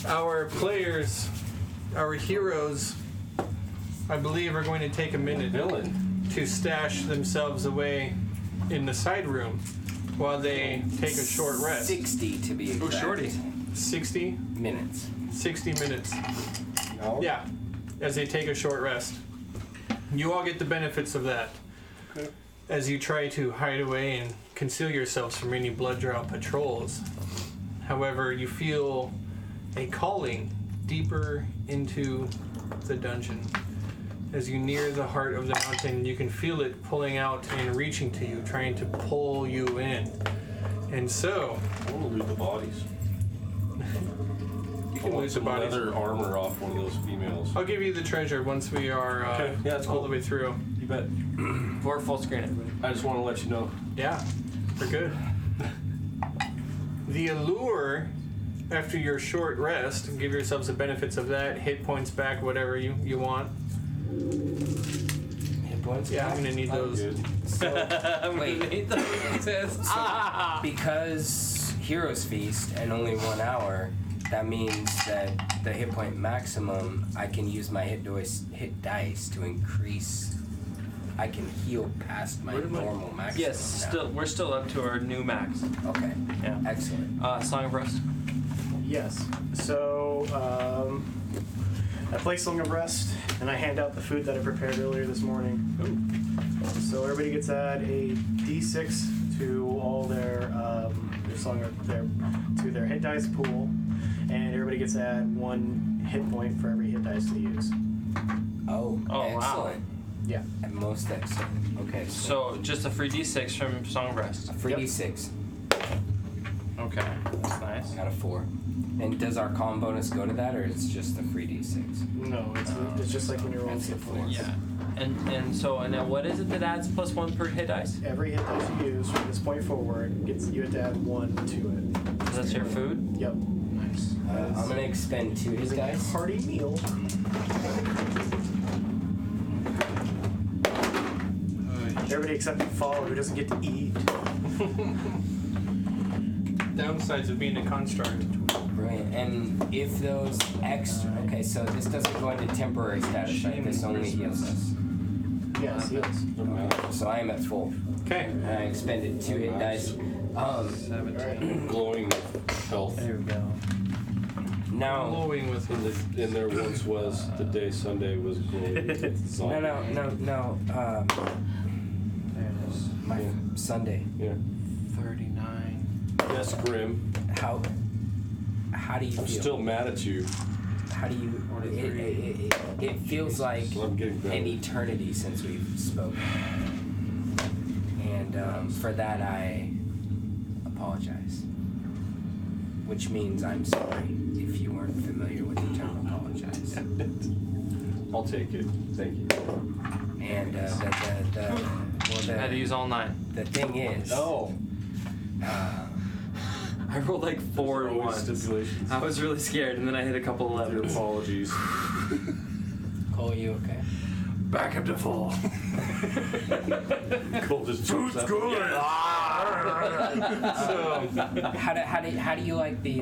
Our players, our heroes, I believe are going to take a minute to stash themselves away in the side room while they take a short rest. 60 to be exact. Oh, shorty. 60 Minutes. 60 minutes. No? Yeah, as they take a short rest. You all get the benefits of that. Okay. As you try to hide away and conceal yourselves from any blood drought patrols. However, you feel a calling deeper into the dungeon. As you near the heart of the mountain, you can feel it pulling out and reaching to you, trying to pull you in. And so, I want to loot the bodies. you I can want lose the some bodies. leather armor off one of those females. I'll give you the treasure once we are Okay, yeah, that's all cool. the way through. You bet. We're full screen, everybody. I just want to let you know. Yeah, we're good. The allure, after your short rest, give yourselves the benefits of that, hit points back, whatever you want. Hit points? Yeah, I'm gonna need those. Good. Wait, because Heroes Feast and only 1 hour, that means that the hit point maximum, I can use my hit dice to increase. I can heal past my normal maximum. Yes, now. we're still up to our new max. Okay. Yeah. Excellent. Song of Rest. Yes. So I play Song of Rest, and I hand out the food that I prepared earlier this morning. So everybody gets to add a D6 to all their hit dice pool, and everybody gets to add 1 hit point for every hit dice they use. Oh, Oh, wow. excellent. Yeah. And most excellent. Okay. So just a free D6 from Song of Rest. A free Yep. D6. Okay, that's nice. Got a 4. And does our calm bonus go to that, or it's just the free D6? No, it's just like when you're rolling That's a hit 4. points. Yeah. And now what is it that adds +1 per hit dice? Every hit dice you use from this point forward you have to add 1 to it. That's your food? Yep. Nice. I'm gonna expend 2 hit dice. Hearty meal. Everybody except Follow, who doesn't get to eat. Downsides of being a construct. Brilliant. And if those extra... Okay, so this doesn't go into temporary status, right? This only heals us. Yes, yes. Okay, so I am at full. Okay. And I expended 2 hit dice. 17. Glowing health. There we go. Now... Glowing with In there once was the day Sunday was glowing with zombie. No. There it is. My Sunday. Yeah. 39. Yes, Grim. How do you I'm feel? still mad at you. How do you... It feels like So I'm getting better. an eternity since we've spoken. And for that, I apologize. Which means I'm sorry if you weren't familiar with the term apologize. I'll take it. Thank you. And I had to use all 9. the thing is... No. I rolled like 4 There's at always once. stipulations. I was really scared, and then I hit a couple Your 11s. apologies. Cole, you okay? Back up to full. Cole just jumps up. So, How do you like the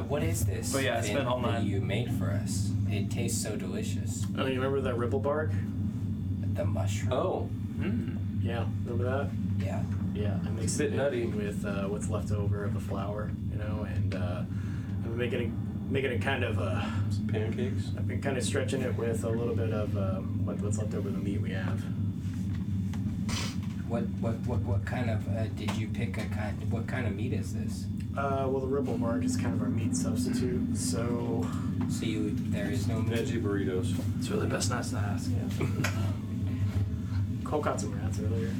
what is this? Oh, yeah, I spent all that 9. you made for us. It tastes so delicious. Oh, you remember that ripple bark? The mushroom. Oh. Yeah, remember that? Yeah. Yeah, I mixed Bit it nutty. in with what's left over of the flour, and I'm making it kind of Some pancakes. I've been kind of stretching it with a little bit of what's left over the meat we have. What kind of did you pick what kind of meat is this? Well, the ripple bark is kind of our meat substitute, so So there is no meat. Veggie burritos. It's really best not to ask. Cole caught some rats earlier.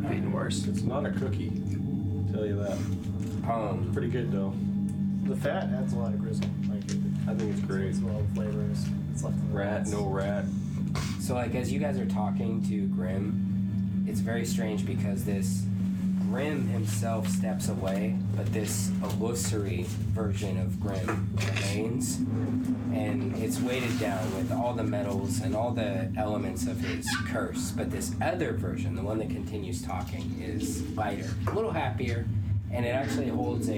Being worse. It's not a cookie. I'll tell you that. Pretty good though. The fat adds a lot of grizzle. I think it's great. As well, the flavor is it's left in the Rat, rats. no rat. So like as you guys are talking to Grim, it's very strange because this Grim himself steps away, but this illusory version of Grim remains, and it's weighted down with all the metals and all the elements of his curse. But this other version, the one that continues talking, is lighter, a little happier, and it actually holds a.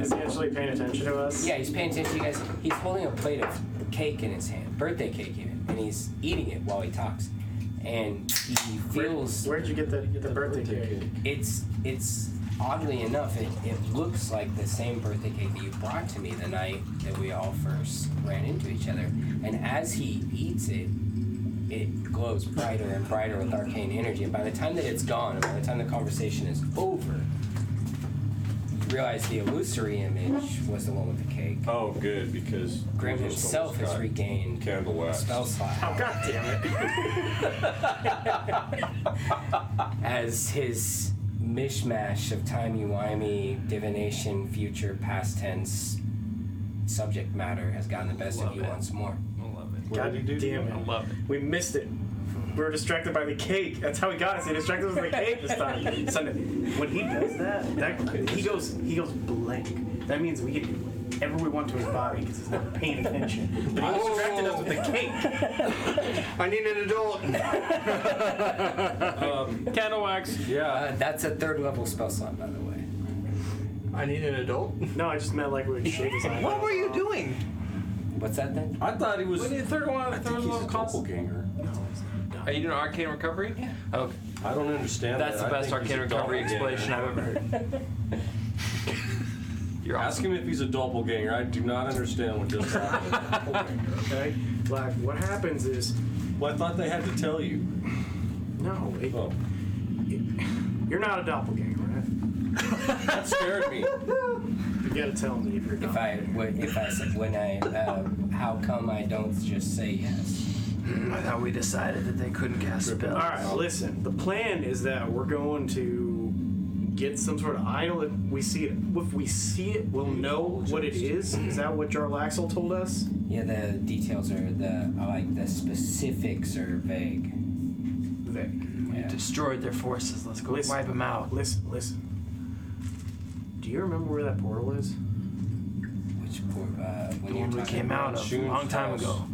Is he actually paying attention to us? Yeah, he's paying attention to you guys. He's holding a plate of cake in his hand, birthday cake even, and he's eating it while he talks. And he feels. Where'd you get the birthday cake? It's oddly enough, it looks like the same birthday cake that you brought to me the night that we all first ran into each other. And as he eats it, it glows brighter and brighter with arcane energy. And by the time that it's gone, and by the time the conversation is over, you realize the illusory image was the one with the cake. Oh, good, because Grim himself has regained candle wax. spell slot. Oh, god damn it. As his mishmash of timey-wimey, divination, future, past tense subject matter has gotten the best of you once more. I love it. God damn it. I love it. We missed it. We were distracted by the cake. That's how he got us. He distracted us with the cake this time. Sunday. When he does that he goes blank. That means we can do whatever we want to his body because he's not paying attention. But he distracted us with the cake. I need an adult. Candle wax. Yeah. That's a third level spell slot, by the way. I need an adult. No, I just meant like we would shake his eyebrows. What were you off. doing? What's that then? I thought he was. What did the third one? I think he's a doppelganger. Are you doing arcane recovery? Yeah. Okay. I don't understand That's that. the I best think he's arcane a recovery doppelganger. explanation I've ever heard. You're Ask him if he's a doppelganger. I do not understand what just happened. Okay? Like, what happens is, Well, I thought they had to tell you. no, Oh, you're not a doppelganger, right? that scared me. You gotta tell me if you're not. How come I don't just say yes? I thought we decided that they couldn't cast spells. Alright, listen. The plan is that we're going to get some sort of idol if we see it. If we see it, we'll know what it is. Is that what Jarlaxle told us? Yeah, the details are the specifics are vague. Vic. We destroyed their forces. Let's go Listen. wipe them out. Listen. Do you remember where that portal is? Which when The you're one we talking came about out of a Shun's long time house. ago.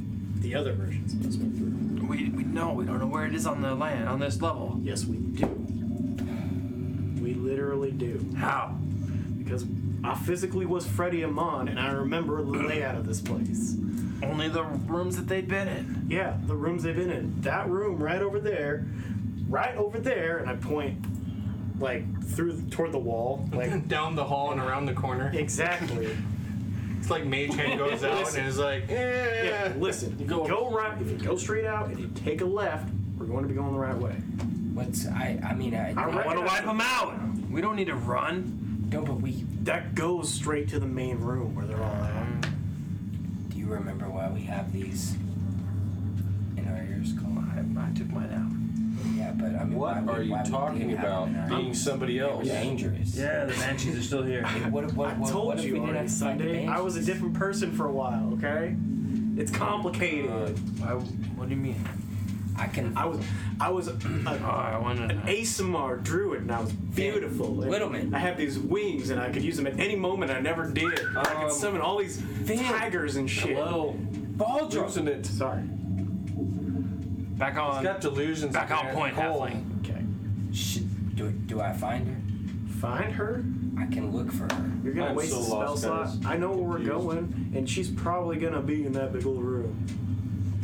The other versions of us went through. We don't know where it is on the land, on this level. Yes, we do. We literally do. How? Because I physically was Freddie Amon, and I remember the layout of this place. Only the rooms that they'd been in. Yeah, the rooms they've been in. That room right over there, and I point like toward the wall, like Down the hall and around the corner. exactly. It's like Mage Hand goes out and is like, Yeah, listen. If you go right, if you go straight out, and you take a left, we're going to be going the right way. I mean, I want to wipe them out. We don't need to run. No, but That goes straight to the main room where they're all at. do you remember why we have these in our ears, Cole? I took mine out. Yeah, but I mean, What are you talking about? Being somebody else? Dangerous. Yeah, the Banshees are still here. Hey, what I told if we you didn't already, have to find the Sunday. I was a banshees? different person for a while. Okay, it's complicated. What do you mean? I was I wanted an Asimar druid, and I was beautiful. And Whittleman. I had these wings, and I could use them at any moment. I never did. I could summon all these tigers and shit. Hello. Baldrum. Losing it. Sorry. Back on. He's got delusions. Back on man. point, Cole. halfling. Okay. Do I find her? Find her. I can look for her. You're gonna I'm waste so a spell lost, slot. guys. I know where we're Confused. going, and she's probably gonna be in that big old room.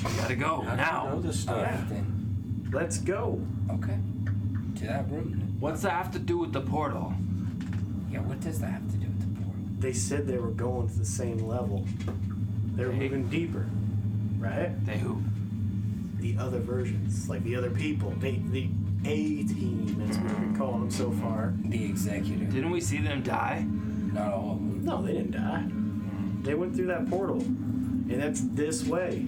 We gotta go How do you know now. this stuff? Alright then. Let's go. Okay. To that room then. What's that have to do with the portal? Yeah, what does that have to do with the portal? They said they were going to the same level. They're Hey. moving deeper, right? They who? The other versions, like the other people, the A team, as we've been calling them so far. The executive. Didn't we see them die? Not all of them. No, they didn't die. They went through that portal, and that's this way.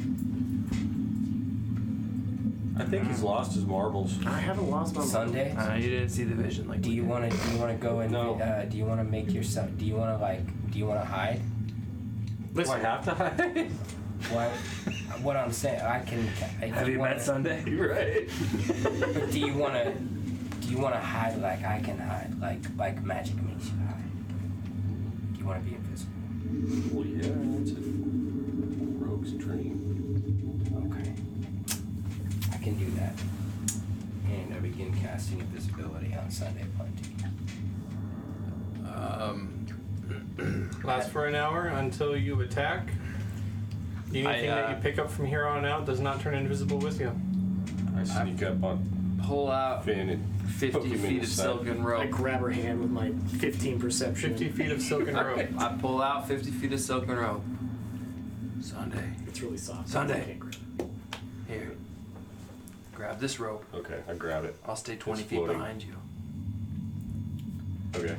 I think he's lost his marbles. I haven't lost my mind. Sunday. You didn't see the vision like Do we you did. want to go and No. do you want to make yourself? Do you want to hide? Do I Listen, have to hide? What I'm saying, I can. If Have you wanna, met Sunday? You're right. But do you want Do you want to hide like I can hide, like magic makes you hide? Do you want to be invisible? Well, yeah, that's a rogue's dream. Okay. I can do that. And I begin casting invisibility on Sunday Plenty. Lasts for an hour until you attack. Anything that you pick up from here on out does not turn invisible with you. I sneak up on Pull out Finn and 50 poke him in feet the of side. silken I rope. grab her hand with my 15 perception. 50 feet of silken rope. I pull out 50 feet of silken rope. Sunday. It's really soft. Sunday. I can't grab it. Here. Grab this rope. Okay, I grab it. I'll stay 20 It's feet floating. behind you. Okay,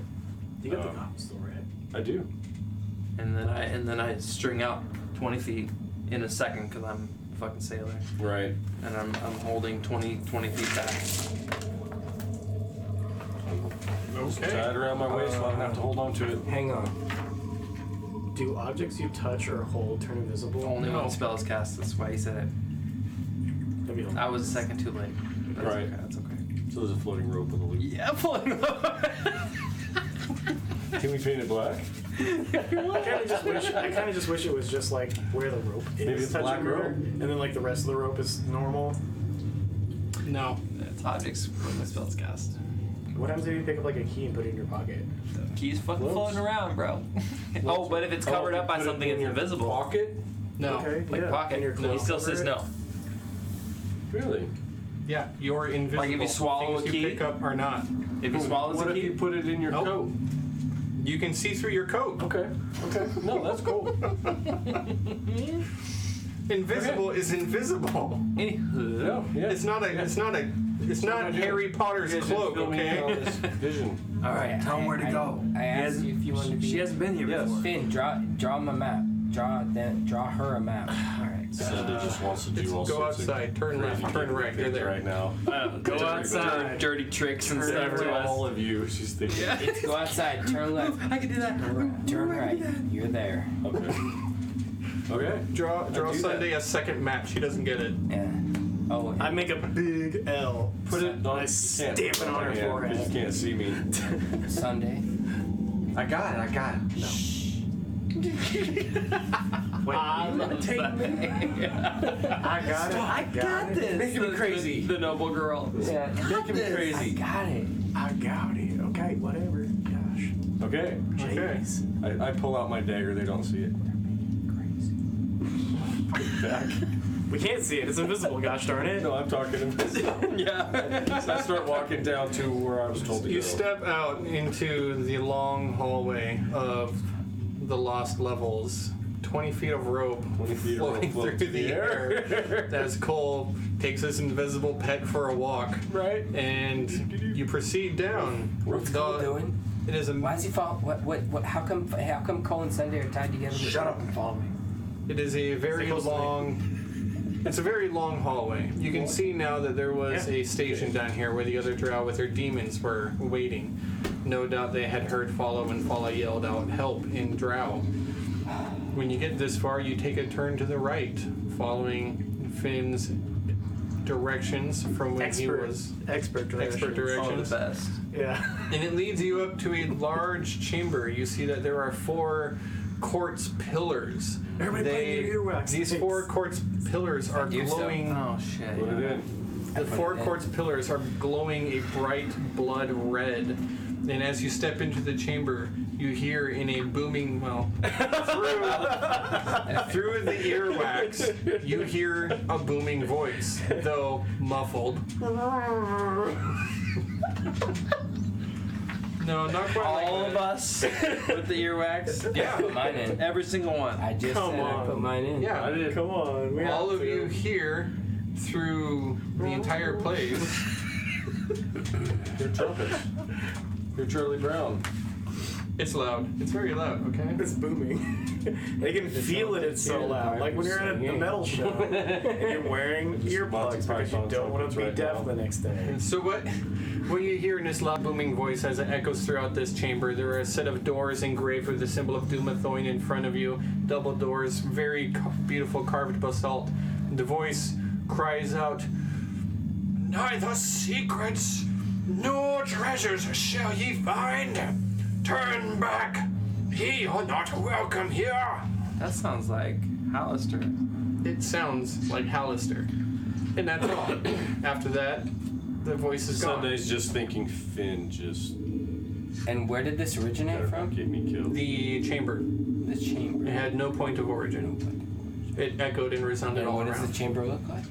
You got the goggles still, right? I do. And then I string out 20 feet in a second because I'm a fucking sailor. Right. And I'm holding 20 feet back. Just tie it around my waist so I don't have to hold on to it. Hang on. Do objects you touch or hold turn invisible? Only when the spell is cast. That's why he said it. That'd be I was a second too late. That's Right. okay. That's okay. So there's a floating rope with a loop. Yeah, pulling Can we paint it black? I kind of just wish it was just like where the rope is. Maybe it's touching black her, rope. and then like the rest of the rope is normal. No. It's objects when the spell's cast. What happens if you pick up like a key and put it in your pocket? The key's fucking Floats. floating around, bro. Oh, but if it's covered up by Put it something in that's your invisible, Pocket? No. Okay, like yeah. pocket, And your he clothes still cover says it? no. Really? Yeah, you're invisible. Like if you swallow Things a key? you pick up are not. If he swallows What a if key, you put it in your Nope. coat? You can see through your coat. Okay. No, that's cool. Invisible is invisible. No, yeah. It's not Harry Potter's cloak, okay? Vision. all right, tell him where to go. I asked you if you wanted to be. She hasn't been here Yes. before. Finn, draw him a map. Draw her a map. All right. Cindy just wants to do all Go sorts outside, of turn left, crazy turn different right, you're things there. right now. Go outside. Dirty tricks and stuff For to us. all of you, she's thinking. Go outside. Turn left. I can do that. Turn right. You're there. Okay. Okay. Draw do Sunday a second map. She doesn't get it. Yeah. Oh. I make a big L. Put it on. I stamp it on her forehead. You can't see me. Sunday. I got it. Wait, I got this. Making me crazy. The noble girl. Yeah. Making me I crazy. got it. I got it. Okay, whatever. Gosh. Okay. Jeez. I pull out my dagger. They don't see it. Put it back. We can't see it. It's invisible. Gosh darn it. No, I'm talking invisible. Yeah. So I start walking down to where I was told to go. You step out into the long hallway of the lost levels. 20 feet of rope 20 feet of rope floating floats through in the the air as Cole takes his invisible pet for a walk. Right. And you proceed down. What's Cole doing? It is a Why is he fall? What? How come Cole and Sunday are tied together? Shut up and follow me. It is a very Stay close to me. long. It's a very long hallway. You can see now that there was a station down here where the other drow with their demons were waiting. No doubt they had heard Follow, and Follow yelled out help in drow. When you get this far, you take a turn to the right, following Finn's directions from when he was Expert directions. Oh, the directions. best. Yeah. And it leads you up to a large chamber. You see that there are 4 quartz pillars. Everybody play your earwax. These Thanks. 4 quartz pillars are do so. glowing. Oh shit. Put it in. The 4 quartz pillars are glowing a bright blood red. And as you step into the chamber, you hear in a booming, through the earwax, you hear a booming voice, though muffled. No, not quite All like of that. us with the earwax. Yeah. Put mine in. Every single one. I just Come said I on. put mine in. Yeah. I did. Come on. We All have of to. you hear through the entire place. They're trumpets. You're Charlie Brown. It's loud. It's very loud, okay? It's booming. They can feel it. It's so loud. Like when you're at a metal show and you're wearing earplugs because you don't want to be deaf the next day. So what you hear in this loud booming voice as it echoes throughout this chamber, there are a set of doors engraved with the symbol of Dumathoin in front of you. Double doors, very beautiful carved basalt. The voice cries out, "Neither secrets No treasures shall ye find. Turn back. Ye are not welcome here. That sounds like Hallister. It sounds like Hallister. And that's all. After that, the voice is gone. Sunday's just thinking Finn just And where did this originate better not from? get me killed. The chamber. The chamber. It had no point of origin. It echoed and resounded And all what does around. the chamber look like?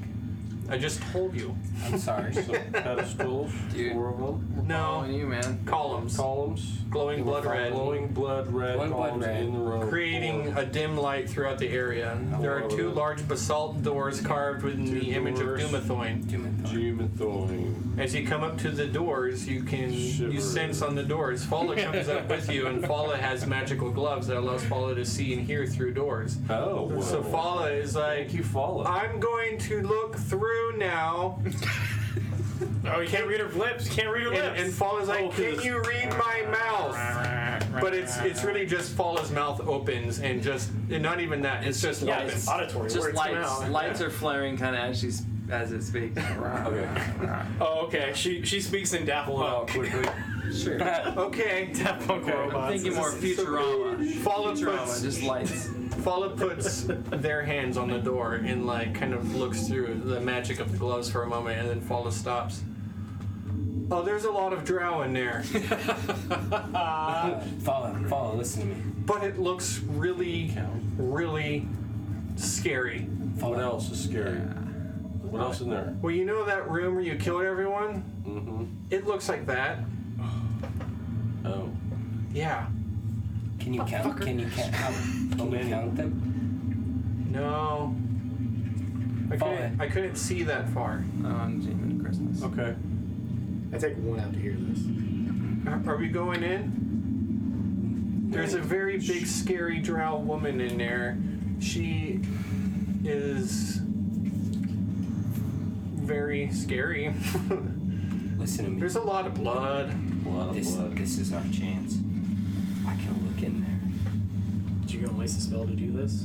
I just told you. I'm sorry. So pedestals, Dude. 4 of them. No. Following you, man. Columns. Columns. Glowing blood red. Glowing blood red Glowing blood columns red. in the row. Creating a dim light throughout the area. There are 2 large basalt doors carved within Two the image of doors. Dumathoin. Jumathoin. As you come up to the doors, you Shiver. sense on the doors. Fala comes up with you, and Fala has magical gloves that allows Fala to see and hear through doors. Oh, well. So Fala is like, Thank you, Fala. I'm going to look through now. Oh, you can't read her lips. You can't read her lips. And Fala's like, Oh, 'cause can it's- you read my mouth? But it's really just Fala's mouth opens and not even that. It's just Yeah, opens. it's auditory. Just words come lights. out. Lights are flaring kind of as it speaks. Okay. Oh, okay. She speaks in Daft Pull it out Punk. quickly. Sure. Okay. Daft Punk robots. I'm thinking more Futurama. Fala Futurama, puts just lights. Fala puts their hands on the door and like kind of looks through the magic of the gloves for a moment, and then Fala stops. Oh, there's a lot of drow in there, Follow, listen to me. but it looks really, really scary. What else is scary? What else in there? Well, you know that room where you killed everyone? Mm-hmm. It looks like that. Oh. Yeah. Can you count? Can you count? Can you count them? No. I couldn't see that far. On Demon Christmas. Okay. I take one out to hear this. Are we going in? There's a very big, scary drow woman in there. She is very scary. Listen to me. There's a lot of blood. A lot of blood. This is our chance. I can look in there. Did you go and waste a spell to do this?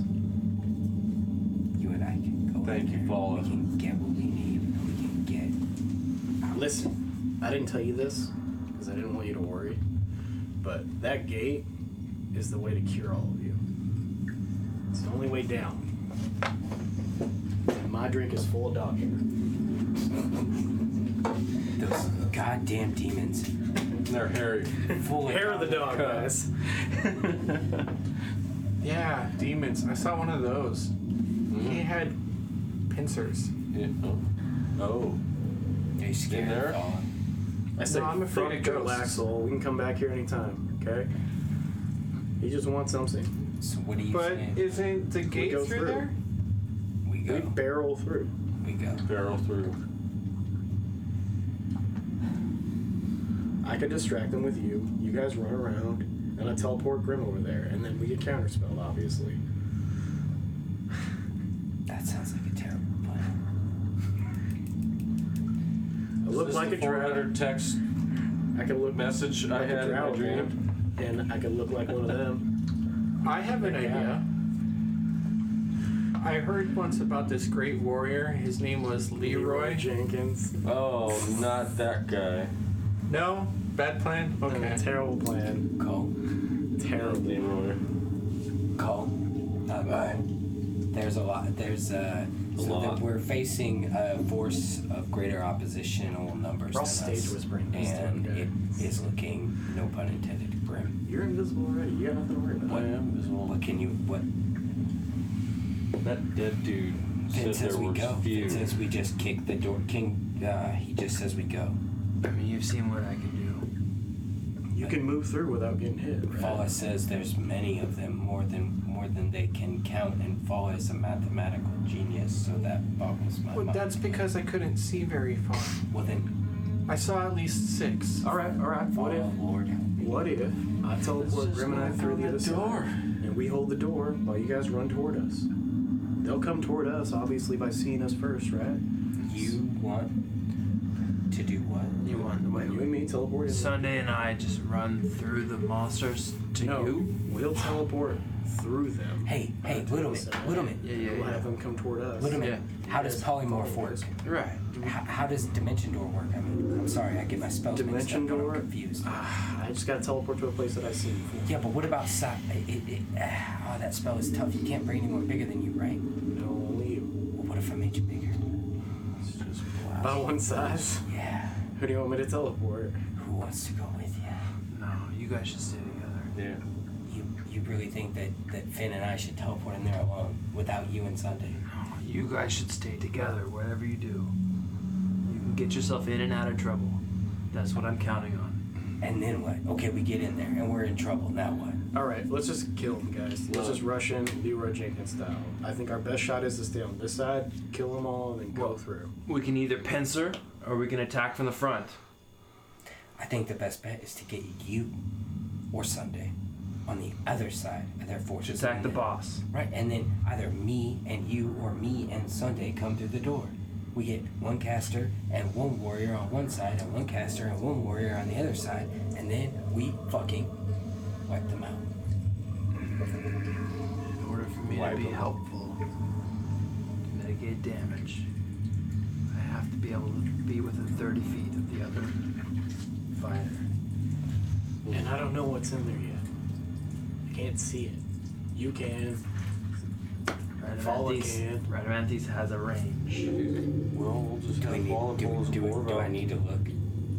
You and I can go. Thank in you, there. Paula. We can get what we need. And we can get. out. Listen, I didn't tell you this because I didn't want you to worry, but that gate is the way to cure all of you. It's the only way down. And my drink is full of dog hair. Those goddamn demons. They're hairy. Full Hair of the dog, guys. Yeah, demons. I saw one of those. He had pincers. Yeah. Oh. Are you scared? In there? Paula? I said, No, I'm afraid of Joe ghosts. Laxel. We can come back here anytime, okay? He just wants something. So what are you But saying? isn't the gate go through through. there? We We go. barrel through. We go. Barrel through. I could distract them with you. You guys run around, and I teleport Grim over there, and then we get counterspelled, obviously. That sounds like a terrible plan. I look like a drow. 400 text I could look message I like a had in drow my dream. and I could look like one of them. I have an Yeah. idea. I heard once about this great warrior. His name was Leroy. Jenkins. Oh, not that guy. No? Bad plan? Okay. Terrible plan. Cole. Terrible. Leroy. Cole. There's a lot. There's lot. We're facing a force of greater oppositional numbers We're all than stage us, whispering this and time, okay? it is looking, no pun intended, grim. You're invisible already. You got nothing to worry about. I am visible. What can you? What? That dead dude Finn said says there we was go. few. Finn says we just kick the door. King. He just says we go. I mean, you've seen what I can do. You can move through without getting hit, right? Fala says there's many of them, more than they can count, and Fala is a mathematical genius, so that boggles my Well, mind. that's because I couldn't see very far. Well then, I saw at least 6. All right. What Fala, if? Lord help me. What if I teleport just Grim and I knock through on the the other door. side, and we hold the door while you guys run toward us? They'll come toward us, obviously, by seeing us first, right? You want to do what? You want wait. You and me teleport in. Sunday and I just run through the monsters to No, you? we'll teleport through them. Hey, Littleman. We'll have them come toward us. Littleman, how does polymorph work? Right. How does dimension door work? I mean, I'm sorry, I get my spells mixed up. Dimension door? I'm confused. I just gotta teleport to a place that I've seen before. Yeah, but what about that spell is tough. You can't bring anyone bigger than you, right? No, only you. Well, what if I made you bigger? It's just blast. About one size. Yeah. Who do you want me to teleport? Who wants to go with you? No, you guys should stay together. Yeah. You really think that Finn and I should teleport in there alone without you and Sunday? No, you guys should stay together, whatever you do. You can get yourself in and out of trouble. That's what I'm counting on. And then what? Okay, we get in there and we're in trouble. Now what? Alright, let's just kill them, guys. Let's just rush in, Leroy Jenkins style. I think our best shot is to stay on this side, kill them all, and then go through. We can either pincer or we can attack from the front. I think the best bet is to get you or Sunday on the other side of their forces. Attack and the then- boss. Right, and then either me and you or me and Sunday come through the door. We get one caster and one warrior on one side and one caster and one warrior on the other side, and then we fucking wipe them out. In order for me to be helpful, to mitigate damage, I have to be able to be within 30 feet of the other fighter. And I don't know what's in there yet. I can't see it. You can. Follow can. Radamanthus has a range. Well, we'll just Do I have need, Paula pull his do orb I out. need to look?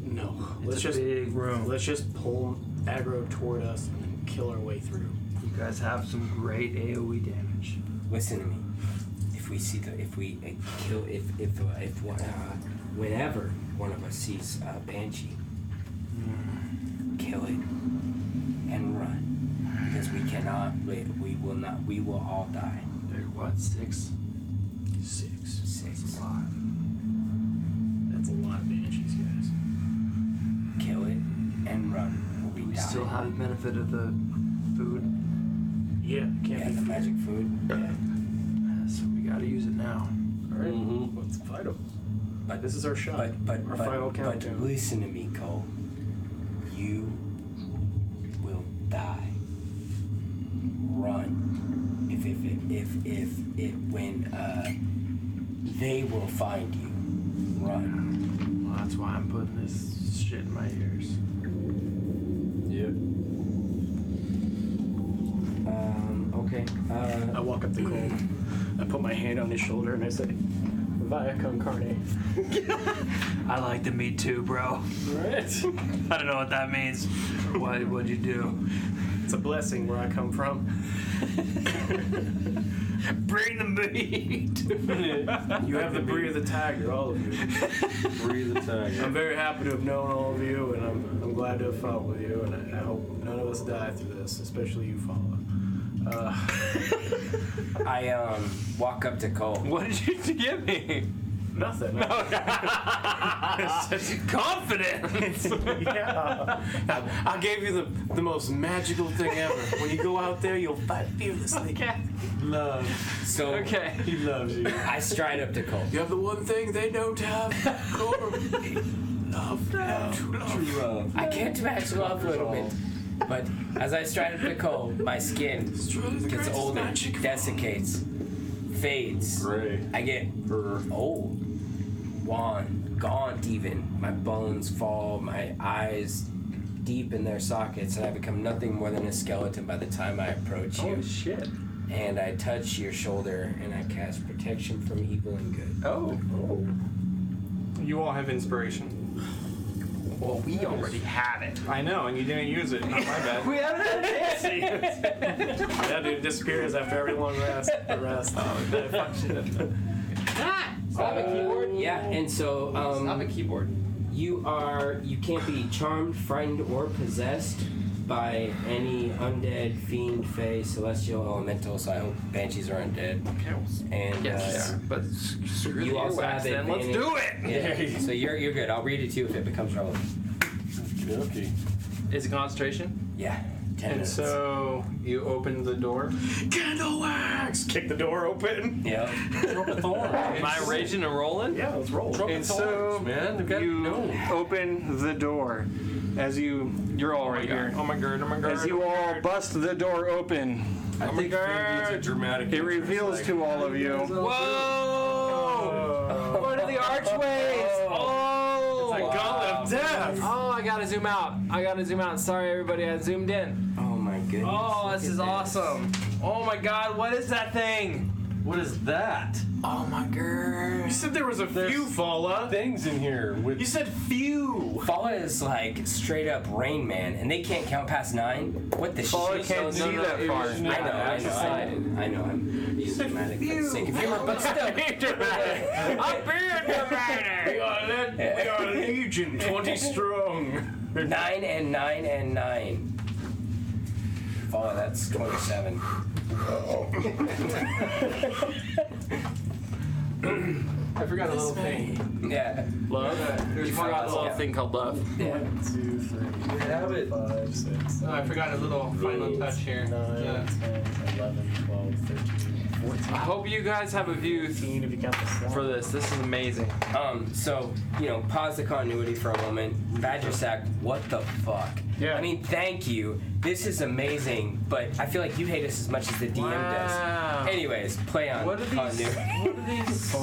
No. It's a big room. Let's just pull aggro toward us and then kill our way through. You guys have some great AoE damage. Listen to me. Whenever one of us sees a banshee, kill it and run, because we will all die. They're what, 6? 6. That's a lot. That's a lot of banshees, guys. Kill it and run, or we We die. still have the benefit of the food, Yeah, can't Yeah, be the magic food. Yeah. so we gotta use it now. Alright, Mhm. let's fight them. But This is our shot. Our final countdown. listen to me, Cole. You will die. Run. When they will find you, run. Well, that's why I'm putting this shit in my ears. Yep. Okay. I walk up to Cole. I put my hand on his shoulder and I say, Via con carne. I like the meat too, bro. Right? I don't know what that means. What'd you do? It's a blessing where I come from. Bring the meat. You have the breed of the tiger, all of you. Breathe the tag. I'm very happy to have known all of you, and I'm glad to have fought with you, and I hope none of us die through this, especially you, Paula. I walk up to Cole. What did you give me? Nothing. Confidence. Yeah. I gave you the most magical thing ever. When you go out there, you'll fight fearlessly. Love. So Okay. He loves you. I stride up to Cole. You have the one thing they don't have. Love. True love. I can't match love, little bit. But as I stride up to Cole, my skin gets older, desiccates, fades. Gray. I get old, wan, gaunt even. My bones fall, my eyes deep in their sockets, and I become nothing more than a skeleton by the time I approach you. Oh shit. And I touch your shoulder, and I cast protection from evil and good. Oh. You all have inspiration. Well, we already have it. I know, and you didn't use it. Not my bad. We haven't had a chance to use it. Yeah, dude, it disappears after every long rest. The rest. Fuck shit. Stop a keyboard? Yeah, and so Stop a keyboard. you can't be charmed, frightened, or possessed by any undead, fiend, fae, celestial, elemental. So I hope banshees are undead. And Yes, but screw you the also earwax have then. Let's advantage. do it. Yeah, so you're good. I'll read it to you if it becomes relevant. Okay. Is it concentration? Yeah. 10 And minutes. so you open the door. Candle wax! Kick the door open. Yeah. Am I raging and rolling? Yeah, let's roll. And so man, they've got you open the door as you're all right here. Oh my god, oh my god. As you all bust the door open, I think Finn needs a dramatic. it reveals to all of you. Whoa! What are the archways? Oh! It's a gauntlet of death. Oh, I gotta zoom out. Sorry, everybody, I zoomed in. Oh my goodness. Oh, look this at is awesome. Oh my god, what is that thing? What is that? Oh my god. You said there was a few, Fala. Things in here with. You said few. Fala is like straight up Rain Man, and they can't count past 9. What the Fala shit? can't see that far. I know. I'm being dramatic for the sake of humor, but still. I'm being dramatic. We are Legion, 20 strong. 9 and 9 and 9. Fala, that's 27. I forgot a little thing. Yeah. Love? You forgot a little thing called love. Yeah. 1, 2, 3, We have it. 5, 6, Oh, I forgot a little final touch here. 9, Yeah. 10, 11, 12, 13, 14. I hope you guys have a view 15 if you count the slot. for this. This is amazing. So, pause the continuity for a moment. Badger Sack, what the fuck? Yeah. I mean, thank you. This is amazing, but I feel like you hate us as much as the DM Wow. does. Anyways, play on What are these? continuity. What are these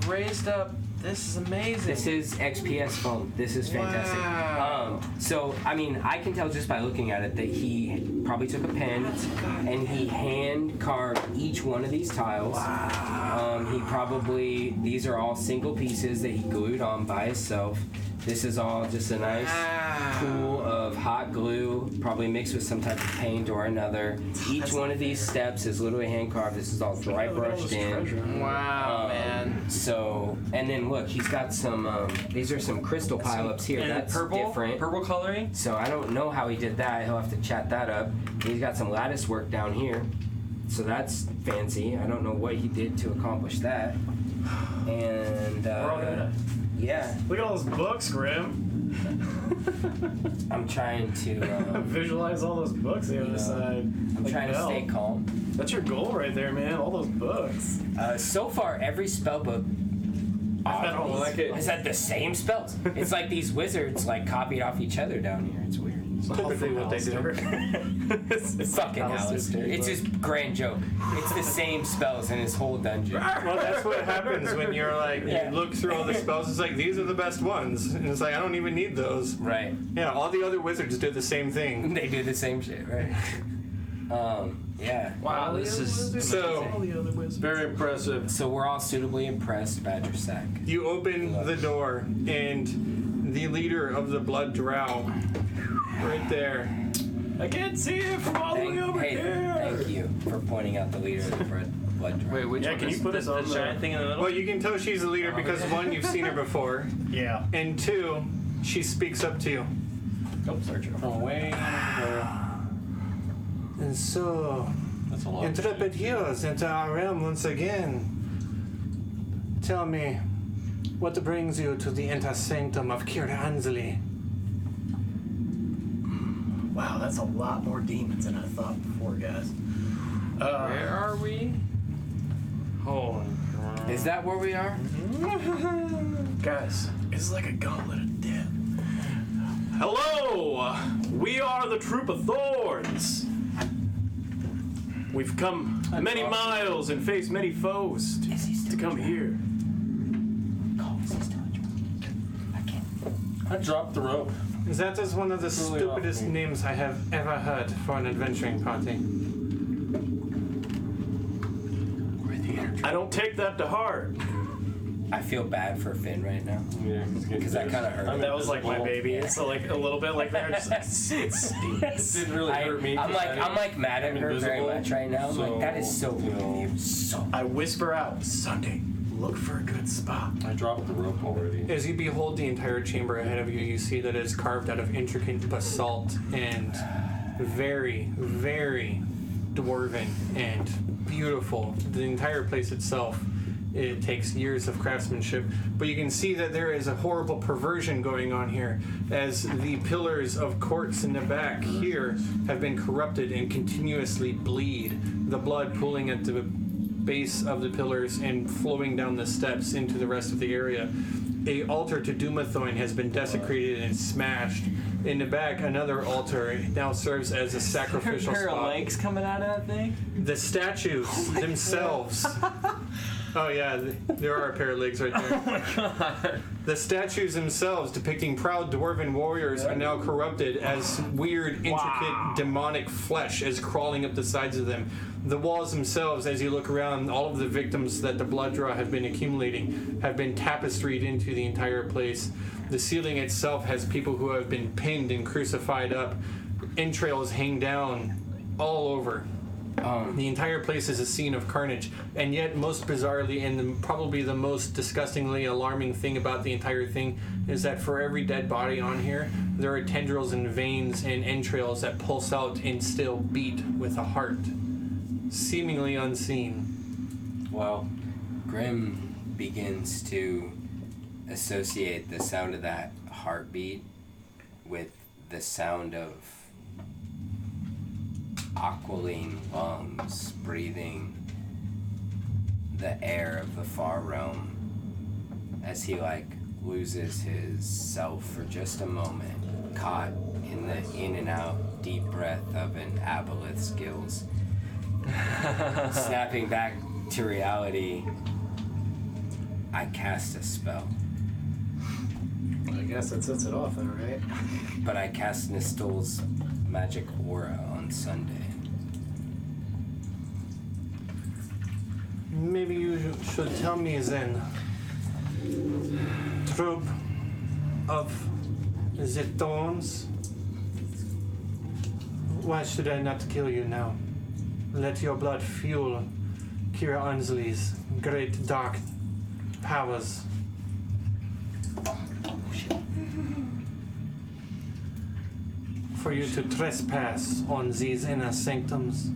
raised up? This is amazing. This is XPS foam. This is fantastic. Wow. So, I mean, I can tell just by looking at it that he probably took a pen and he hand carved each one of these tiles. These are all single pieces that he glued on by himself. This is all just a nice pool of hot glue, probably mixed with some type of paint or another. Each one of these steps is literally hand carved. This is all dry brushed in. Wow, man. So, and then look, he's got some, these are some crystal pileups here. And That's purple, different. purple coloring. So I don't know how he did that. He'll have to chat that up. He's got some lattice work down here. So that's fancy. I don't know what he did to accomplish that. And, We're all gonna. yeah, Look at all those books, Grim. I'm trying to, Visualize all those books on the other side. I'm trying to stay calm. That's your goal right there, man. All those books. So far, every spell book has had the same spells. It's like these wizards like copied off each other down here. It's weird. Typically what they do. It's Fucking Alistair. Alistair. It's his grand joke. It's the same spells in his whole dungeon. Well, that's what happens when you're like, Yeah. you look through all the spells. It's like, these are the best ones. And it's like, I don't even need those. Right. Yeah, all the other wizards do the same thing. They do the same shit, right? Yeah. Wow, this is So, All the other wizards. Very impressive. So we're all suitably impressed, Badger Sack. you open the door, and the leader of the Blood Drow, right there. I can't see it from all the way over here. Thank you for pointing out the leader of the blood drive. Wait, which Yeah, one can is you put the, us on the the- giant thing in the middle? Well, you can tell she's the leader because, one, you've seen her before, Yeah. and two, she speaks up to you. Oh, search it. From way there. And so, That's a lot. intrepid heroes enter our realm once again. Tell me, what brings you to the inner sanctum of Kira Ansley? Wow, that's a lot more demons than I thought before, guys. Where are we? Holy crap. Is that where we are? Guys, it's like a gauntlet of death. Hello! We are the Troop of Thorns. We've come many miles and faced many foes to come here. I dropped the rope. That is one of the Really stupidest awful. names I have ever heard for an adventuring party. I don't take that to heart. I feel bad for Finn right now. Yeah, Because that kind of hurt. That was like my baby. So like a little bit like that. Just like, it stinks. Didn't really hurt me. I'm like mad at her very invisible, much right now. I'm like, that is so so, good of you. So. I whisper out, Sunday, look for a good spot. I dropped the rope already. As you behold the entire chamber ahead of you, you see that it is carved out of intricate basalt and very, very dwarven and beautiful. The entire place itself It takes years of craftsmanship, but you can see that there is a horrible perversion going on here, as the pillars of quartz in the back here have been corrupted and continuously bleed, the blood pooling at the base of the pillars and flowing down the steps into the rest of the area. A altar to Dumathoin has been desecrated and smashed. In the back, another altar now serves as a sacrificial pair spot. of legs coming out of that thing? The statues themselves. Oh yeah, there are a pair of legs right there. Oh my god. The statues themselves, depicting proud dwarven warriors, are now corrupted as weird, intricate, demonic flesh is crawling up the sides of them. The walls themselves, as you look around, all of the victims that the blood draw have been accumulating have been tapestried into the entire place. The ceiling itself has people who have been pinned and crucified up. Entrails hang down all over. The entire place is a scene of carnage, and yet most bizarrely and probably the most disgustingly alarming thing about the entire thing is that for every dead body on here, there are tendrils and veins and entrails that pulse out and still beat with a heart, seemingly unseen. Well, Grim begins to associate the sound of that heartbeat with the sound of aquiline lungs breathing the air of the far realm as he loses his self for just a moment, caught in the in and out deep breath of an aboleth's gills. Snapping back to reality, I cast a spell. I guess that sets it off then, right? But I cast Nistol's magic aura on Sunday. Maybe you should tell me then, troop of the thorns, why should I not kill you now? Let your blood fuel Kira Ansley's great dark powers. For you to trespass on these inner sanctums,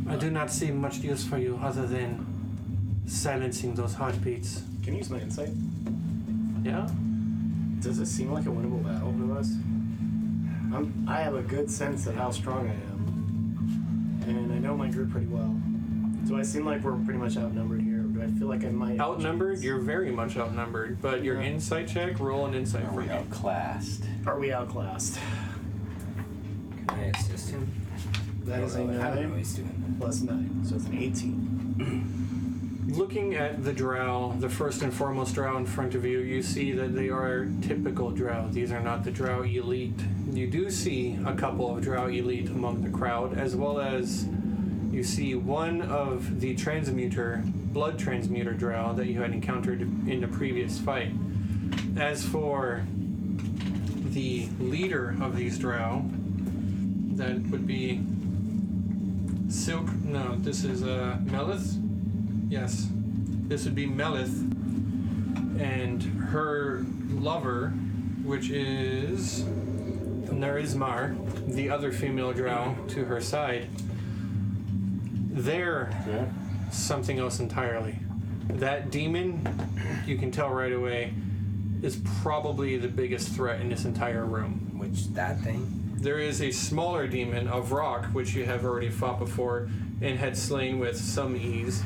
I do not see much use for you other than silencing those heartbeats. Can you use my insight? Yeah? Does it seem like a winnable battle to us? I have a good sense of how strong I am, and I know my group pretty well. Do I seem like we're pretty much outnumbered here? Or do I feel like I might have a Outnumbered? chance? You're very much outnumbered, but your Yeah. insight check, roll an insight Are for we me. outclassed? Are we outclassed? Can I assist him? That is a I don't know how 9 he's doing. plus 9, so it's an 18. Looking at the drow, the first and foremost drow in front of you, you see that they are typical drow. These are not the drow elite. You do see a couple of drow elite among the crowd, as well as you see one of the blood transmuter drow that you had encountered in the previous fight. As for the leader of these drow, that would be Silk. No, this is Melith. Yes, this would be Melith, and her lover, which is Narizmar, the other female drow to her side. They're something else entirely. That demon, you can tell right away, is probably the biggest threat in this entire room. Which, that thing? There is a smaller demon of rock, which you have already fought before and had slain with some ease.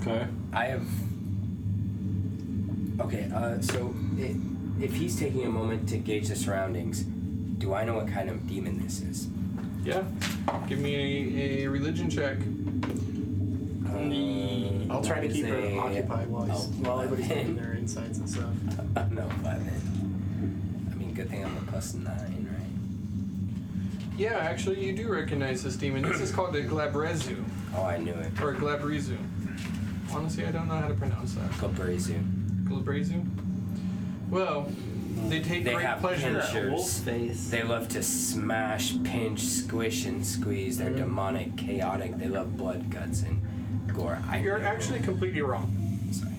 Okay. I have... Okay, so if he's taking a moment to gauge the surroundings, do I know what kind of demon this is? Yeah. Give me a religion check. I'll try to that keep is her a- occupied while everybody's doing their insights and stuff. No, 11. I mean, good thing I'm a plus 9, right? Yeah, actually, you do recognize this demon. This is called a Glabrezu, Oh, I knew it. or a Glabrizu. Honestly, I don't know how to pronounce that. Glabrezu. Glabrezu? Well, they take They great have pleasure. Wolf's pinchers. face. They love to smash, pinch, squish, and squeeze. They're demonic, chaotic. They love blood, guts, and gore. You're actually completely wrong. Sorry.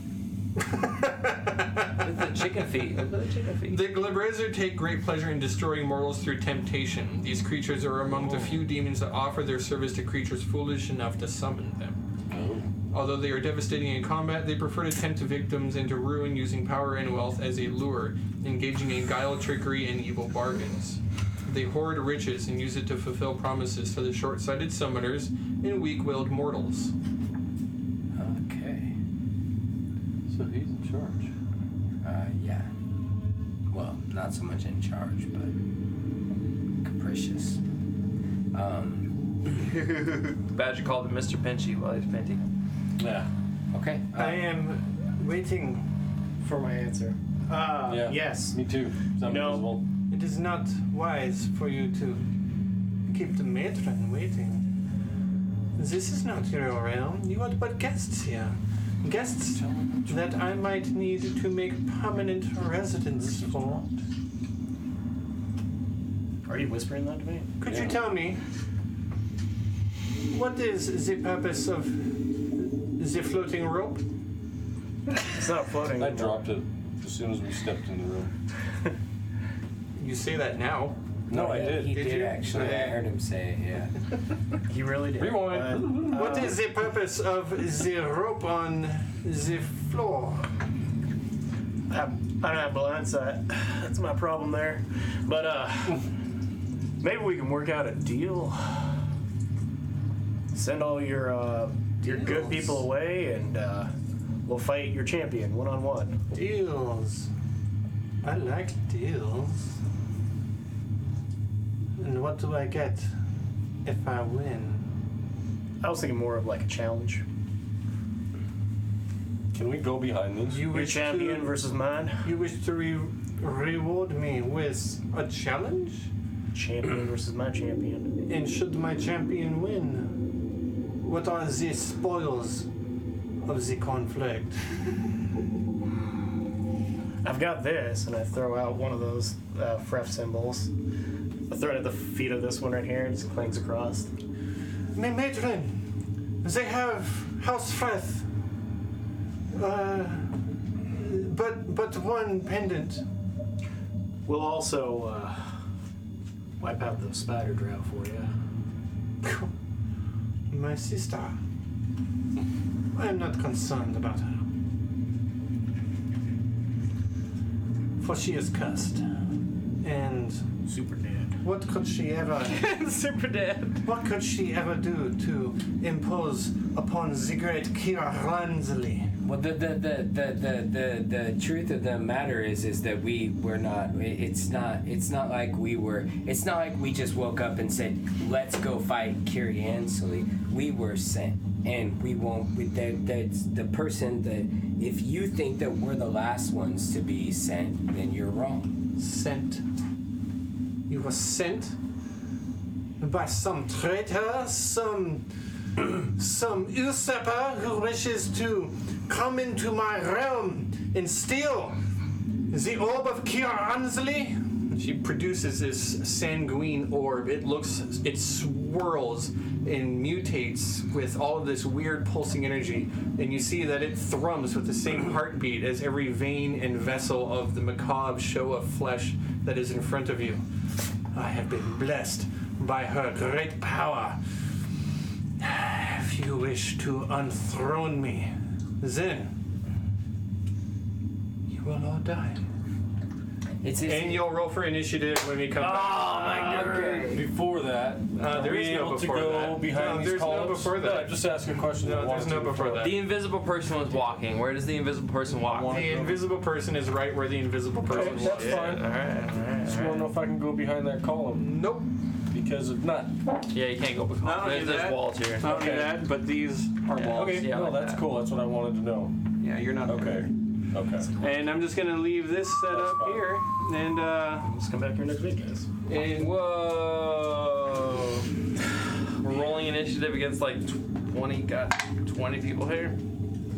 With the chicken feet. Look at the chicken feet. The Glabrezu take great pleasure in destroying mortals through temptation. These creatures are among the few demons that offer their service to creatures foolish enough to summon them. Although they are devastating in combat, they prefer to tempt victims into ruin using power and wealth as a lure, engaging in guile, trickery, and evil bargains. They hoard riches and use it to fulfill promises to the short-sighted summoners and weak-willed mortals. Okay. So he's in charge. Yeah. Well, not so much in charge, but capricious. Badger called him Mr. Pinchy while he's painting. Yeah. Okay. I am waiting. For my answer. Yeah. Yes. Me too. I'm No. invisible. It is not wise for you to keep the matron waiting. This is not your realm. You are but guests here. Guests that I might need to make permanent residence for. Are you whispering that to me? Could you tell me what is the purpose of the floating rope? It's not floating. I anymore. dropped it as soon as we stepped in the room. You say that now. No, I did. He Did did you? actually. I heard him say it, yeah. He really did. Rewind. What is the purpose of the rope on the floor? I don't have blind sight. That's my problem there. But maybe we can work out a deal. Send all your good people away, and we'll fight your champion one-on-one. Deals. I like deals. And what do I get if I win? I was thinking more of like a challenge. Can we go behind these? You Your wish champion to, versus mine. you wish to reward me with a challenge? Champion versus my champion. And should my champion win, what are the spoils of the conflict? I've got this, and I throw out one of those Fref symbols. I throw it at the feet of this one right here, and it just clings across. My matron, they have House Freth. But one pendant. We'll also wipe out the spider drow for you. My sister. I am not concerned about her. For she is cursed. And Super dead. what could she ever Super dead. what could she ever do to impose upon the great Kira Ranzali? Well, the truth of the matter is that we're not. It's not like we were. It's not like we just woke up and said, "Let's go fight Kiri Anseli." We were sent, and we won't. That's the person that. If you think that we're the last ones to be sent, then you're wrong. Sent. You were sent by some traitor, some usurper who wishes to come into my realm and steal the orb of Kira Anzali. She produces this sanguine orb. It swirls and mutates with all of this weird pulsing energy, and you see that it thrums with the same heartbeat as every vein and vessel of the macabre show of flesh that is in front of you. I have been blessed by her great power. If you wish to unthrone me, then you will all die. And you'll roll for initiative when we come back. Before that, There is no before that. behind these There's no columns? before that. No, just ask a question. No, I wanted there's to no before that. The invisible person was walking. Where does the invisible person walk? The invisible person is right where the invisible person Okay, was. that's fine. Alright. Just want to know if I can go behind that column. Nope. Because if not, Yeah, you can't go behind. Not only There's that- walls here. Not only that, but these are walls. okay, Yeah, no, like that's that. cool. That's what I wanted to know. Yeah, you're not Okay, okay. And I'm just gonna leave this set That's up fine. here, and Let's come back here next week, guys. Whoa. We're rolling initiative against like 20 people here.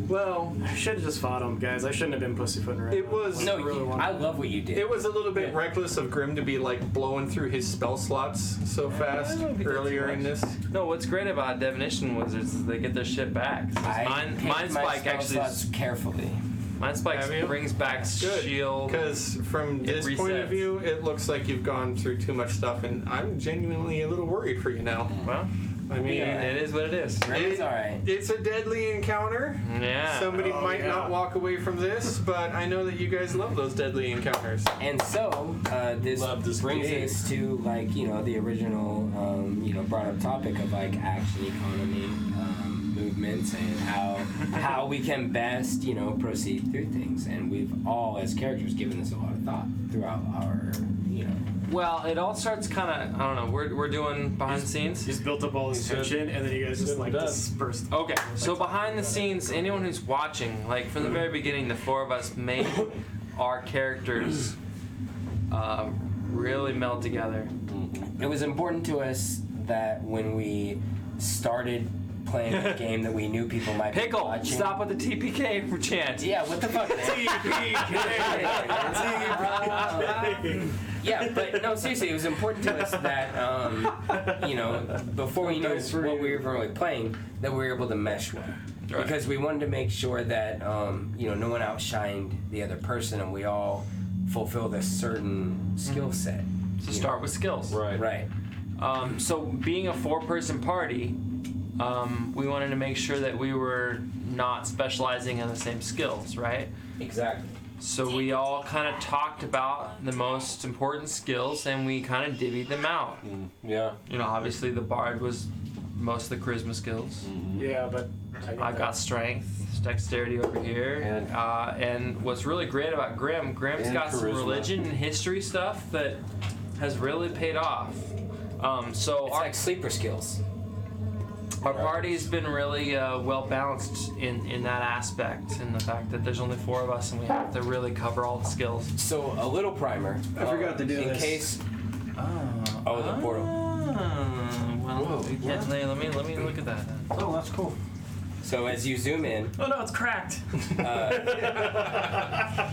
well, I should have just fought him, guys. I shouldn't have been pussyfooting around. it was No, really wanted I love what you did. it was a little bit reckless of Grim to be like blowing through his spell slots so fast don't think that's earlier too in much. this. No, what's great about divination wizards is they get their shit back. So I picked Mind my Spike spell actually. slots carefully. Mind Spike Have you? brings back Good. shield. Because from It this point of resets. view, it looks like you've gone through too much stuff, and I'm genuinely a little worried for you now. Well, I mean, It is what it is. It's alright. it's a deadly encounter. Yeah. Somebody might not walk away from this, but I know that you guys love those deadly encounters. And so, this Love this brings game. us to, like, the original, brought up topic of, like, action economy movements and how we can best, proceed through things. And we've all, as characters, given this a lot of thought throughout our, Well, it all starts kind of, I don't know, we're doing behind the scenes. He's built up all this tension, and then you guys just like done. dispersed. Okay, so behind the scenes, anyone who's watching, like from the very beginning, the four of us made our characters really meld together. It was important to us that when we started playing a game that we knew people might be Pickle, watching. stop with the TPK chant. Yeah, what the fuck, man? Yeah, but no, seriously, it was important to us that, before we knew what we were really playing, that we were able to mesh well. Right. Because we wanted to make sure that, no one outshined the other person and we all fulfilled a certain skill set. So start with skills. Right. Right. So being a four-person party, we wanted to make sure that we were not specializing in the same skills, right? Exactly. So we all kind of talked about the most important skills and we kind of divvied them out. Yeah. Obviously the bard was most of the charisma skills. Yeah, but I've got strength, dexterity over here, and what's really great about Grim's And got some charisma. religion and history stuff that has really paid off. So It's like sleeper skills. our party has been really well balanced in that aspect, in the fact that there's only four of us and we have to really cover all the skills. So a little primer. I forgot to do in this. case. Oh, the portal. Well, let me look at that then. Oh, that's cool. So as you zoom in, Oh no, it's cracked.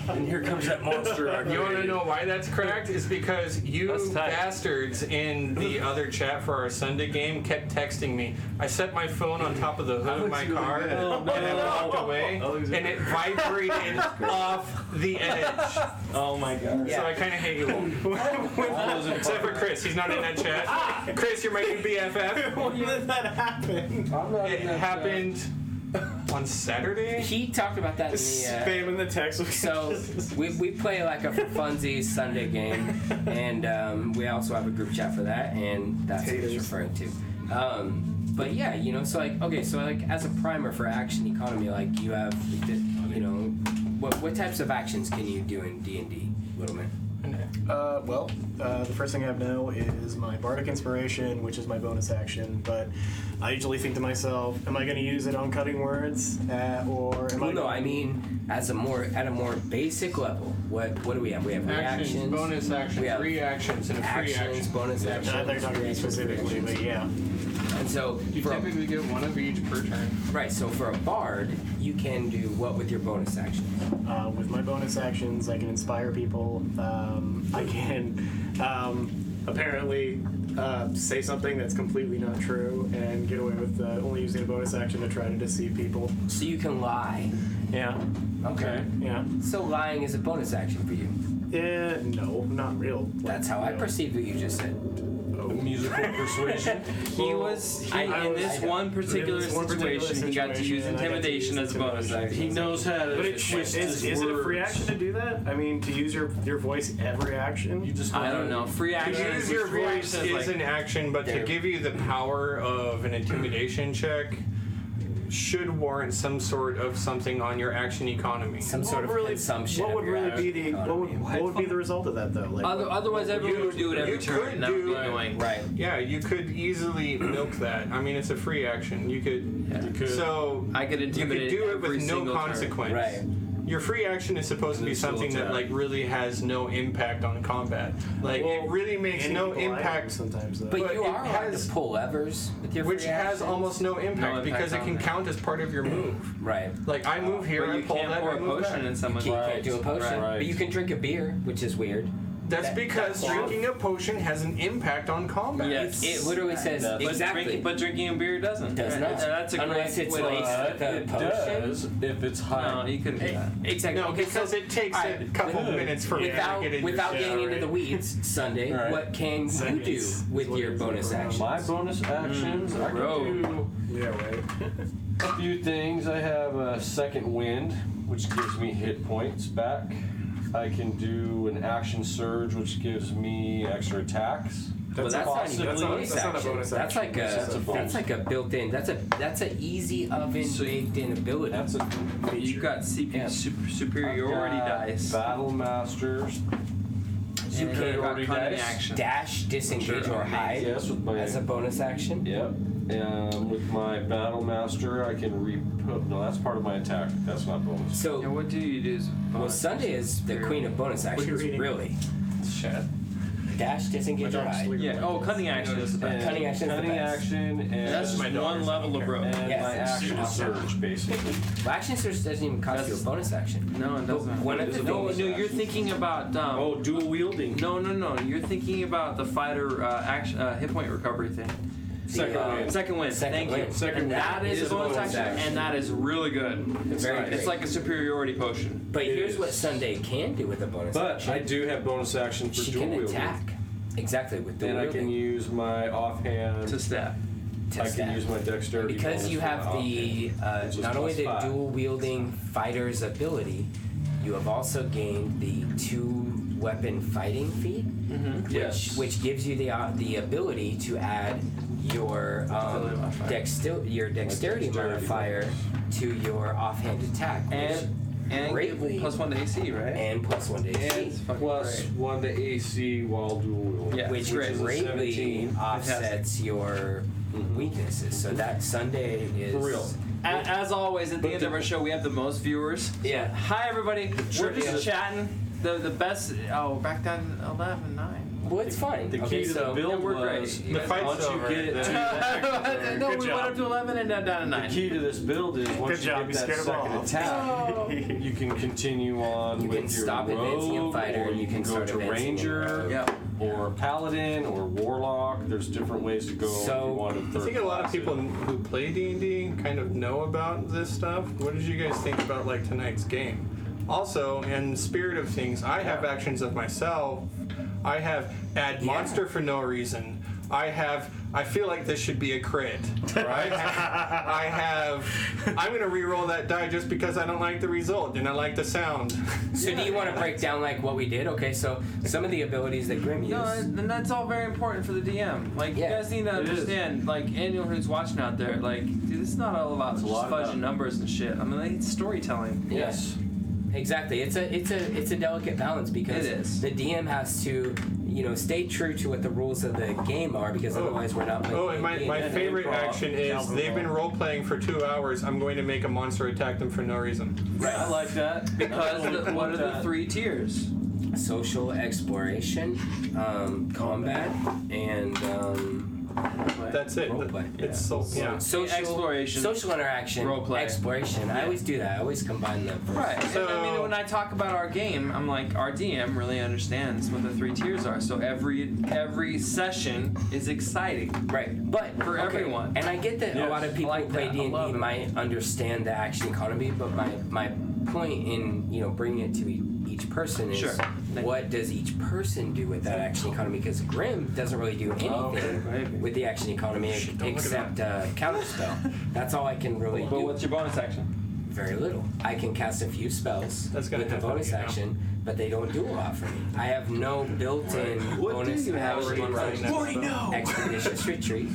And here comes that monster. You want to know why that's cracked? Is because That's you tight. bastards in the other chat for our Sunday game kept texting me. I set my phone on top of the hood of my car and I walked away, and it vibrated off the edge. Oh my god. So I kind of hate you all. Except for Chris, he's not in that chat. Chris, you're my new BFF. When did that happen? It happened on Saturday. he talked about that in Just the. spamming the text. So we play like a for funsies Sunday game, and we also have a group chat for that, and that's what he's referring to. But yeah, so like as a primer for action economy, like you have, what types of actions can you do in D&D, Littleman? The first thing I have now is my Bardic Inspiration, which is my bonus action, but I usually think to myself, am I going to use it on cutting words, or am Well, no, I mean at a more basic level. What do we have? We have Actions, reactions, bonus actions, we have reactions, and a free actions, action. bonus actions. I thought you were talking to me specifically, but yeah. And so You for a- typically get one of each per turn. right, so for a bard, you can do what with your bonus actions? With my bonus actions, I can inspire people. I can apparently say something that's completely not true and get away with only using a bonus action to try to deceive people. So you can lie. Yeah. Okay. Yeah. So lying is a bonus action for you. No, not real. That's how I real. perceived what you just said. Musical persuasion. In this one particular in this one particular situation, he got to use situation, I got to intimidation use as a bonus intimidation. action. He knows how to But twist is his it a free words. action to do that? I mean, to use your voice every action? You just I don't know. Free To action. use your free voice action is an action, but to There. give you the power of an intimidation check should warrant some sort of something on your action economy. Some sort of consumption. What of would your really be action the economy. what would be the result of that though? Like, Otherwise, everyone would do it every you turn. could and That would be do- annoying. Right. Yeah, you could easily milk that. I mean, it's a free action. You could. So I could you could intimidate do it every with no single turn. consequence. Right. Your free action is supposed to be And then something still that attack. like really has no impact on combat. Like it really makes any no people I am impact. sometimes though. But But you it are allowed has- to pull levers with your Which free has actions. almost no impact, impact because it on can it. count as part of your move. Right. Like I move here, But I you pull can't that, pour I a move potion back. in someone's You face. can't do a potion, Right. but you can drink a beer, which is weird. That's because drinking a potion has an impact on combat. Yes. It literally says exactly. But drinking a beer doesn't. Does not. That's a Unless great it's way to like the It potion. does if it's high. No, you couldn't do that. Exactly. No, Okay, because so it takes a couple minutes for me to without get in without your getting shit, into the right? weeds, Sunday, Right. what can you do with your bonus actions? My bonus actions, I can do Yeah, right. a few things. I have a second wind, which gives me hit points back. I can do an action surge, which gives me extra attacks. Well, that's not even Possibly. a bonus That's not a action. bonus That's like That's a bonus. that's like a built-in. That's a easy oven baked-in ability. That's a You've got Yeah. superiority I've got dice. Battle Masters. And then you've got Superiority cunning dice. action. Dash, disengage, or hide Yes, with my as a bonus action. Yep. With my Battle Master, I can no, that's part of my attack. That's not bonus. Yeah, So, what do you do? well, Sunday is the queen of bonus actions, reading? really. Shit. Dash, disengage, or hide. Yeah. Oh, cunning action is the best. Cunning action is the Cunning best. action, and That's just one level of rope. and Yes. my action surge, basically. Well, action surge doesn't even cost you a bonus action. No, it doesn't. One of the No, things. you're thinking about. Oh, dual wielding. No. You're thinking about the fighter action hit point recovery thing. Second wind. Second wind. Second Thank wind. you. Second and wind that is is a bonus bonus action, action. and that is really good. Very It's great. like a superiority potion. But It here's is. what Sunday can do with a bonus But action. I do have bonus action for She dual can wielding. attack. Exactly, with dual And I wielding. can use my offhand. To stab. to I stab. can use my dexterity. Because bonus you for have my the offhand, which is not only the +5. dual wielding fighter's ability, you have also gained the 2-weapon fighting feat, Yes. which gives you the ability to add your dexterity modifier to your offhand attack, And greatly +1 to AC, right? and +1 to AC. It's fucking Plus great. 1 to AC while dual wielding. Yeah. Which great. is a greatly 17. offsets your weaknesses. So that Sunday is For real. As always, at the But end of our show, we have the most viewers. Yeah. Hi, everybody. We're trick just is- chatting. The best. Oh, back down to 11, 9. Well, it's fine. The key Okay, to so the build we're great. was The fight's once you over. get to No, Good we job. went up to 11 and down to the 9. key to this build is once Good job, you you get that scared 'em second off. attack, you can continue on You with can your stop advancing a rogue, fighter or and you can go start to advancing ranger, a rogue. Yep. or paladin, or warlock. There's different ways to go. if So, you wanted I third think a lot of class people it. who play D&D kind of know about this stuff. What did you guys think about like tonight's game? Also, in the spirit of things, I have actions of myself. I have add monster for no reason. I feel like this should be a crit, right? I'm gonna re-roll that die just because I don't like the result and I like the sound. So do you want to break down like what we did? Okay, so some of the abilities that Grim used. No, and that's all very important for the DM. Like, Yeah, you guys need to it is. understand, like, anyone who's watching out there, like, dude, it's not all about It's a just lot about- fudging numbers and shit. I mean, like, it's storytelling. Yes. Exactly. It's a delicate balance because It is. the DM has to, stay true to what the rules of the game are because otherwise we're not playing. Oh, and my D&D. favorite action is they've been role playing for 2 hours. I'm going to make a monster attack them for no reason. Right. I like that. Because what are the 3 tiers? Social exploration, combat, and That's it. roleplay. It's so yeah. Social Exploration. social interaction, Roleplay. exploration. I always do that. I always combine them. Right. So- and I mean, when I talk about our game, I'm like, our DM really understands what the 3 tiers are. So every session is exciting. Right, but For everyone. and I get that a lot of people I like who play that. I D&D love it. might understand the action economy, but my point in bringing it to each person is Sure. what does each person do with that action economy? Because Grim doesn't really do anything maybe. with the action economy except counterspell. That's all I can really But do. what's your bonus action? Very little. I can cast a few spells That's gonna with the happen, bonus you know. action, but they don't do a lot for me. I have no built-in What do bonus you have as a action. bonus action? Already know. Expeditious retreat.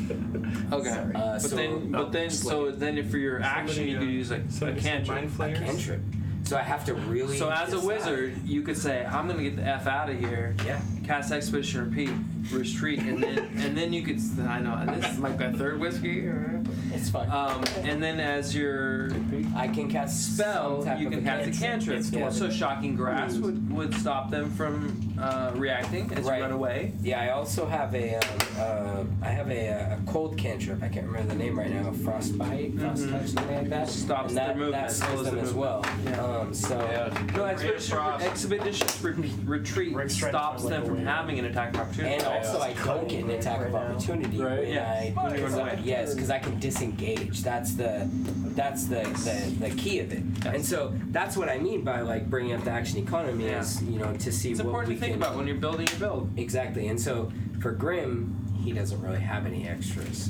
Okay. But so- then for your action, you could use a cantrip. Mind A flayers. cantrip. So I have to really. So as a decide. wizard, you could say, I'm gonna get the F out of here. Yeah. cast Expedition Retreat, and then you could. I know this is like my third whiskey. It's fine. And then as your I can cast spell, some type you of can cast a cantrip. Yeah. So Shocking Grass would stop them from reacting as Right. you run away. Yeah, I also have a cold cantrip. I can't remember the name right now. Frostbite, Frost Touch, something like that. Stops and their movement, That slows slows them the as well. No, Expedition Retreat Rick's trying to stops find, them like, a from way. having an attack of opportunity. And also, I don't get an attack of Right now. opportunity Right. when Yeah. When you run away. Yes, because I can disengage. That's the key of it. Yes. And so that's what I mean by like bringing up the action economy Yeah. is to see It's what important we to think can, about when you're building your build. exactly. And so for Grim, he doesn't really have any extras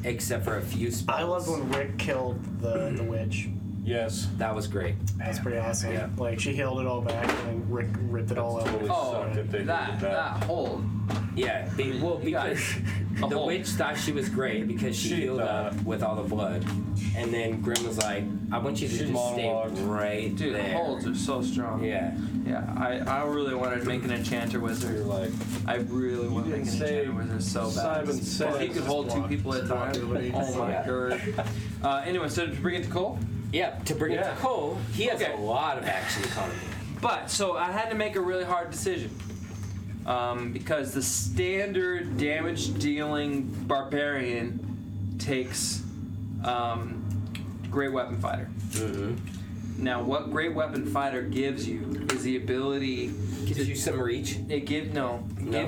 except for a few spells. I loved when Rick killed the witch. Yes. That was great. That's pretty awesome. Yeah. Like she healed it all back, and then Rick ripped it all out. Totally sucked if they did that that. hold. Yeah, because A the hole. witch thought she was great because she She healed thought- up with all the blood, and then Grim was like, "I want you to She just monologued. stay right Dude, there." the holds are so strong. Yeah, Yeah, I really wanted to make an enchanter You're wizard. like, I really want to make didn't an say enchanter wizard so bad. Simon said If he could hold two people at a time. Oh my Yeah. god. Anyway, so to bring it to Cole. yeah. To bring it Yeah. to Cole, he has Okay. a lot of action economy. But so I had to make a really hard decision. Because the standard damage dealing barbarian takes Great Weapon Fighter. Now, what Great Weapon Fighter gives you is the ability Gives you some reach. It gives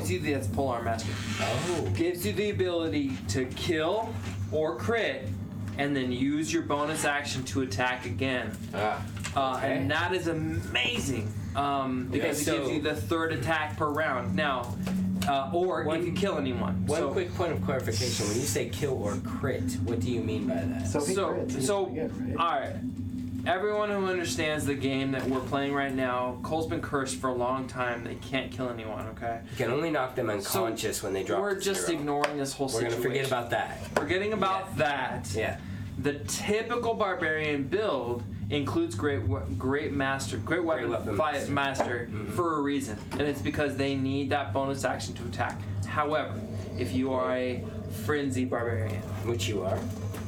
you the that's Polearm Master. Oh. Gives you the ability to kill or crit, and then use your bonus action to attack again. Okay. And that is amazing because Yeah, it gives so- you the third attack per round. Now, or if you kill anyone. One quick point of clarification: when you say kill or crit, what do you mean by that? So he So, crits, he's so pretty good, right? all right. Everyone who understands the game that we're playing right now, Cole's been cursed for a long time. They can't kill anyone. Okay. You can only knock them unconscious when they drop. We're to just zero. ignoring this whole We're situation. gonna forget about that. Forgetting about that. Yeah. The typical barbarian build includes great weapon Master. master for a reason, and it's because they need that bonus action to attack. However, if you are a frenzy barbarian, Which you are.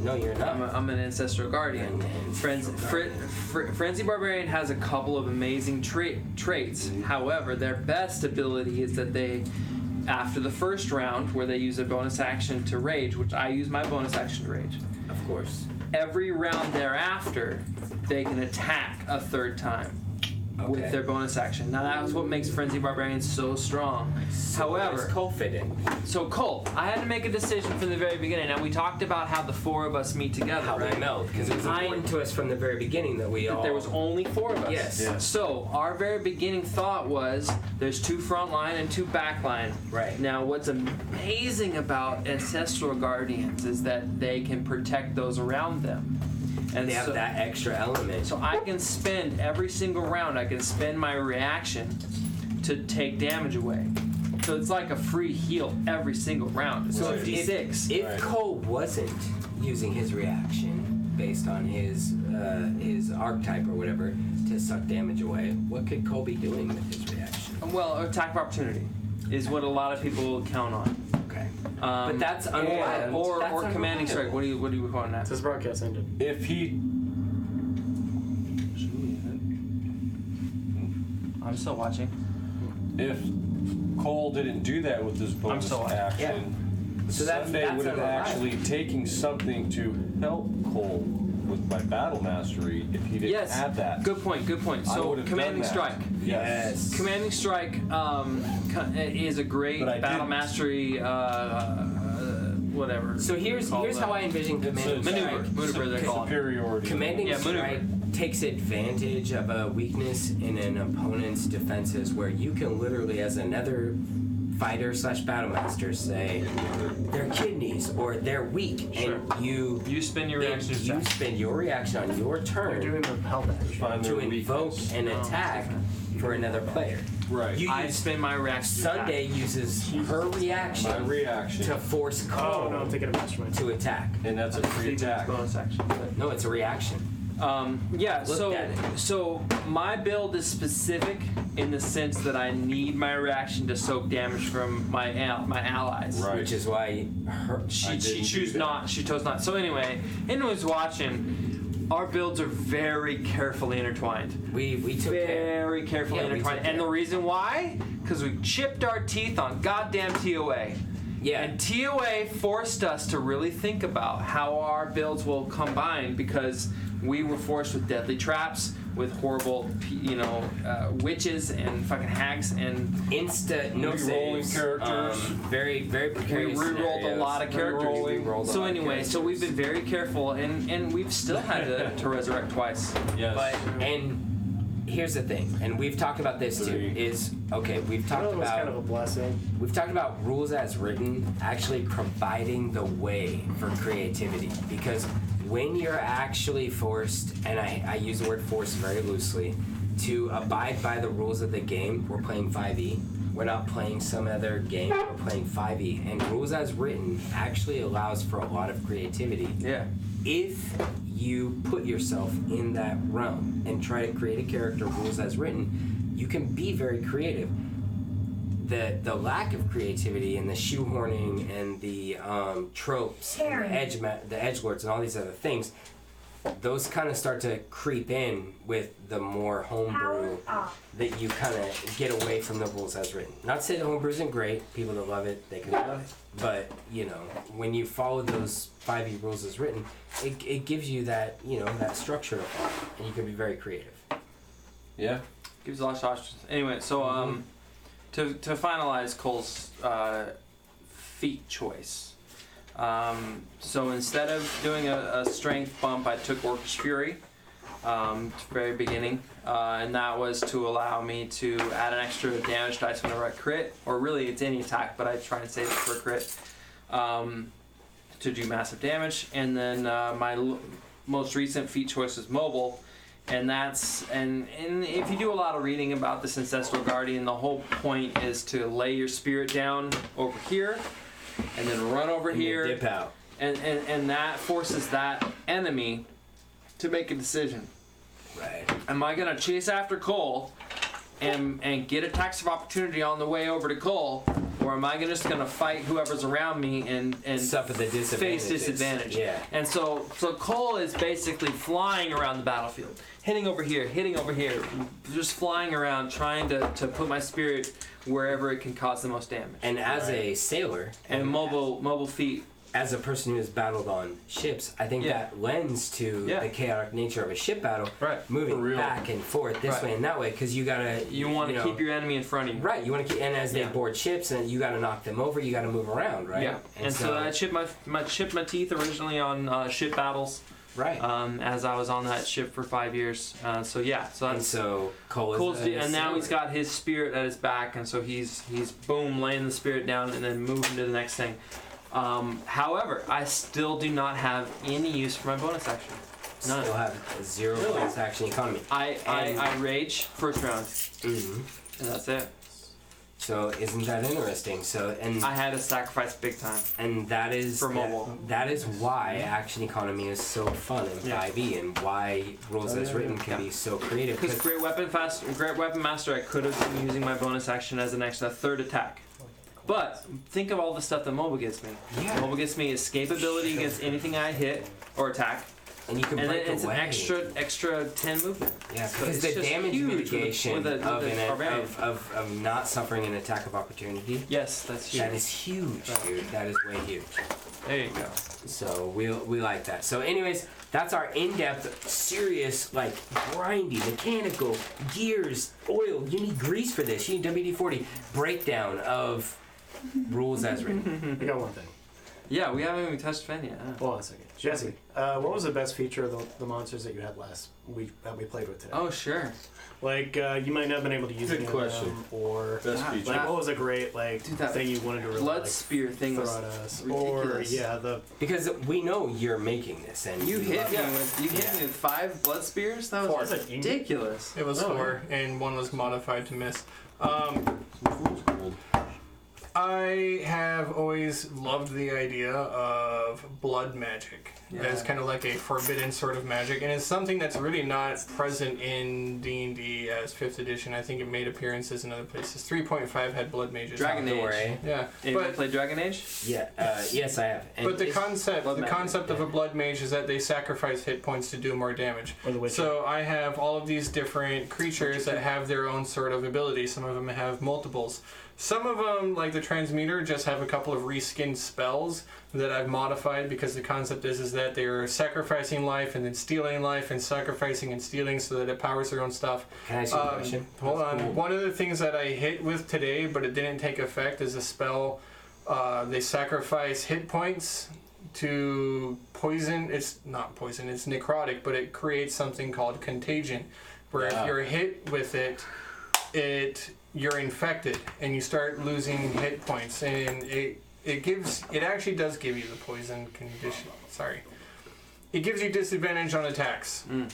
No, you're not. I'm an ancestral guardian. Frenzy barbarian has a couple of amazing traits. However, their best ability is that they, after the first round, where they use a bonus action to rage, which I use my bonus action to rage. Of course. Every round thereafter, they can attack a third time with their bonus action. Now that's what makes Frenzy Barbarian so strong. Where does However, Cole fit in? so Cole, I had to make a decision from the very beginning. Now we talked about how the four of us meet together, How right? they melt, because it was important to us from the very beginning that we all. There was only four of us. Yes. Yeah. So our very beginning thought was there's two front line and two back line. Right. Now what's amazing about Ancestral Guardians is that they can protect those around them. And They have so, that extra element. so I can spend every single round, I can spend my reaction to take damage away. So it's like a free heal every single round. It's So a D6. If Cole wasn't using his reaction based on his archetype or whatever to suck damage away, what could Cole be doing with his reaction? Well, attack of opportunity is what a lot of people count on. Okay. But that's and- unreliable. or That's commanding strike. What do you calling that? This broadcast ended. if he I'm still watching. if Cole didn't do that with his bonus still on. action, So that's Sunday would have unreliable. actually taken something to help Cole with my battle mastery if he didn't Yes. have that. Good point. Good point. I So would have commanding done that. strike. Yes. Commanding strike is a great But I battle didn't. mastery. Whatever. So here's how I envision commanding maneuver. strike. Maneuver. They're called. Superiority. Commanding Yeah, maneuver. strike takes advantage of a weakness in an opponent's defenses where you can literally, as another fighter / battle master, say they're kidneys or they're weak, Sure. and you You spend your reaction to you attack. spend your reaction on your You're turn doing the health action. Find to their invoke weakness. an attack for another player. Right. You I use spend my reaction to Sunday uses her My reaction reaction. to force Oh Cole no, I'm thinking of Mastermind. to attack. And that's a free attack. bonus action. No, it's a reaction. Yeah, Looked at it. so my build is specific in the sense that I need my reaction to soak damage from my allies. Right. Which is why She chose not. So anyway, anyone who's watching, our builds are very carefully intertwined. we took care. Very carefully Yeah, we intertwined. took And the care. reason why? Because we chipped our teeth on goddamn TOA. Yeah. And TOA forced us to really think about how our builds will combine because we were forced with deadly traps, with horrible, witches and fucking hags, and No Re-rolling saves. characters. Very, very we precarious re-rolled a scenarios. lot of characters. Re-rolled a So lot of anyway, so we've been very careful, and we've still had to resurrect twice. Yes. And here's the thing, and we've talked about this too. We've I talked know it was kind of about a blessing. rules as written actually providing the way for creativity, because when you're actually forced, and I use the word forced very loosely, to abide by the rules of the game. We're playing 5e. We're not playing some other game. We're playing 5e, and rules as written actually allows for a lot of creativity. Yeah. If you put yourself in that realm and try to create a character rules as written, you can be very creative. The lack of creativity and the shoehorning and the tropes and the edgelords and all these other things, those kind of start to creep in with the more homebrew that you kind of get away from the rules as written. Not to say the homebrew isn't great. People that love it, they can love it. But, when you follow those 5e rules as written, it gives you that, that structure to follow, and you can be very creative. Yeah. Gives a lot of options. Anyway, so to finalize Cole's feat choice. So instead of doing a strength bump, I took Orcish Fury at the very beginning, and that was to allow me to add an extra damage dice whenever I crit, or really it's any attack, but I try and save it for a crit, to do massive damage. And then my most recent feat choice was Mobile, and that's and if you do a lot of reading about this Ancestral Guardian, the whole point is to lay your spirit down over here, and then run over And here, then dip out. and that forces that enemy to make a decision. Right. Am I gonna chase after Cole and get attacks of opportunity on the way over to Cole, or am I just gonna fight whoever's around me and Suffer the face disadvantages. disadvantage? Yeah. And so Cole is basically flying around the battlefield, hitting over here, just flying around, trying to put my spirit wherever it can cause the most damage. And as a sailor, And mobile feet. as a person who has battled on ships, I think Yeah. that lends to Yeah. the chaotic nature of a ship battle, Right. For moving real. back and forth this Right. way and that way, because you gotta. You want to know, keep your enemy in front of you. Right, you want to keep, and as they Yeah. board ships, and you got to knock them over, you got to move around, right? Yeah. And so I chipped my teeth originally on ship battles. right. As I was on that ship for 5 years. So and that's so Cole is Cole's, a and now he's sailor. got his spirit at his back, and so he's boom laying the spirit down and then moving to the next thing. However, I still do not have any use for my bonus action. None. Still have a 0 bonus action economy. I rage first round, hmm and that's it. So isn't that interesting? So I had to sacrifice big time. and that is For mobile. That is why action economy is so fun in Yeah. 5e, and why rules as written can be so creative. Because Great Weapon Master, I could have been using my bonus action as a third attack. But think of all the stuff that mobile gives me. Yeah. Mobile gives me escapability against anything I hit or attack, and you can and then break it's away. an extra 10 movement. Yeah, So because it's the just damage huge mitigation with a barbarian. of not suffering an attack of opportunity. Yes, that's huge. That is huge, dude. That is way huge. There you go. So we like that. So anyways, that's our in-depth, serious, like grindy, mechanical, gears, oil. You need grease for this. You need WD-40 breakdown of rules as written. I got one thing. Yeah, we haven't even touched Fen yet. Huh? Hold on a second. Jesse, what was the best feature of the monsters that you had that we played with today? Oh, sure. Like, you might not have been able to use Good any question. of them, or Best God, feature. like, what was a great Dude, that thing you wanted to really Blood like, spear thing throw was at us, ridiculous. or the Because we know you're making this, and You hit love me it. with 5 blood spears. That was Four. ridiculous. It was Oh, 4, and 1 was modified to miss. Fool's gold. I have always loved the idea of of blood magic. As kind of like a forbidden sort of magic, and it's something that's really not present in D&D as 5th edition. I think it made appearances in other places. 3.5 had blood mages. Dragon Age. Way. Yeah, Anyone but play Dragon Age? Yeah. Yes, I have. And but the blood magic, concept of a blood mage is that they sacrifice hit points to do more damage. Or the Witcher. So I have all of these different creatures that have their own sort of abilities. Some of them have multiples. Some of them, like the Transmuter, just have a couple of reskinned spells that I've modified because the concept is that they're sacrificing life and then stealing life and sacrificing and stealing so that it powers their own stuff. Can I ask you a question? Hold on. Cool. One of the things that I hit with today, but it didn't take effect, is a spell. They sacrifice hit points to poison. It's not poison, it's necrotic, but it creates something called contagion, where if you're hit with it, you're infected and you start losing hit points, and it actually does give you the poison condition. Sorry. It gives you disadvantage on attacks. And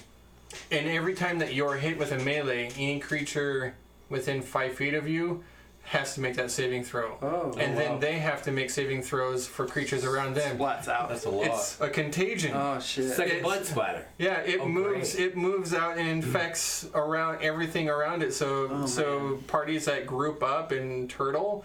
every time that you're hit with a melee, any creature within 5 feet of you has to make that saving throw. And then they have to make saving throws for creatures around them. Splats out. That's a lot. It's a contagion. Oh shit. It's like a blood splatter. Yeah, it moves. Great. It moves out and infects around everything around it. So parties that group up and turtle,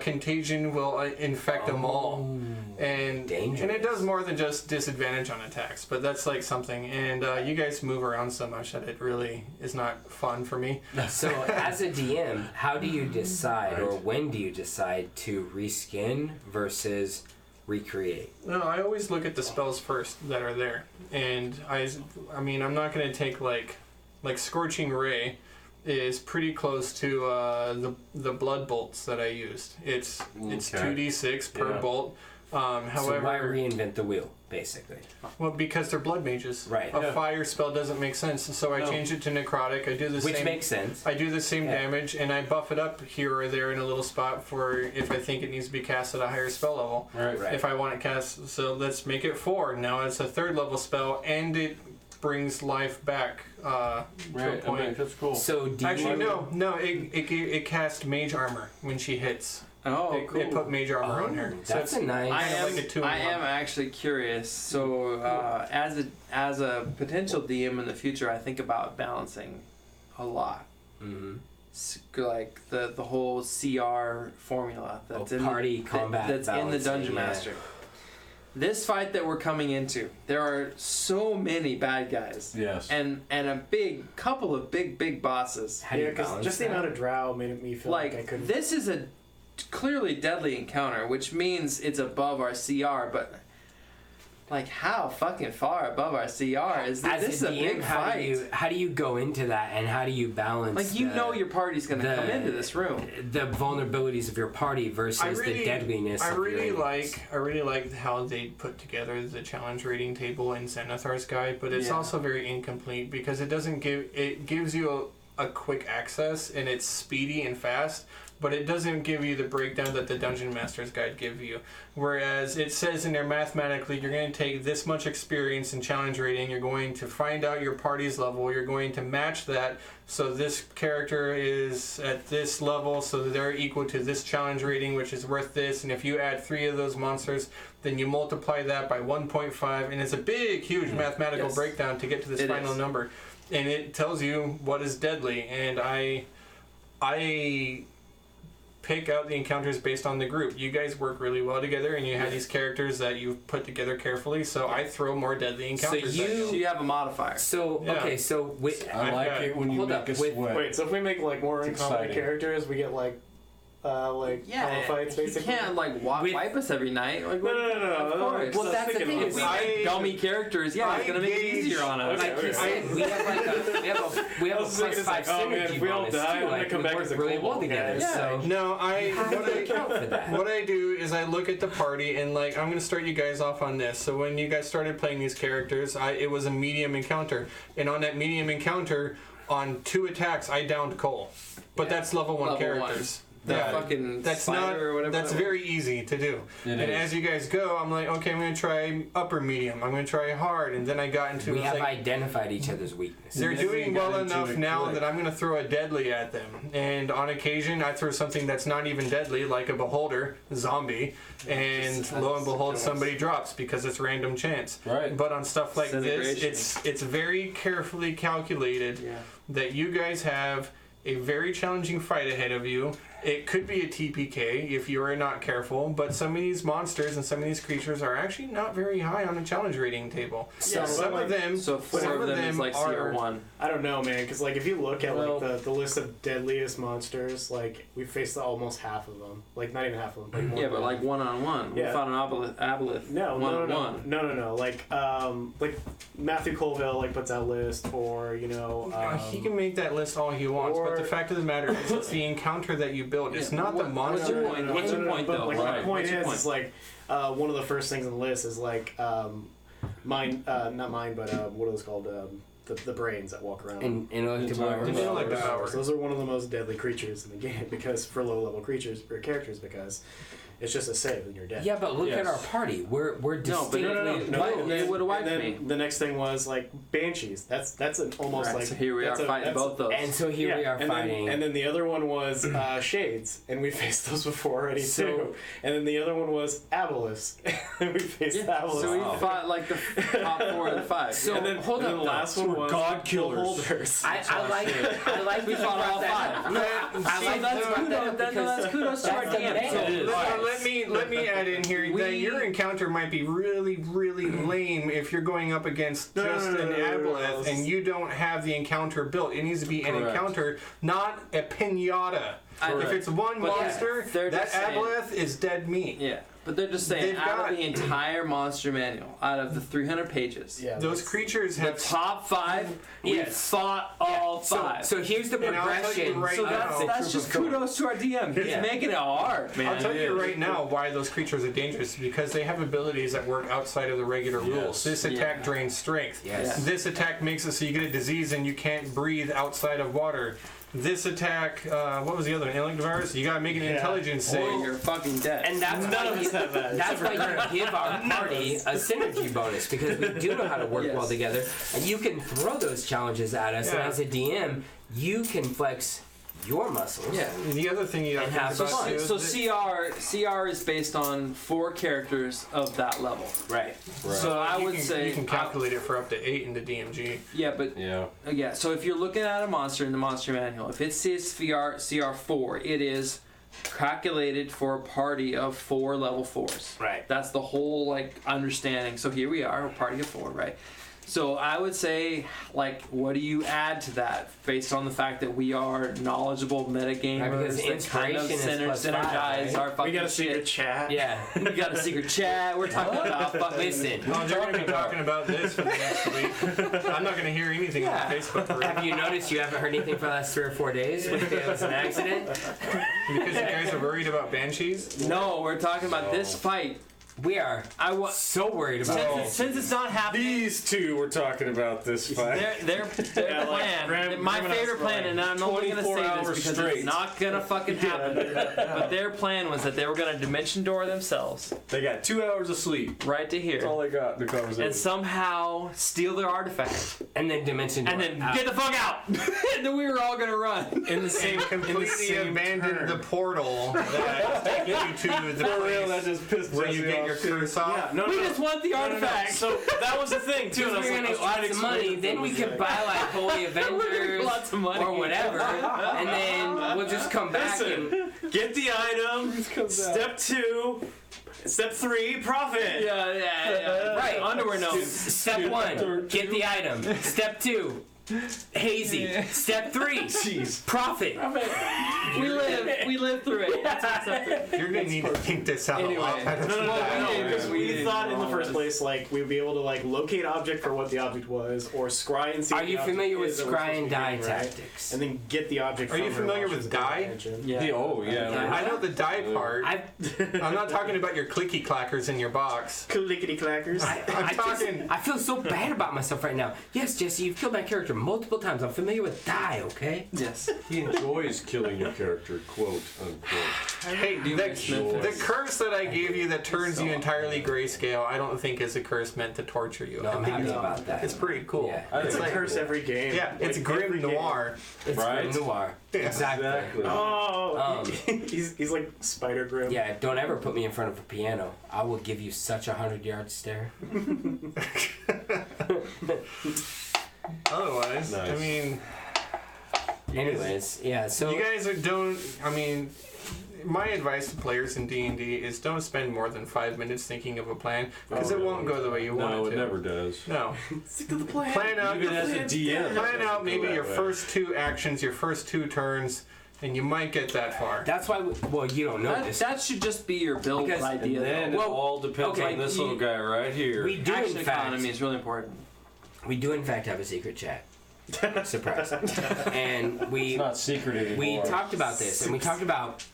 contagion will infect them all, and it does more than just disadvantage on attacks. But that's like something. And you guys move around so much that it really is not fun for me. So as a DM, how do you decide, or when do you decide to reskin versus recreate? No, I always look at the spells first that are there, and I mean, I'm not going to take like Scorching Ray is pretty close to the blood bolts that I used. It's 2d6 per bolt. However, so why reinvent the wheel, basically? Well, because they're blood mages. Right. A fire spell doesn't make sense, so I changed it to necrotic. I do the Which same. makes sense. I do the same damage, and I buff it up here or there in a little spot for if I think it needs to be cast at a higher spell level. Right. If I want it cast, so let's make it 4. Now it's a 3rd level spell, and it brings life back to a point. Okay, that's cool. So do Actually, you... no. It cast mage armor when she hits. Oh, It cool. put mage armor on her. So That's it's a nice... I kind of am, like a 2-in-1. I am actually curious. So, as a potential DM in the future, I think about balancing a lot. Like the whole CR formula that's in party combat that's in the balancing, Dungeon Master. This fight that we're coming into, there are so many bad guys. Yes. And a couple of big bosses. How do you because balance just the that? amount of drow made me feel like I Like couldn't. this is a clearly deadly encounter, which means it's above our CR, but like how fucking far above our CR is this? As This is a DM, big fight. how do you go into that, and how do you balance Like you know your party's gonna come into this room. the vulnerabilities of your party versus the deadliness I of really your like how they put together the challenge rating table in Xanathar's guide, but it's also very incomplete because it gives you a quick access, and it's speedy and fast, but it doesn't give you the breakdown that the Dungeon Master's Guide gives you. Whereas it says in there mathematically, you're going to take this much experience in challenge rating, you're going to find out your party's level, you're going to match that, so this character is at this level, so they're equal to this challenge rating, which is worth this, and if you add 3 of those monsters, then you multiply that by 1.5, and it's a big, huge mathematical breakdown to get to this final number. And it tells you what is deadly, and I pick out the encounters based on the group. You guys work really well together, and you have these characters that you've put together carefully, so I throw more deadly encounters at So you have a modifier. So, okay, so... I like it when you hold make up, a with- sweat. Wait, so if we make like more It's uncommon exciting. characters, we get like fights you basically. can't like wipe us every night. Like, No. Of course. Well, that's the thing. If we make dummy characters, it's gonna make it easier on us. Like you said, we have we have a was thinking, plus 5 it's like, oh, man, synergy if we all bonus die, too. I'm gonna Like, come we back work as a really well kobold, together. guys. So No, how do you account for that? what I do is I look at the party, and like I'm going to start you guys off on this. So when you guys started playing these characters, it was a medium encounter, and on that medium encounter, on 2 attacks, I downed Cole. But that's level 1 Level characters. Yeah, fucking That's spider not. or whatever. That's that was. very easy to do. It And is. as you guys go, I'm like, okay, I'm gonna try upper medium. I'm gonna try hard, and then I got into. We it's have like, identified each other's weaknesses. they're And then doing we got well into enough it now quick. that I'm gonna throw a deadly at them. And on occasion, I throw something that's not even deadly, like a beholder zombie, and lo and behold, somebody drops because it's random chance. Right. But on stuff like this, Disintegration. it's very carefully calculated that you guys have a very challenging fight ahead of you. It could be a TPK if you are not careful, but some of these monsters and some of these creatures are actually not very high on the challenge rating table. Yeah, Some but of them, So some four of them is like are. CR1. I don't know, man, because like if you look at Well- like the list of deadliest monsters, like we faced almost half of them. Like not even half of them. Like more Yeah, than but like that. one-on-one. We Yeah. fought an aboleth. No, one-on-one. no. Like Matthew Colville like puts out list, or you know. He can make that list all he wants, but the or- fact of the matter is, it's the encounter that you build. It's Yeah, not the what's monster. your point? What's your point, but, though? Like, Right. my point What's your is, point? is like one of the first things on the list is like mine, not mine, but what are those called? The brains that walk around. Intellectual Intellectual. Those are one of the most deadly creatures in the game because for low level creatures or characters because it's just a save and you're dead. Yeah, but look Yes. at our party. We're No, but distinctly They would've wiped and then me. the next thing was like banshees. That's an almost Right, like so here we are that's a- fighting that's a- both those. And so here we are and fighting. Then, and then the other one was shades, and we faced those before already So- too. And then the other one was aboleths, and we faced aboleths. So we too. fought like the top 4 of the 5. So and then, hold and up, then the though. last one was God killers. beholders. I like we that you fought all brought that 5. up. No, I so like that's that you brought that kudos. up That's because kudos to our that's the DM. main- So It is. Let me add in here that your encounter might be really, really lame if you're going up against just an aboleth and you don't have the encounter built. It needs to be an Correct. encounter, not a pinata. Correct. If it's one But monster, they're that just saying- aboleth is dead meat. Yeah, but they're just saying They've out got- of the entire monster manual, out of the 300 pages, Yeah, Those creatures the have. top 5, we Yes. fought all 5. So here's the And I'll tell you progression. right So now- that's just kudos to our DM. He's Yeah. making it hard, man. I'll tell you right now why those creatures are dangerous, because they have abilities that work outside of the regular rules. This attack drains strength. Yes. This attack makes it so you get a disease and you can't breathe outside of water. This attack, what was the other one? Intellect virus? You gotta make an intelligence Or save. you're fucking dead. And that's None why of us have that. That's why you give our party a synergy bonus, because we do know how to work Yes. well together, and you can throw those challenges at us. And Yeah. as a DM, you can flex your muscles. Yeah. And the other thing you have And to have think about fun. too is So that- CR is based on 4 characters of that level. Right. So I you would can, say you can calculate it for up to 8 in the DMG. yeah, but Yeah. yeah. So if you're looking at a monster in the monster manual, if it says CR4, it is calculated for a party of 4 level 4s. Right. That's the whole like understanding. So here we are, a party of 4, right? So I would say, like, what do you add to that based on the fact that we are knowledgeable metagamers Right, because that kind of inspiration is +5, synergize right? our fucking we got a secret shit. chat. Yeah. We got a secret chat. We're talking about fucking. Listen. Well, they're going to be talking about this for the next week. I'm not going to hear anything Yeah. on Facebook for Have you noticed you haven't heard anything for the last 3 or 4 days? Which it was an accident. because you guys are worried about banshees. No, we're talking about this fight. We are I want. so worried about Since it's not happening, These two were talking about this fight. their Yeah, like, plan, Graham- my Graham and I favorite was plan, like and I'm only gonna say 24 this hours because straight. it's not gonna fucking happen. But their plan was that they were gonna dimension door themselves They got 2 hours of sleep. right to That's all here, they got in the conversation. and somehow steal their artifact, and then Dimension and Door then out. get the fuck out. And then we were all gonna run. In the same Completely abandoned the portal that takes you to the For real, that place just pissed where you Jesse get off, your too. curse off. Yeah, no, We no, just want the no, no, no. artifact. So that was the thing too. Because and I was we're like, gonna I was trying to get lots of explain money, it then to we them. could buy like Holy Avengers Lots of money. or whatever, and then we'll just come back and Get the item. Step 2. Step 3. Profit. Yeah. Right. Underwear notes. Step 1, get the item. Step 2, hazy. Step 3, profit. We live through it. That's what's up there. You're going to need to think this out Anyway. a lot better. No, Well, we did, because we we did thought in all the first this. place, like, we'd be able to, like, locate object for what the object was, or scry and see Are what the you object familiar with is that we're scry supposed and to be die getting, right? tactics? And then get the object Are from you her familiar while with she's paying die? attention. Yeah. Oh, yeah. I know the die part. I've I'm not talking about your clicky clackers in your box. Clickety clackers. I'm talking. I feel so bad about myself right now. Yes, Jesse, you've killed my character multiple times. I'm familiar with die, okay? Yes. He enjoys killing your character, quote unquote. Hey, the curse that I gave you that turns you entirely grayscale, I don't think is a curse meant to torture you. No, I I'm think happy it's, about that. it's pretty cool. Yeah. It's It's a like, curse every game. yeah, it's Like, grim every game. noir. It's Right? grim noir. Exactly. Oh, he's like Spider Grim. Yeah, don't ever put me in front of a piano. I will give you such a 100-yard stare. Otherwise, I Nice. mean, Anyways, yeah, so... you guys don't. I mean, my advice to players in D&D is don't spend more than 5 minutes thinking of a plan because it won't go the way you want No, it it to. never does. No. Stick to the plan. Plan out. Even as a DM. Plan out maybe that your way. first 2 actions, your first 2 turns, and you might get that far. That's why... well, you don't know That, this. that should just be your build Because- idea. And then though. it all depends okay, on this you- little guy right here. We do, Action in fact... economy is really important. We do, in fact, have a secret chat. Surprise. And It's we... not secret anymore. We talked about this, and we talked about...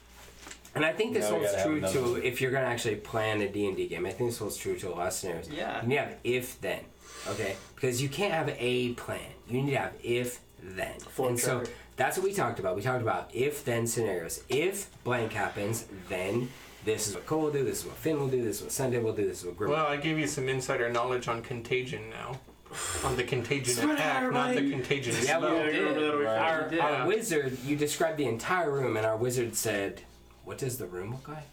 And I think this Now we holds gotta have true another to one. if you're going to actually plan a D&D game. I think this holds true to a lot of scenarios. Yeah. You need to have if-then, okay? Because you can't have a plan. You need to have if-then. And so that's what we talked about. We talked about if-then scenarios. If blank happens, then this is what Cole will do, this is what Finn will do, this is what Sunday will do, this is what Grim will Well, I gave you some insider knowledge on contagion now. On the contagion attack, not the contagion Yeah, spell. we did. Right. Our wizard, you described the entire room, and our wizard said, "What does the room look like?"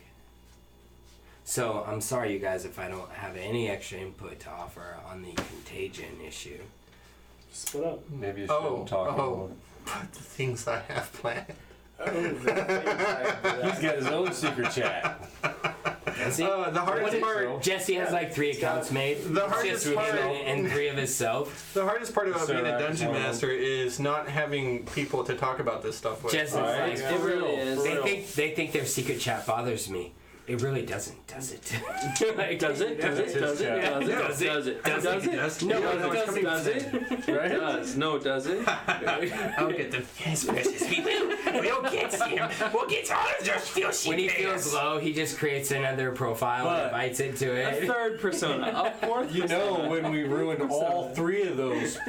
So I'm sorry, you guys, if I don't have any extra input to offer on the contagion issue. Split up. Maybe you shouldn't talk about But the things I have planned. He's got his own secret chat. Does he? The hardest part. Jesse has like 3 accounts made. The hardest just part- him and 3 of himself. The hardest part about being a Sarah, dungeon tell him. master is not having people to talk about this stuff with. Jesse's Right. like, It really is. they think their secret chat bothers me. It really doesn't, does it? Like, Does it? Does it? Does it? Yeah. Does it? Does it? Does it? Does it? Does it? No, Yeah, it no, it's doesn't. coming Does it? Right? It does. No, does it? I'll get them. Yes, precious people. We'll get him. We'll get all of just feel shit. When he feels low, he just creates another profile and But- invites into A it. third persona. A fourth You know, persona. when we ruined all 3 of those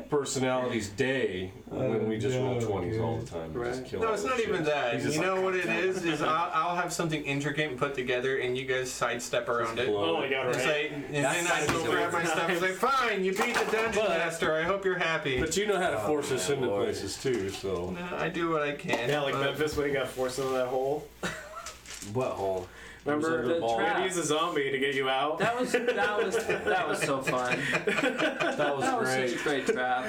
personalities' day, when we just roll 20s all the time. We just kill No, all it's this not shit. even that. He's You just know like, what it is? Is I'll have something intricate put together, and you guys sidestep around it. blow Oh my god, It's right. like, and then I go grab my stuff. It's like, fine, you beat the dungeon But- master. I hope you're happy. But you know how to force us into Lord. places too, so. No, I do what I can. Yeah, like but- Memphis when he got forced into that hole. What hole? Remember? The We had trap. to use a zombie to get you out. That was so fun. That was That was great. such a great trap.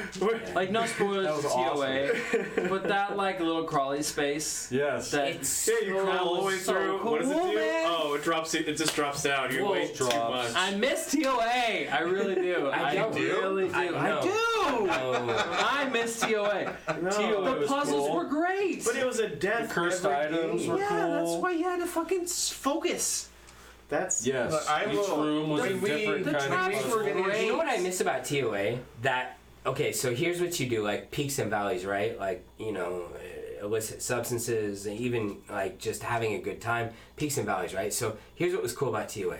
Like no spoilers That was to TOA, but that like little crawly space. Yes. That It's Yeah, you crawl all the way so through. What does it cool, do? man. Oh, it drops. It just drops down. You Whoa. wait too much. I miss TOA. I really do. I don't. really do. I do. Oh. I miss TOA. No. The puzzles were great. But it was a death. Cursed every items game. were yeah, cool. that's why you had to fucking focus. That's Yes. Look, I Each will- room was a we- different the kind traps of were puzzle. great. You know what I miss about TOA? That, okay, so here's what you do, like peaks and valleys, right? Like, you know, illicit substances, and even like just having a good time, peaks and valleys, right? So here's what was cool about TOA.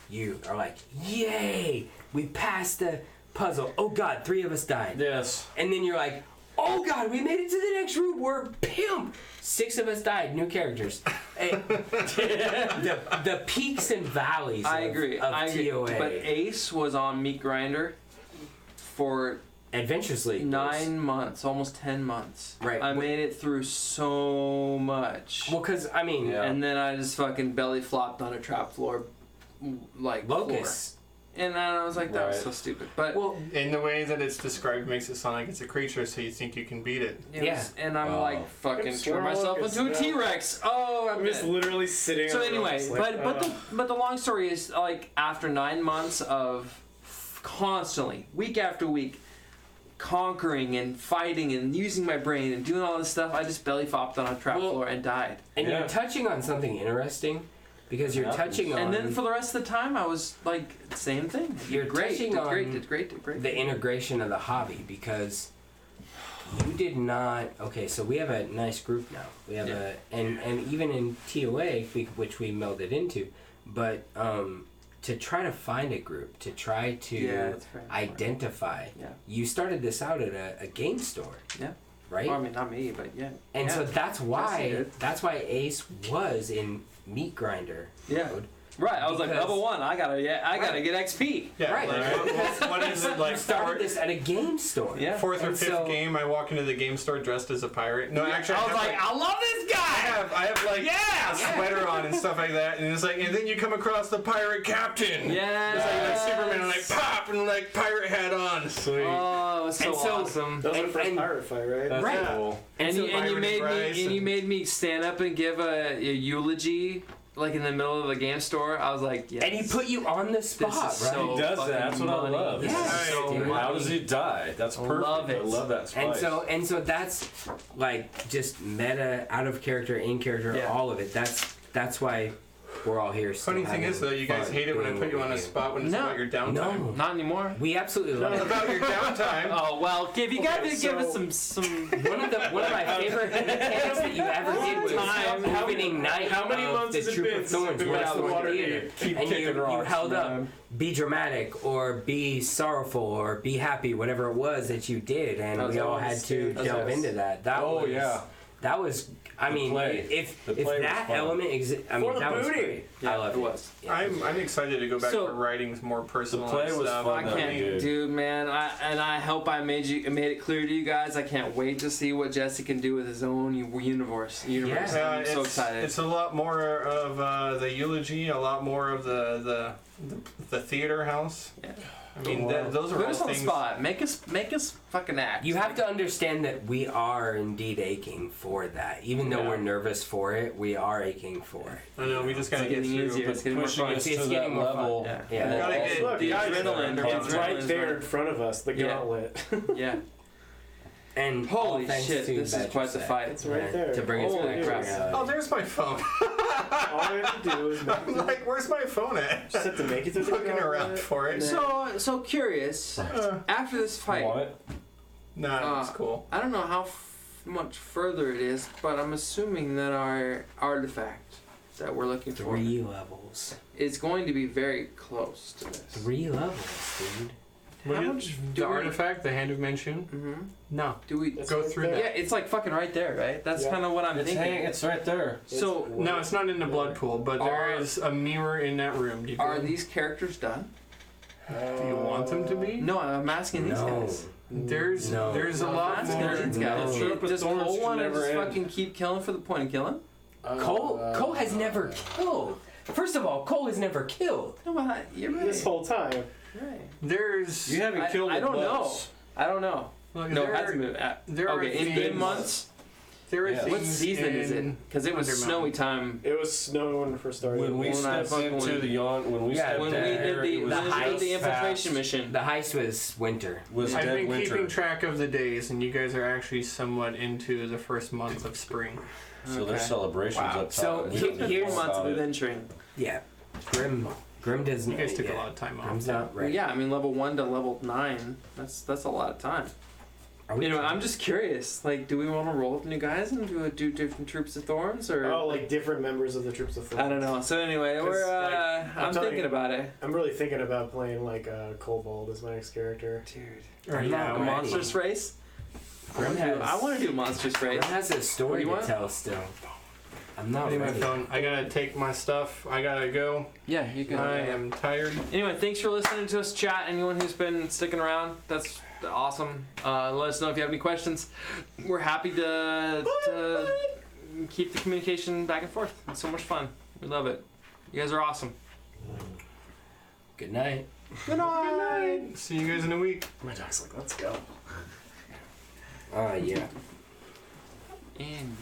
You are like, yay, we passed the puzzle. Oh God, 3 of us died. Yes. And then you're like, oh God, we made it to the next room. We're pimp. 6 of us died. New characters. Hey, the peaks and valleys. I of, agree. Of I agree. TOA. But Ace was on Meat Grinder for Adventures League. 9 months, almost 10 months. Right. I made it through so much. Well, because I mean, Yeah. And then I just fucking belly flopped on a trap floor, like Locust. floor. And then I was like, that was Right. so stupid. But Well, In the way that it's described makes it sound like it's a creature, so you think you can beat it. it was, and I'm Oh. like fucking It's turned myself locust, into a yeah. T-Rex. Oh, I'm I'm just dead. literally sitting. So on the anyway, rocks, like, but the long story is like after 9 months of constantly week after week conquering and fighting and using my brain and doing all this stuff, I just belly flopped on a trap Well, floor and died. and Yeah. you're touching on something interesting because you're happens. touching on And then for the rest of the time, I was like same thing. You're Did great, touching did on great, did great, did great. the integration of the hobby because you did not. Okay, so we have a nice group now. We have and even in TOA, which we melded into, but to try to find a group, to try to that's very identify. Yeah. You started this out at a game store. Yeah. Right? Well, I mean, not me, but yeah. And so that's Jesse why did. Ace was in meat grinder Yeah. mode. Right, I was like, Because- level 1, I gotta get XP. Yeah. Right. What is it like? You started this at a game store. Yeah. Fourth or And fifth so- game, I walk into the game store dressed as a pirate. No, actually, I was like, I love this guy! I have like Yeah! a sweater on and stuff like that, and it's like, and then you come across the pirate captain. Yeah. It's like Superman, like pop, and like pirate hat on. Sweet. Oh, it was so And so- awesome. That was And- our first and- pirate fight, right? That's Right. cool. And you Pirate made rice me and you and- made me stand up and give a eulogy like in the middle of the game store. I was like, yes. And he put you on the spot, This is right? so He does that. That's what I fucking love. money. Yes. So Dude. How money. does he die? That's perfect. Love it. I love that spice. And so that's like just meta, out of character, in character, Yeah. all of it. That's why we're all here. still Funny thing having is though, you guys fun hate it when I doing put you what on a we do. spot when it's No. about your downtime. No, Not anymore. we absolutely love it. About your downtime. Oh well, if you guys give us so- some. One of my favorite mechanics that you ever did was Time. opening night How many of months the has it Troop been of since Thorns we've been West out in the Point water? Theater, Keep and kicking you rocks, held man. up, be dramatic or be sorrowful or be happy, whatever it was that you did, and That was we all always had to good. delve That's into that. That Oh, was, yeah. that was. I The mean, play. if The play was that fun. element exists, I mean, For the that was booty. great. Yeah, I love it was. Yeah. I'm excited to go back So- to writing more personal play was stuff. fun, I though. can't, Dude. dude, man. I hope I made it clear to you guys. I can't wait to see what Jesse can do with his own universe. Yeah. I'm so it's, excited. It's a lot more of the eulogy, a lot more of the theater house. Yeah. I mean, those are Put all us on the things. spot. Make us fucking act. You have to understand that we are indeed aching for that. Even though Yeah. we're nervous for it, we are aching for it. I know we just gotta It's get getting through. easier. It's getting more Pushing fun. us It's to getting that more fun. level. Yeah. Yeah. And Gotta also get the guys, adrenaline. The It's right adrenaline's there not- in front of us, the Yeah. gauntlet. Yeah. And Holy all thanks shit, to this is Badger quite the Set, fight. It's right there. To bring us Holy back crap. to reality. Oh, there's my phone. All I have to do is make I'm like, where's my phone at? just have to make it through the Looking gauntlet. around for it. So curious. After this fight, What? Nah, it's cool. I don't know how much further it is, but I'm assuming that our artifact that we're looking for 3 levels. is going to be very close to this. 3 levels, dude. What How is- much the do we? artifact, the Hand of Mention? Mm-hmm. No. Do we? It's Go right through there. Yeah, it's like fucking right there, right? That's Yeah. kind of what I'm It's thinking. it's right there. So, No, it's not in the blood pool, but there is a mirror in that room. Do you, are these characters done? do you want them to be? No, I'm asking these No. guys. There's No. there's a I'm lot asking more. these guys. No. Does Thorns Cole should want to never just end. fucking keep killing for the point of killing? Cole has never killed. First of all, Cole has never killed. No, but you're right. This whole time. Right. There's You haven't killed I the don't know. boss. I don't know. look, No, there, it hasn't been. there are Okay, in things- game months. There are Yeah. things What season is it? in Because it was Undermount. snowy time. It was snowing when we first started. When we When I stepped fucking into went- the when we Yeah, stepped When we in did there, the, it was when we did heist the infiltration fast. mission. The heist was winter. Was I've dead been winter. keeping track of the days, and you guys are actually somewhat into the first month of spring. So there's celebrations Wow. up top. So We he- don't here's 4 months of about it. adventuring. Yeah. Grim doesn't. You guys took yeah. a lot of time off. Grim's not Well, ready. yeah, I mean level 1 to level 9. That's a lot of time. Are we You know, I'm just curious. Like, do we want to roll with new guys and do different troops of thorns, or Oh, like different members of the Troops of Thorns. I don't know. So anyway, 'Cause, we're like, I'm telling thinking you- about it, I'm really thinking about playing like Kobold as my next character. dude. I'm Yeah, not A ready. monstrous race. Grim has, I want to do a monstrous Grim race. has a What story do you to want? tell still. I'm I not need my ready. phone. I gotta take my stuff. I gotta go. Yeah, you can. I am tired. Anyway, thanks for listening to us chat. Anyone who's been sticking around, that's awesome. Let us know if you have any questions. We're happy to keep the communication back and forth. It's so much fun. We love it. You guys are awesome. Good night. Good night. See you guys in a week. My dog's like, let's go. Yeah. And